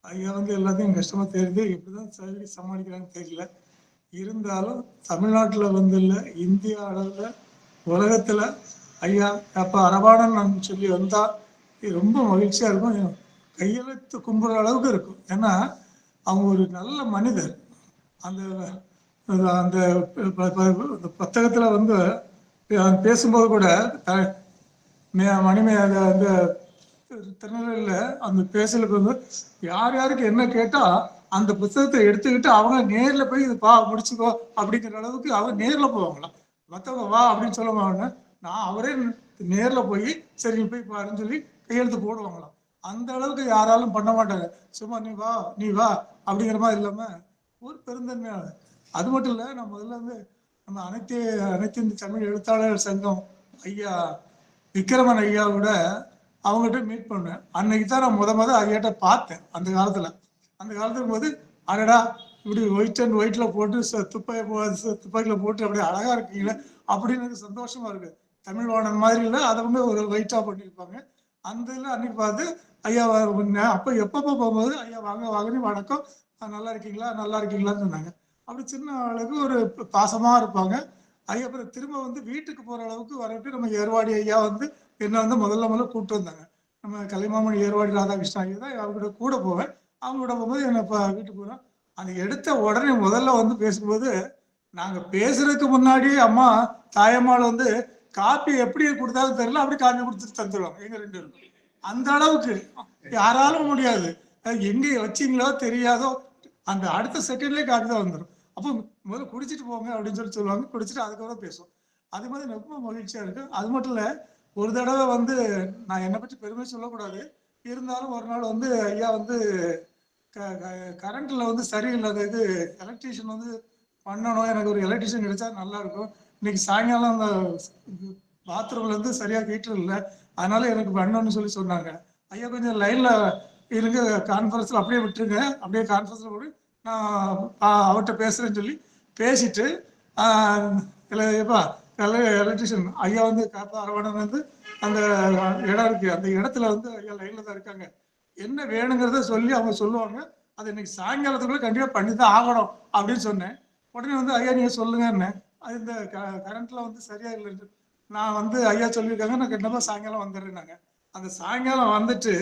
ஐயா எல்லாத்தையும் கஷ்டமா தெரியுது, எப்படிதான் சமாளிக்கிறாங்கன்னு தெரியல. இருந்தாலும் தமிழ்நாட்டில் இல்லை, இந்திய அளவில் உலகத்துல ஐயா அப்ப அரவாணன் சொல்லி வந்தா ரொம்ப மகிழ்ச்சியா இருக்கும். கையெழுத்து கும்புற அளவுக்கு இருக்கும். ஏன்னா அவங்க ஒரு நல்ல மனிதர். அந்த அந்த புத்தகத்துல பேசும்போது கூட மணிமே அந்த திருநெல்வேலியில அந்த பேசலுக்கு யார் யாருக்கு என்ன கேட்டா அந்த புத்தகத்தை எடுத்துக்கிட்டு அவங்க நேர்ல போய் இது முடிச்சுக்கோ அப்படிங்கிற அளவுக்கு அவங்க நேர்ல போவாங்களாம். மற்றவங்க வா அப்படின்னு சொல்லுவாங்க, நான் அவரே நேர்ல போய் சரி நீ போய் பாருன்னு சொல்லி கையெழுத்து போடுவாங்களாம். அந்த அளவுக்கு யாராலும் பண்ண மாட்டாங்க. சும்மா நீ வா அப்படிங்கிற மாதிரி இல்லாம ஒரு பெருந்தன்மையான. அது மட்டும் இல்ல, நான் முதல்ல நம்ம அனைத்து இந்த தமிழ் எழுத்தாளர் சங்கம் ஐயா விக்ரமன் ஐயாவோட அவங்ககிட்ட மீட் பண்ணேன். அன்னைக்கு தான் நான் முத ஐயாட்ட பார்த்தேன். அந்த காலத்துல போது அடடா இப்படி ஒயிட்ல போட்டு துப்பாக்கியில போட்டு அப்படியே அழகா இருக்கீங்களே அப்படின்னு எனக்கு சந்தோஷமா இருக்கு. தமிழ் வாணன் மாதிரி இல்லை, அதை ஒரு ஒயிட்டா பண்ணியிருப்பாங்க. அந்த இதில் அன்னைக்கு பார்த்து ஐயா அப்போ எப்பப்போ போகும்போது ஐயா வாங்கன்னு வணக்கம், நல்லா இருக்கீங்களான்னு சொன்னாங்க. அப்படி சின்ன அளவுக்கு ஒரு பாசமா இருப்பாங்க. ஐயா அப்புறம் திரும்ப வீட்டுக்கு போற அளவுக்கு வரட்டு நம்ம ஏர்வாடி ஐயா என்ன முதல்ல கூப்பிட்டு வந்தாங்க. நம்ம கலைமாமணி ஏர்வாடி ராதாகிருஷ்ணன் ஐயா தான் அவங்ககிட்ட கூட போவேன். அவங்களோட போகும்போது என்ன வீட்டுக்கு போறோம். அந்த எடுத்த உடனே முதல்ல பேசும்போது நாங்க பேசுறதுக்கு முன்னாடி அம்மா தாயம்மாள் காப்பி எப்படி கொடுத்தாலும் தெரியல, அப்படி காப்பி கொடுத்துட்டு தந்துடுவாங்க எங்க 2 பேரும். அந்த அளவுக்கு யாராலும் முடியாது. எங்க வச்சிங்களோ தெரியாதோ அந்த அடுத்த செகண்ட்லேயே காப்பி தான் வந்துடும். அப்போ முதல்ல குடிச்சிட்டு போங்க அப்படின்னு சொல்லுவாங்க. குடிச்சிட்டு அதுக்கப்புறம் பேசுவோம். அது மாதிரி ரொம்ப மகிழ்ச்சியா இருக்கு. அது மட்டும் இல்ல, ஒரு தடவை நான் என்னை பற்றி பெருமை சொல்லக்கூடாது, இருந்தாலும் ஒரு நாள் ஐயா கரண்ட்ல வந்து சரியில்லாத இது எலக்ட்ரீஷியன் வந்து பண்ணணும், எனக்கு ஒரு எலக்ட்ரீஷியன் கிடைச்சா நல்லா இருக்கும். இன்னைக்கு சாயங்காலம் அந்த பாத்ரூம்ல இருந்து சரியா ஹீட்டர் இல்லை, அதனால எனக்கு பண்ணணும்னு சொல்லி சொன்னாங்க. ஐயா கொஞ்சம் லைன்ல இருங்க, கான்ஃபரன்ஸ்ல அப்படியே விட்டுருங்க, அப்படியே கான்ஃபரன்ஸ்ல கூட நான் அவர்கிட்ட பேசுறேன்னு சொல்லி பேசிட்டு எப்பா எலக்ட்ரிஷியன் ஐயா வந்து காப்பா அரவணன் வந்து அந்த இடம் இருக்கு, அந்த இடத்துல வந்து ஐயா லைன்ல தான் இருக்காங்க, என்ன வேணுங்கிறத சொல்லி அவங்க சொல்லுவாங்க, அது இன்னைக்கு சாயங்காலத்துக்குள்ள கண்டிப்பா பண்ணி தான் ஆகணும் அப்படின்னு சொன்னேன். உடனே வந்து ஐயா நீங்க சொல்லுங்கன்னு, அது இந்த கரண்ட்ல வந்து சரியா இல்லை, நான் வந்து ஐயா சொல்லியிருக்காங்க, நான் கண்டிப்பா சாயங்காலம் வந்துடுறேன்னாங்க. அந்த சாயங்காலம் வந்துட்டு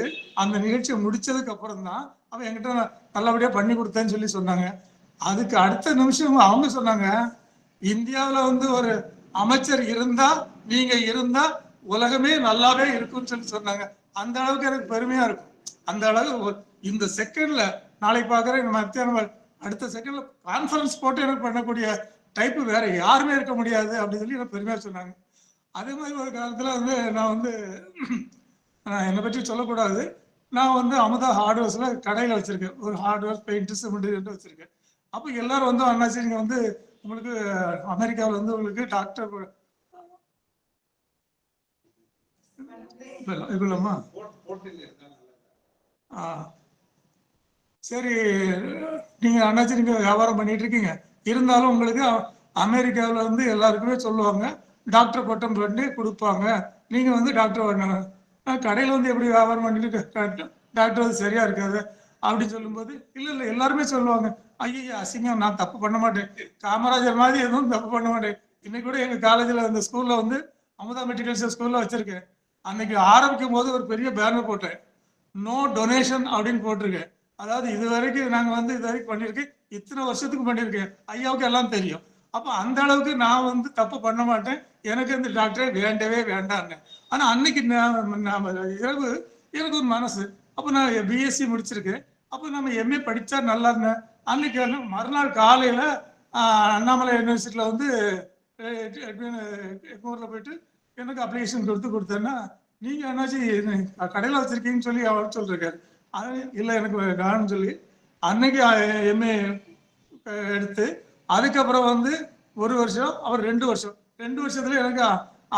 அந்த நிகழ்ச்சியை முடிச்சதுக்கு அப்புறம் தான் அவன் என்கிட்ட நல்லபடியா பண்ணி கொடுத்தேன்னு சொல்லி சொன்னாங்க. அதுக்கு அடுத்த நிமிஷம் அவங்க சொன்னாங்க, இந்தியாவில் வந்து ஒரு அமைச்சர் இருந்தா நீங்க இருந்தா உலகமே நல்லாவே இருக்கும்னு சொல்லி சொன்னாங்க. அந்த அளவுக்கு எனக்கு பெருமையா இருக்கும். அந்த அளவு இந்த செகண்ட்ல நாளைக்கு பாக்குறேன் மத்தியானம் அடுத்த செகண்ட்ல கான்ஃபரன்ஸ் போட்டு எனக்கு பண்ணக்கூடிய டைப்பு வேற யாருமே இருக்க முடியாது அப்படின்னு சொல்லி எனக்கு பெருமையா சொன்னாங்க. அதே மாதிரி ஒரு காலத்துல வந்து நான் வந்து என்னை பற்றி சொல்லக்கூடாது, நான் வந்து அமுதா ஹார்ட்வேர்ஸ்ல கடையில வச்சிருக்கேன், ஒரு ஹார்ட்வேர் பெயிண்ட் சிமெண்ட் வச்சிருக்கேன். அப்போ எல்லாரும் வந்து அண்ணாச்சி நீங்க வந்து உங்களுக்கு அமெரிக்காவில் வந்து உங்களுக்கு டாக்டர் இல்லம்மா சரி நீங்க அண்ணாச்சி நீங்க வியாபாரம் பண்ணிட்டு இருக்கீங்க, இருந்தாலும் உங்களுக்கு அமெரிக்காவில் வந்து எல்லாருக்குமே சொல்லுவாங்க டாக்டர் பட்டம் பண்ணி கொடுப்பாங்க, நீங்க வந்து டாக்டர் பண்ணணும். கடையில் வந்து எப்படி வியாபாரம் பண்ணிட்டு டாக்டர் வந்து சரியா இருக்காது அப்படின்னு சொல்லும்போது இல்லை எல்லாருமே சொல்லுவாங்க, ஐயா அசிங்கம், நான் தப்பு பண்ண மாட்டேன், காமராஜர் மாதிரி எதுவும் தப்பு பண்ண மாட்டேன். இன்னைக்கு கூட எங்க காலேஜில் அந்த ஸ்கூல்ல வந்து அமுதா மெடிக்கல் ஸ்கூல்ல வச்சிருக்கேன். அன்னைக்கு ஆரம்பிக்கும் போது ஒரு பெரிய பேனர் போட்டேன், நோ டொனேஷன் அப்படின்னு போட்டிருக்கேன். அதாவது இது வரைக்கும் நாங்கள் வந்து இது வரைக்கும் பண்ணியிருக்கேன், இத்தனை வருஷத்துக்கு பண்ணியிருக்கேன், ஐயாவுக்கு எல்லாம் தெரியும். அப்போ அந்த அளவுக்கு நான் வந்து தப்பு பண்ண மாட்டேன், எனக்கு இந்த டாக்டரே வேண்டவே வேண்டான்னு. ஆனால் அன்னைக்கு இரவு எனக்கு ஒரு மனசு, அப்போ நான் பிஎஸ்சி முடிச்சிருக்கேன், அப்போ நம்ம எம்ஏ படித்தா நல்லா இருந்தேன். அன்னைக்கு மறுநாள் காலையில் அண்ணாமலை யூனிவர்சிட்டியில் வந்து எக்மூரில் போயிட்டு எனக்கு அப்ளிகேஷன் கொடுத்தேன்னா, நீங்கள் என்னாச்சு கடையில் வச்சுருக்கீங்கன்னு சொல்லி அவர் சொல்லியிருக்காரு. அது இல்லை எனக்கு வேணும்னு சொல்லி அன்னைக்கு எம்ஏ எடுத்து அதுக்கப்புறம் வந்து ஒரு வருஷம், அவர் 2 வருஷம், 2 வருஷத்துல எனக்கு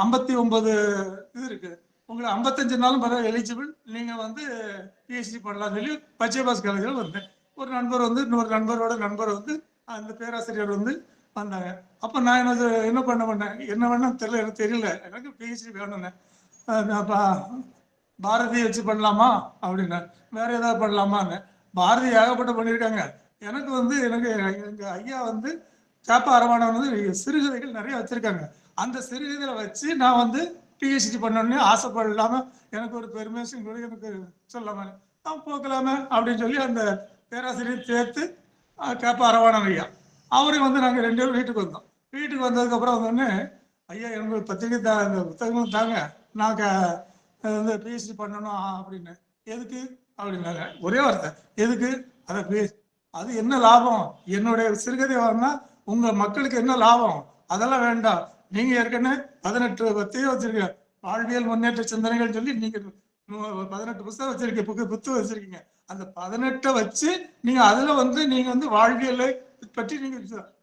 59 இது இருக்கு, உங்களுக்கு 55 நாளும் பரவாயில்ல எலிஜிபிள், நீங்கள் வந்து பிஹெச்டி பண்ணலாம்னு சொல்லி பச்சைபாஸ் காலேஜில் வந்தேன். ஒரு நண்பர் வந்து இன்னொரு நண்பரோட நண்பர் வந்து அந்த பேராசிரியர் வந்து வந்தாங்க. அப்போ நான் என்ன பண்ண மாட்டேன், என்ன வேணும் தெரியல, எனக்கு தெரியல, எனக்கு பிஹெச்டி வேணும்னு. பாரதி வச்சு பண்ணலாமா அப்படின்னா, வேற ஏதாவது பண்ணலாமான்னு. பாரதி ஏகப்பட்ட பண்ணியிருக்காங்க. எனக்கு வந்து எங்க ஐயா வந்து காப்பா அரவாணன் வந்து சிறுகதைகள் நிறைய வச்சிருக்காங்க. அந்த சிறுகதைகளை வச்சு நான் வந்து பிஹெச்டி பண்ணணும்னு ஆசைப்படலாம, எனக்கு ஒரு பெருமையும் கூட எனக்கு சொல்லாம நான் போக்கலாமே அப்படின்னு சொல்லி அந்த பேராசிரியர் சேர்த்து காப்பா அரவாணன் ஐயா அவரையும் வந்து நாங்கள் 2 பேரும் வீட்டுக்கு வந்தோம். வீட்டுக்கு வந்ததுக்கு அப்புறம் வந்தோடனே, ஐயா எனக்கு பத்திரிகை இந்த புத்தகங்களும் தாங்க, நான் வந்து பிஹெச்டி பண்ணணும் அப்படின்னு. எதுக்கு அப்படின்னாங்க, ஒரே வார்த்தை, எதுக்கு? அதை அது என்ன லாபம், என்னுடைய சிறுகதை வாங்கினா உங்க மக்களுக்கு என்ன லாபம், அதெல்லாம் வேண்டாம், நீங்க ஏற்கனவே 18 பத்தியே வச்சிருக்க, வாழ்வியல் முன்னேற்ற சிந்தனைகள் சொல்லி நீங்க 18 புத்தகம் வச்சிருக்கீங்க, புத்தகம் வச்சிருக்கீங்க, அந்த 18 வச்சு நீங்க அதுல வந்து நீங்க வந்து வாழ்வியலை பற்றி நீங்க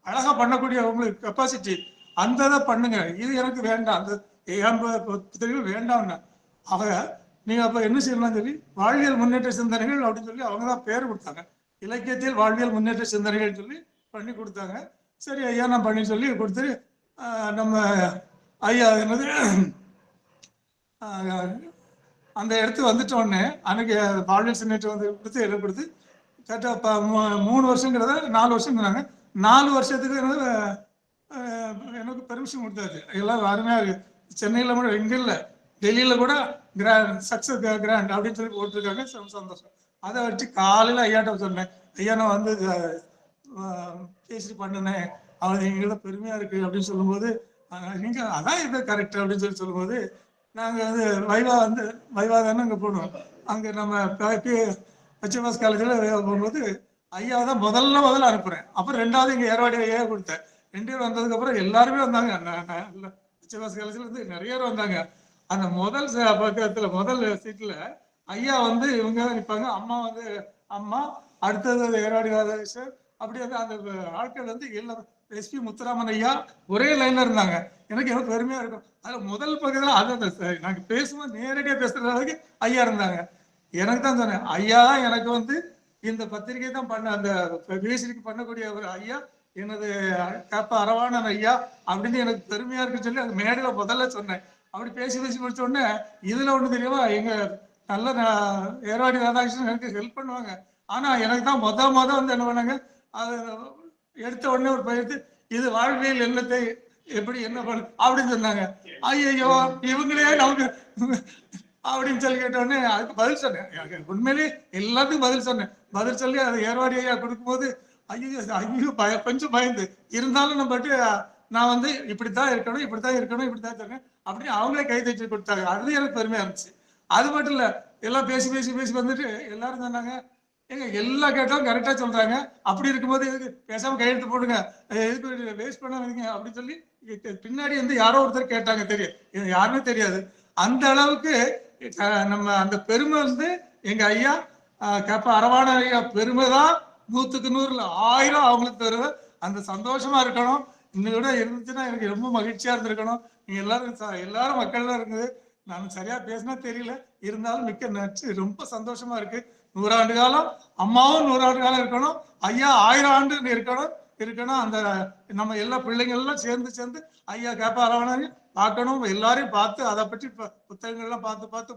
அழகா பண்ணக்கூடிய உங்களுக்கு கெப்பாசிட்டி, அந்த இதை பண்ணுங்க, இது எனக்கு வேண்டாம், அந்த புத்தகம் வேண்டாம்னா. ஆக நீங்க அப்ப என்ன செய்யலாம் சொல்லி வாழ்வியல் முன்னேற்ற சிந்தனைகள் அப்படின்னு சொல்லி அவங்க தான் பேர் கொடுத்தாங்க, இலக்கியத்தில் வாழ்வியல் முன்னேற்ற சிந்தனைகள் சொல்லி பண்ணி கொடுத்தாங்க. சரி ஐயா நான் பண்ணி சொல்லி கொடுத்து நம்ம ஐயா என்னது அந்த இடத்துக்கு வந்துட்டோடனே அன்னைக்கு வாழ்வியல் சிந்தனை வந்து கொடுத்து எல்லாம் கொடுத்து கரெக்டாக 3 வருஷங்கிறத 4 வருஷம் சொன்னாங்க. 4 வருஷத்துக்கு எனக்கு பெர்மிஷன் கொடுத்தாச்சு. எல்லாம் அருமையாக இருக்கு. சென்னையில் கூட எங்கே இல்லை, டெல்லியில் கூட சக்ஸஸ் கிராண்ட் அப்படின்னு சொல்லி போட்டிருக்காங்க, சந்தோஷம். அதை வச்சு காலையில் ஐயாட்ட சொன்னேன், ஐயா நான் வந்து பேசி பண்ணினேன், அவர் எங்கள்கிட்ட பெருமையாக இருக்குது அப்படின்னு சொல்லும்போது, நீங்கள் அதான் இது கரெக்ட் அப்படின்னு சொல்லி சொல்லும்போது, நாங்கள் வந்து வைவா தானே அங்கே போனோம். அங்கே நம்ம பச்சைபாஸ் காலேஜில் போகும்போது ஐயா தான் முதல்ல அனுப்புகிறேன். அப்புறம் 2வது இங்கே ஏர்வாடி ஐயா கொடுத்தேன். 2 பேர் வந்ததுக்கப்புறம் எல்லாருமே வந்தாங்க. பச்சைபாஸ் காலேஜில் வந்து நிறைய பேர் வந்தாங்க. அந்த முதல் பக்கத்தில் முதல் சீட்டில் ஐயா வந்து இவங்க நிற்பாங்க, அம்மா அடுத்தது ஏராடி ராதாகிருஷ்ணன், அப்படி வந்து அந்த ஆட்கள் வந்து எல்லாரும் எஸ்பி முத்துராமன் ஐயா ஒரே லைன்ல இருந்தாங்க. எனக்கு எவ்வளவு பெருமையா இருக்கும். அதுல முதல் பகுதியில் அதை நாங்க பேசும்போது நேரடியா பேசுற அளவுக்கு ஐயா இருந்தாங்க. எனக்கு தான் சொன்னேன், ஐயா தான் எனக்கு வந்து இந்த பத்திரிகை தான் பண்ண அந்த பிஎஸ்சிக்கு பண்ணக்கூடிய ஒரு ஐயா எனது காப்ப அரவாணன் ஐயா அப்படின்னு எனக்கு பெருமையா இருக்குன்னு சொல்லி அந்த மேடையில முதல்ல சொன்னேன். அப்படி பேசி முடிச்ச உடனே இதுல ஒண்ணு தெரியுமா, எங்க நல்ல ஏராடி ராதாகிருஷ்ணன் எனக்கு ஹெல்ப் பண்ணுவாங்க. ஆனா எனக்கு தான் மொத வந்து என்ன பண்ணாங்க, அது எடுத்த உடனே ஒரு பயிர்த்து இது வாழ்வியல் எண்ணத்தை எப்படி என்ன பண்ணு அப்படின்னு சொன்னாங்க. ஐயோ இவங்களே நமக்கு அப்படின்னு சொல்லி கேட்ட உடனே அதுக்கு பதில் சொன்னேன். உண்மையிலேயே எல்லாத்துக்கும் பதில் சொன்னேன். பதில் சொல்லி அதை ஏர்வாடி ஐயா கொடுக்கும்போது ஐயோ கொஞ்சம் பயந்து இருந்தாலும் நம்ம நான் வந்து இப்படித்தான் இருக்கணும் இப்படித்தான் இருக்கேன் அப்படின்னு அவங்களே கை தட்டி கொடுத்தாங்க. அது எனக்கு பெருமையா இருந்துச்சு. அது மட்டும் இல்ல, எல்லாம் பேசி வந்துட்டு எல்லாரும் சொன்னாங்க, ஏங்க எல்லா கேட்டாலும் கரெக்டா சொல்றாங்க, அப்படி இருக்கும்போது எதுக்கு பேசாம கையெழுத்து போடுங்க, எதுக்கு வேஸ்ட் பண்ணாதீங்க அப்படின்னு சொல்லி பின்னாடி வந்து யாரோ ஒருத்தர் கேட்டாங்க. தெரியும் யாருமே தெரியாது. அந்த அளவுக்கு நம்ம அந்த பெருமை வந்து எங்க ஐயா கப்ப அரவாண ஐயா பெருமை தான் 100க்கு 100 1000 அவங்களுக்கு பெருமை. அந்த சந்தோஷமா இருக்கணும். இன்னையோட இருந்துச்சுன்னா எனக்கு ரொம்ப மகிழ்ச்சியா இருந்திருக்கணும். நீங்க எல்லாரும் மக்கள்லாம் இருக்குது. நான் சரியா பேசினா தெரியல, இருந்தாலும் மிக்க நச்சு ரொம்ப சந்தோஷமா இருக்கு. 100 ஆண்டு காலம் அம்மாவும் 100 ஆண்டு காலம் இருக்கணும், ஐயா 1000 ஆண்டு இருக்கணும். அந்த நம்ம எல்லா பிள்ளைங்கள் எல்லாம் சேர்ந்து ஐயா கேப்ப அரவணை பார்க்கணும். எல்லாரையும் பார்த்து அதை பற்றி புத்தகங்கள்லாம் பார்த்து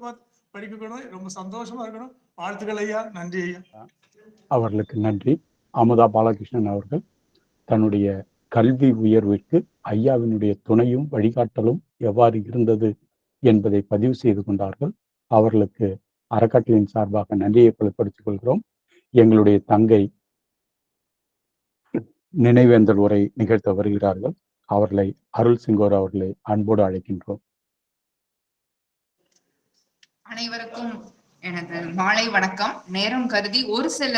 படிக்கணும். ரொம்ப சந்தோஷமா இருக்கணும். வாழ்த்துக்கள் ஐயா. நன்றி ஐயா. அவர்களுக்கு நன்றி. அமுதா பாலகிருஷ்ணன் அவர்கள் தன்னுடைய கல்வி உயர்விற்கு ஐயாவினுடைய துணையும் வழிகாட்டலும் எவ்வாறு இருந்தது என்பதை பதிவு செய்து கொண்டார்கள். அவர்களுக்கு அறக்கட்டளையின் சார்பாக நன்றியை வெளிப்படுத்திக் கொள்கிறோம். எங்களுடைய தங்கை நினைவேந்தல் உரை நிகழ்த்த வருகிறார்கள். அவர்களை அருள் சிங்கோர் அவர்களை அன்போடு அழைக்கின்றோம். அனைவருக்கும் எனது மாலை வணக்கம். நேரம் கருதி ஒரு சில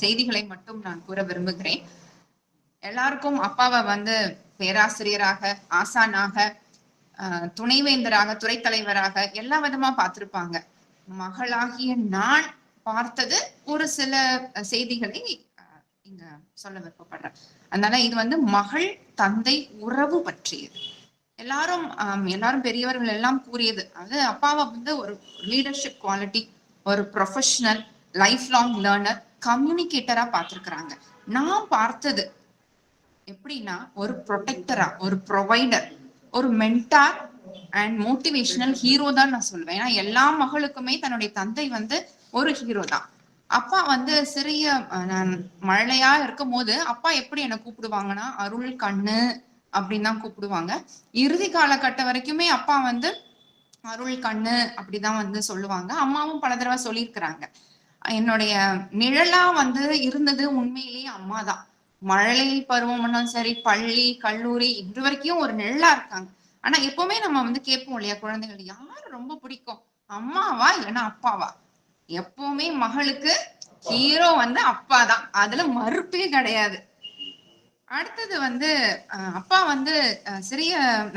செய்திகளை மட்டும் நான் கூற விரும்புகிறேன். எல்லாருக்கும் அப்பாவை வந்து பேராசிரியராக, ஆசானாக, துணைவேந்தராக, துறை தலைவராக எல்லா விதமா பார்த்திருப்பாங்க. மகளாகிய நான் பார்த்தது ஒரு சில செய்திகளை இங்க சொல்ல விருப்பப்படுறேன். அதனால இது வந்து மகள் தந்தை உறவு பற்றியது. எல்லாரும் பெரியவர்கள் எல்லாம் கூறியது. அது அப்பாவை வந்து ஒரு லீடர்ஷிப் குவாலிட்டி, ஒரு ப்ரொஃபஷனல், லைஃப் லாங் லேர்னர், கம்யூனிகேட்டரா பார்த்திருக்கிறாங்க. நான் பார்த்தது எப்படின்னா ஒரு ப்ரொடெக்டரா, ஒரு ப்ரொவைடர், ஒரு மென்டார் அண்ட் மோட்டிவேஷனல் ஹீரோ தான் நான் சொல்லுவேன். ஏன்னா எல்லா மகளுக்குமே தன்னுடைய தந்தை வந்து ஒரு ஹீரோ தான். அப்பா வந்து சிறிய நான் மழலையா இருக்கும் போது அப்பா எப்படி என்னை கூப்பிடுவாங்கன்னா அருள் கண்ணு அப்படின்னு தான் கூப்பிடுவாங்க. இறுதி காலகட்டம் வரைக்குமே அப்பா வந்து அருள் கண்ணு அப்படிதான் வந்து சொல்லுவாங்க. அம்மாவும் பல தடவை சொல்லியிருக்கிறாங்க. என்னுடைய நிழலா வந்து இருந்தது உண்மையிலேயே அம்மா தான். மழலை பருவம்னாலும் சரி, பள்ளி கல்லூரி இன்று வரைக்கும் ஒரு நிழலா இருக்காங்க. ஆனா எப்பவுமே நம்ம வந்து கேட்போம் இல்லையா, குழந்தைகள் யாரு ரொம்ப பிடிக்கும், அம்மாவா இல்லைன்னா அப்பாவா? எப்பவுமே மகளுக்கு ஹீரோ வந்து அப்பா தான், அதுல மறுப்பே கிடையாது. அடுத்தது வந்து அப்பா வந்து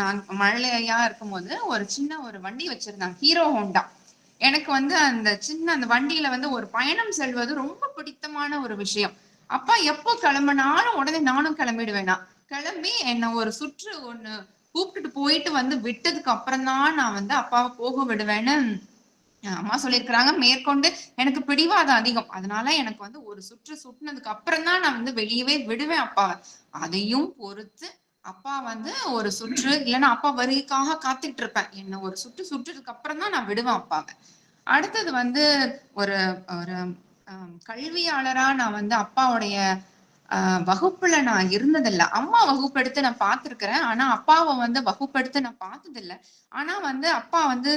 நான் மழலையா இருக்கும்போது ஒரு சின்ன ஒரு வண்டி வச்சிருந்தாங்க, ஹீரோ ஹோண்டா. எனக்கு வந்து அந்த வண்டியில வந்து ஒரு பயணம் செல்வது ரொம்ப பிடித்தமான ஒரு விஷயம். அப்பா எப்போ கிளம்பினாலும் உடனே நானும் கிளம்பிடுவேனா, கிளம்பி என்ன ஒரு சுற்று ஒண்ணு கூப்பிட்டுட்டு போயிட்டு வந்து விட்டதுக்கு அப்புறம் தான் நான் வந்து அப்பாவை போக விடுவேன்னு அம்மா சொல்லியிருக்கிறாங்க. மேற்கொண்டு எனக்கு பிடிவாதம் அதிகம், அதனால எனக்கு வந்து ஒரு சுற்று சுட்டினதுக்கு அப்புறம் தான் நான் வந்து வெளியவே விடுவேன் அப்பாவை. அதையும் பொறுத்து அப்பா வந்து ஒரு சுற்று இல்லைன்னா அப்பா வருகைக்காக காத்துட்டு இருப்பேன். என்ன ஒரு சுற்று சுற்றுறதுக்கு அப்புறம் தான் நான் விடுவேன் அப்பாவை. அடுத்தது வந்து ஒரு ஒரு கல்வியாளரா நான் வந்து அப்பாவுடைய வகுப்புல நான் இருந்ததில்லை. அம்மா வகுப்பெடுத்து நான் பார்த்திருக்கிறேன், ஆனா அப்பாவை வந்து வகுப்பெடுத்து நான் பார்த்ததில்லை. ஆனா வந்து அப்பா வந்து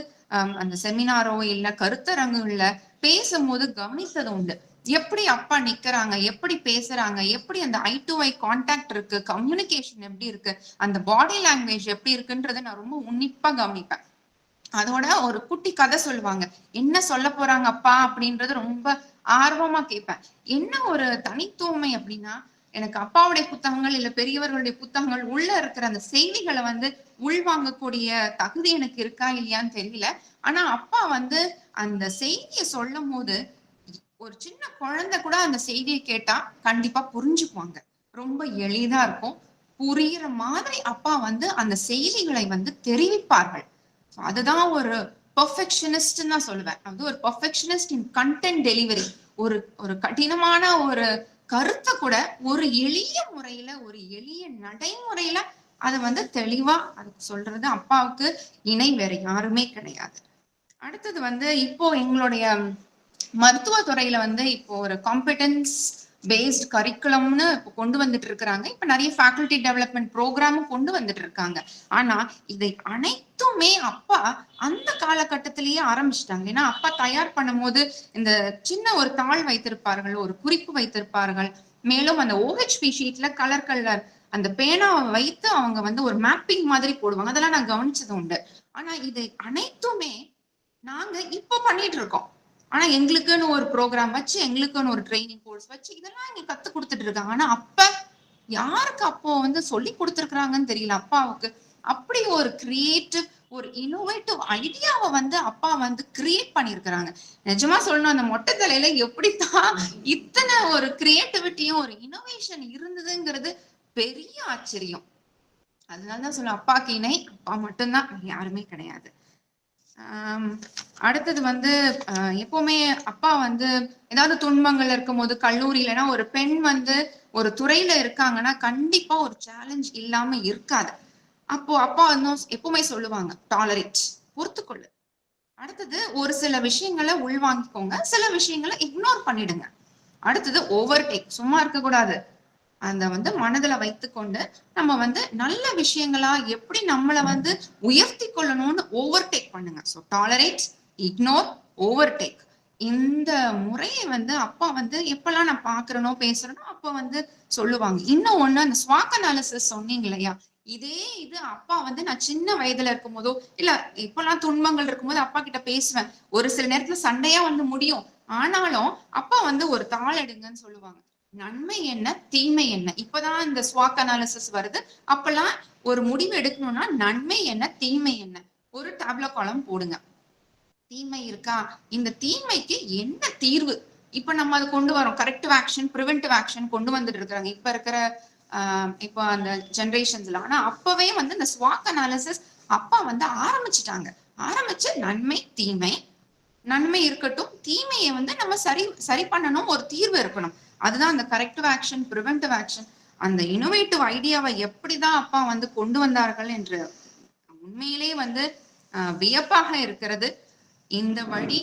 அந்த செமினாரோ இல்ல கருத்தரங்குகள்ல பேசும்போது கவனித்தது உண்டு. எப்படி அப்பா நிக்கிறாங்க, எப்படி பேசுறாங்க, எப்படி அந்த ஐ டு ஐ கான்டாக்ட் இருக்கு, கம்யூனிகேஷன் எப்படி இருக்கு, அந்த பாடி லாங்குவேஜ் எப்படி இருக்குன்றதை நான் ரொம்ப உன்னிப்பா கவனிப்பேன். அதோட ஒரு குட்டி கதை சொல்லுவாங்க, என்ன சொல்ல போறாங்க அப்பா அப்படின்றது ரொம்ப ஆர்வமா கேட்பேன். என்ன ஒரு தனித்துவமை அப்படின்னா, எனக்கு அப்பாவுடைய புத்தகங்கள் இல்ல பெரியவர்களுடைய புத்தகங்கள் உள்ள இருக்கிற அந்த செய்திகளை வந்து உள்வாங்கக்கூடிய தகுதி எனக்கு இருக்கா இல்லையான்னு தெரியல. ஆனா அப்பா வந்து அந்த செய்தியை சொல்லும் போது ஒரு சின்ன குழந்தை கூட அந்த செய்தியை கேட்டா கண்டிப்பா புரிஞ்சுக்குவாங்க. ரொம்ப எளிதா இருக்கும். புரியுற மாதிரி அப்பா வந்து அந்த செய்திகளை வந்து தெரிவிப்பார்கள். அதுதான் ஒரு பெர்ஃபெக்ஷனிஸ்ட் நான் சொல்லுவேன். அது ஒரு பெர்ஃபெக்ஷனிஸ்ட் இன் கண்டென்ட் டெலிவரி. ஒரு கடினமான ஒரு கருத்தை கூட ஒரு எளிய முறையில, ஒரு எளிய நடைமுறையில அதை வந்து தெளிவா அதுக்கு சொல்றது அப்பாவுக்கு இணை வேற யாருமே கிடையாது. அடுத்தது வந்து இப்போ எங்களுடைய மருத்துவத்துறையில வந்து இப்போ ஒரு காம்பிடன்ஸ் பேஸ்ட் கரிக்குலம்னு இப்போ கொண்டு வந்துட்டு இருக்கிறாங்க. இப்ப நிறைய ஃபேக்கல்டி டெவலப்மெண்ட் ப்ரோக்ராமும் கொண்டு வந்துட்டு இருக்காங்க. ஆனா இதை அனைத்துமே அப்பா அந்த காலகட்டத்திலேயே ஆரம்பிச்சிட்டாங்க. ஏன்னா அப்பா தயார் பண்ணும் போது இந்த சின்ன ஒரு தாள் வைத்திருப்பார்கள், ஒரு குறிப்பு வைத்திருப்பார்கள். மேலும் அந்த OHP ஷீட்ல கலர் கலர் அந்த பேனாவை வைத்து அவங்க வந்து ஒரு மேப்பிங் மாதிரி போடுவாங்க. அதெல்லாம் நான் கவனிச்சது உண்டு. ஆனா இது அனைத்துமே நாங்க இப்ப பண்ணிட்டு இருக்கோம். ஆனா எங்களுக்குன்னு ஒரு ப்ரோக்ராம் வச்சு, எங்களுக்குன்னு ஒரு ட்ரைனிங் கோர்ஸ் வச்சு இதெல்லாம் இங்க கத்து கொடுத்துட்டு இருக்காங்க. ஆனா அப்ப யாருக்கு அப்போ வந்து சொல்லி கொடுத்துருக்காங்கன்னு தெரியல. அப்பாவுக்கு அப்படி ஒரு கிரியேட்டிவ், ஒரு இன்னோவேட்டிவ் ஐடியாவை வந்து அப்பா வந்து கிரியேட் பண்ணிருக்கிறாங்க. நிஜமா சொல்லணும், அந்த மொட்டை தலையில எப்படித்தான் இத்தனை ஒரு கிரியேட்டிவிட்டியும் ஒரு இன்னோவேஷன் இருந்ததுங்கிறது பெரிய ஆச்சரியம். அதனாலதான் சொல்ல அப்பாக்கு இணை அப்பா மட்டும்தான், யாருமே கிடையாது. அடுத்தது வந்து எப்பவுமே அப்பா வந்து ஏதாவது துன்பங்கள் இருக்கும் போது கல்லூரியிலனா ஒரு பெண் வந்து ஒரு துறையில இருக்காங்கன்னா கண்டிப்பா ஒரு சேலஞ்ச் இல்லாம இருக்காது. அப்போ அப்பா வந்து எப்பவுமே சொல்லுவாங்க, டாலரேட், பொறுத்துக்கொள்ளு. அடுத்தது ஒரு சில விஷயங்களை உள்வாங்கிக்கோங்க, சில விஷயங்களை இக்னோர் பண்ணிடுங்க. அடுத்தது ஓவர்டேக், சும்மா இருக்க கூடாது. அந்த வந்து மனதுல வைத்துக்கொண்டு நம்ம வந்து நல்ல விஷயங்களா எப்படி நம்மளை வந்து உயர்த்தி கொள்ளணும்னு ஓவர்டேக் பண்ணுங்க. So tolerate, ignore, overtake. இந்த முறையை வந்து அப்பா வந்து எப்பெல்லாம் நான் பாக்குறனோ பேசுறனோ அப்ப வந்து சொல்லுவாங்க. இன்னும் ஒண்ணு, அந்த ஸ்வாக் அனாலிசிஸ் சொன்னீங்க இல்லையா, இது அப்பா வந்து நான் சின்ன வயதுல இருக்கும் போதோ இல்ல இப்பெல்லாம் துன்பங்கள் இருக்கும்போது அப்பா கிட்ட பேசுவேன். ஒரு சில நேரத்துல சண்டையா வந்து முடியும். ஆனாலும் அப்பா வந்து ஒரு தாள் எடுங்கன்னு சொல்லுவாங்க. நன்மை என்ன, தீமை என்ன. இப்பதான் இந்த ஸ்வாக் அனாலிசிஸ் வருது. அப்பெல்லாம் ஒரு முடிவு எடுக்கணும்னா நன்மை என்ன, தீமை என்ன, ஒரு டேப்லோ காலம் போடுங்க. தீமை இருக்கா, இந்த தீமைக்கு என்ன தீர்வு. இப்ப நம்ம அதை கொண்டு வரோம், கரெக்டிவ் ஆக்ஷன், ப்ரிவென்டிவ் ஆக்ஷன் கொண்டு வந்துட்டு இருக்கிறாங்க இப்ப இருக்கிற இப்போ அந்த ஜெனரேஷன்ஸ்ல. ஆனா அப்பவே வந்து இந்த ஸ்வாக் அனாலிசிஸ் அப்பா வந்து ஆரம்பிச்சு நன்மை தீமை, நன்மை இருக்கட்டும், தீமையை வந்து நம்ம சரி பண்ணணும், ஒரு தீர்வு இருக்கணும். அதுதான் அந்த கரெக்டிவ் ஆக்ஷன், ப்ரிவென்டிவ் ஆக்ஷன். அந்த இன்னோவேட்டிவ் ஐடியாவை எப்படிதான் அப்பா வந்து கொண்டு வந்தார்கள் என்று உண்மையிலே வந்து வியப்பாக இருக்கிறது. இந்த வழி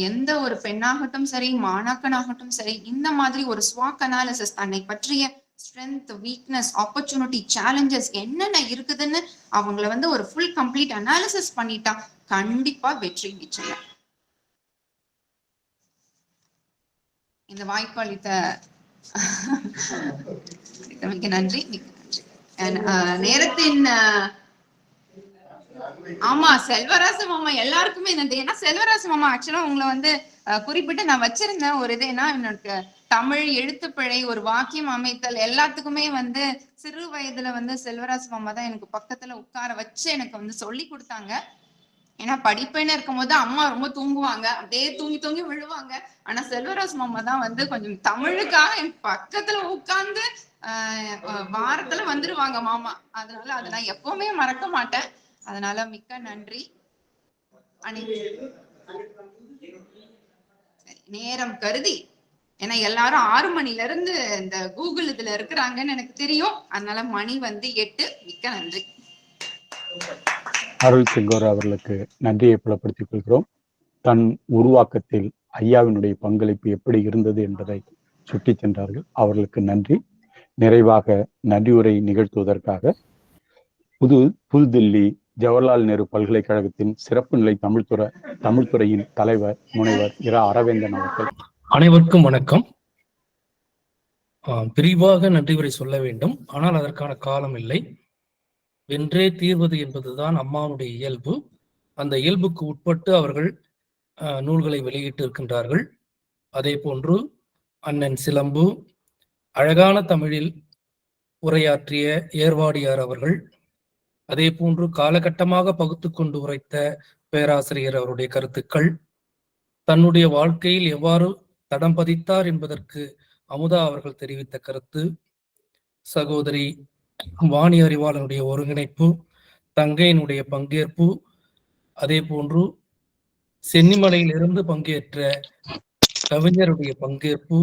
எந்த ஒரு பெண்ணாகட்டும் சரி, மாணாக்கனாகட்டும் சரி, இந்த மாதிரி ஒரு ஸ்வாக் அனாலிசிஸ், தன்னை பற்றிய ஸ்ட்ரென்த், வீக்னஸ், ஆப்பர்ச்சுனிட்டி, சேலஞ்சஸ் என்னென்ன இருக்குதுன்னு அவங்கள வந்து ஒரு ஃபுல் கம்ப்ளீட் அனாலிசிஸ் பண்ணிட்டா கண்டிப்பா வெற்றி நிச்சயம். இந்த வாய்ப்பு அளித்த மிக்க நன்றி. நேரத்தின் ஆமா, செல்வராசு மாமா எல்லாருக்குமே நன்றி. ஏன்னா செல்வராசு மாமா ஆக்சுவலா உங்களை வந்து குறிப்பிட்டு நான் வச்சிருந்தேன் ஒரு இது. ஏன்னா என்னோட தமிழ் எழுத்துப்பிழை, ஒரு வாக்கியம் அமைத்தல் எல்லாத்துக்குமே வந்து சிறு வயதுல வந்து செல்வராசு மாமா தான் எனக்கு பக்கத்துல உட்கார வச்சு எனக்கு வந்து சொல்லி கொடுத்தாங்க. ஏன்னா படிப்புன்னு இருக்கும் போது அம்மா ரொம்ப தூங்குவாங்க, அப்படியே தூங்கி தூங்கி விழுவாங்க. ஆனா செல்வராஜ் மாமா தான் வந்து கொஞ்சம் தமிழுக்காக என் பக்கத்துல உட்கார்ந்து வாரத்துல வந்துருவாங்க மாமா. அதனால அதை நான் எப்பவுமே மறக்க மாட்டேன். அதனால மிக்க நன்றி. நேரம் கருதி, ஏன்னா எல்லாரும் 6 மணில இருந்து இந்த கூகுள் இதுல இருக்கிறாங்கன்னு எனக்கு தெரியும். அதனால மணி வந்து 8. மிக்க நன்றி. அருள் செங்கோர் அவர்களுக்கு நன்றியை புலப்படுத்திக் கொள்கிறோம். தன் உருவாக்கத்தில் ஐயாவினுடைய பங்களிப்பு எப்படி இருந்தது என்பதை சுட்டி சென்றார்கள். அவர்களுக்கு நன்றி. நிறைவாக நன்றியுரை நிகழ்த்துவதற்காக புதுதில்லி ஜவஹர்லால் நேரு பல்கலைக்கழகத்தின் சிறப்பு நிலை தமிழ்துறையின் தலைவர் முனைவர் இரா அரவேந்தன் அவர்கள். அனைவருக்கும் வணக்கம். விரிவாக நன்றி உரை சொல்ல வேண்டும், ஆனால் அதற்கான காலம் இல்லை. வென்றே தீர்வது என்பதுதான் அம்மாவுடைய இயல்பு. அந்த இயல்புக்கு உட்பட்டு அவர்கள் நூல்களை வெளியிட்டு இருக்கின்றார்கள். அதே போன்று அண்ணன் சிலம்பு அழகான தமிழில் உரையாற்றிய ஏர்வாடியார் அவர்கள், அதே போன்று காலகட்டமாக பகுத்து கொண்டு உரைத்த பேராசிரியர் அவருடைய கருத்துக்கள், தன்னுடைய வாழ்க்கையில் எவ்வாறு தடம் பதித்தார் என்பதற்கு அமுதா அவர்கள் தெரிவித்த கருத்து, சகோதரி வாணி அறிவாளனுடைய ஒருங்கிணைப்பு, தங்கையினுடைய பங்கேற்பு, அதே போன்று சென்னிமலையிலிருந்து பங்கேற்ற கவிஞருடைய பங்கேற்பு,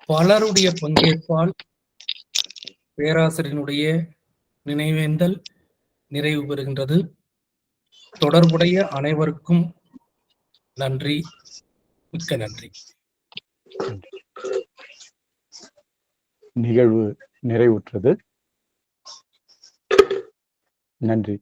பலருடைய பங்கேற்பால் பேராசிரியனுடைய நினைவேந்தல் நிறைவு பெறுகின்றது. தொடர்புடைய அனைவருக்கும் நன்றி, மிக்க நன்றி. நிகழ்வு நிறைவுற்றது. நன்றி.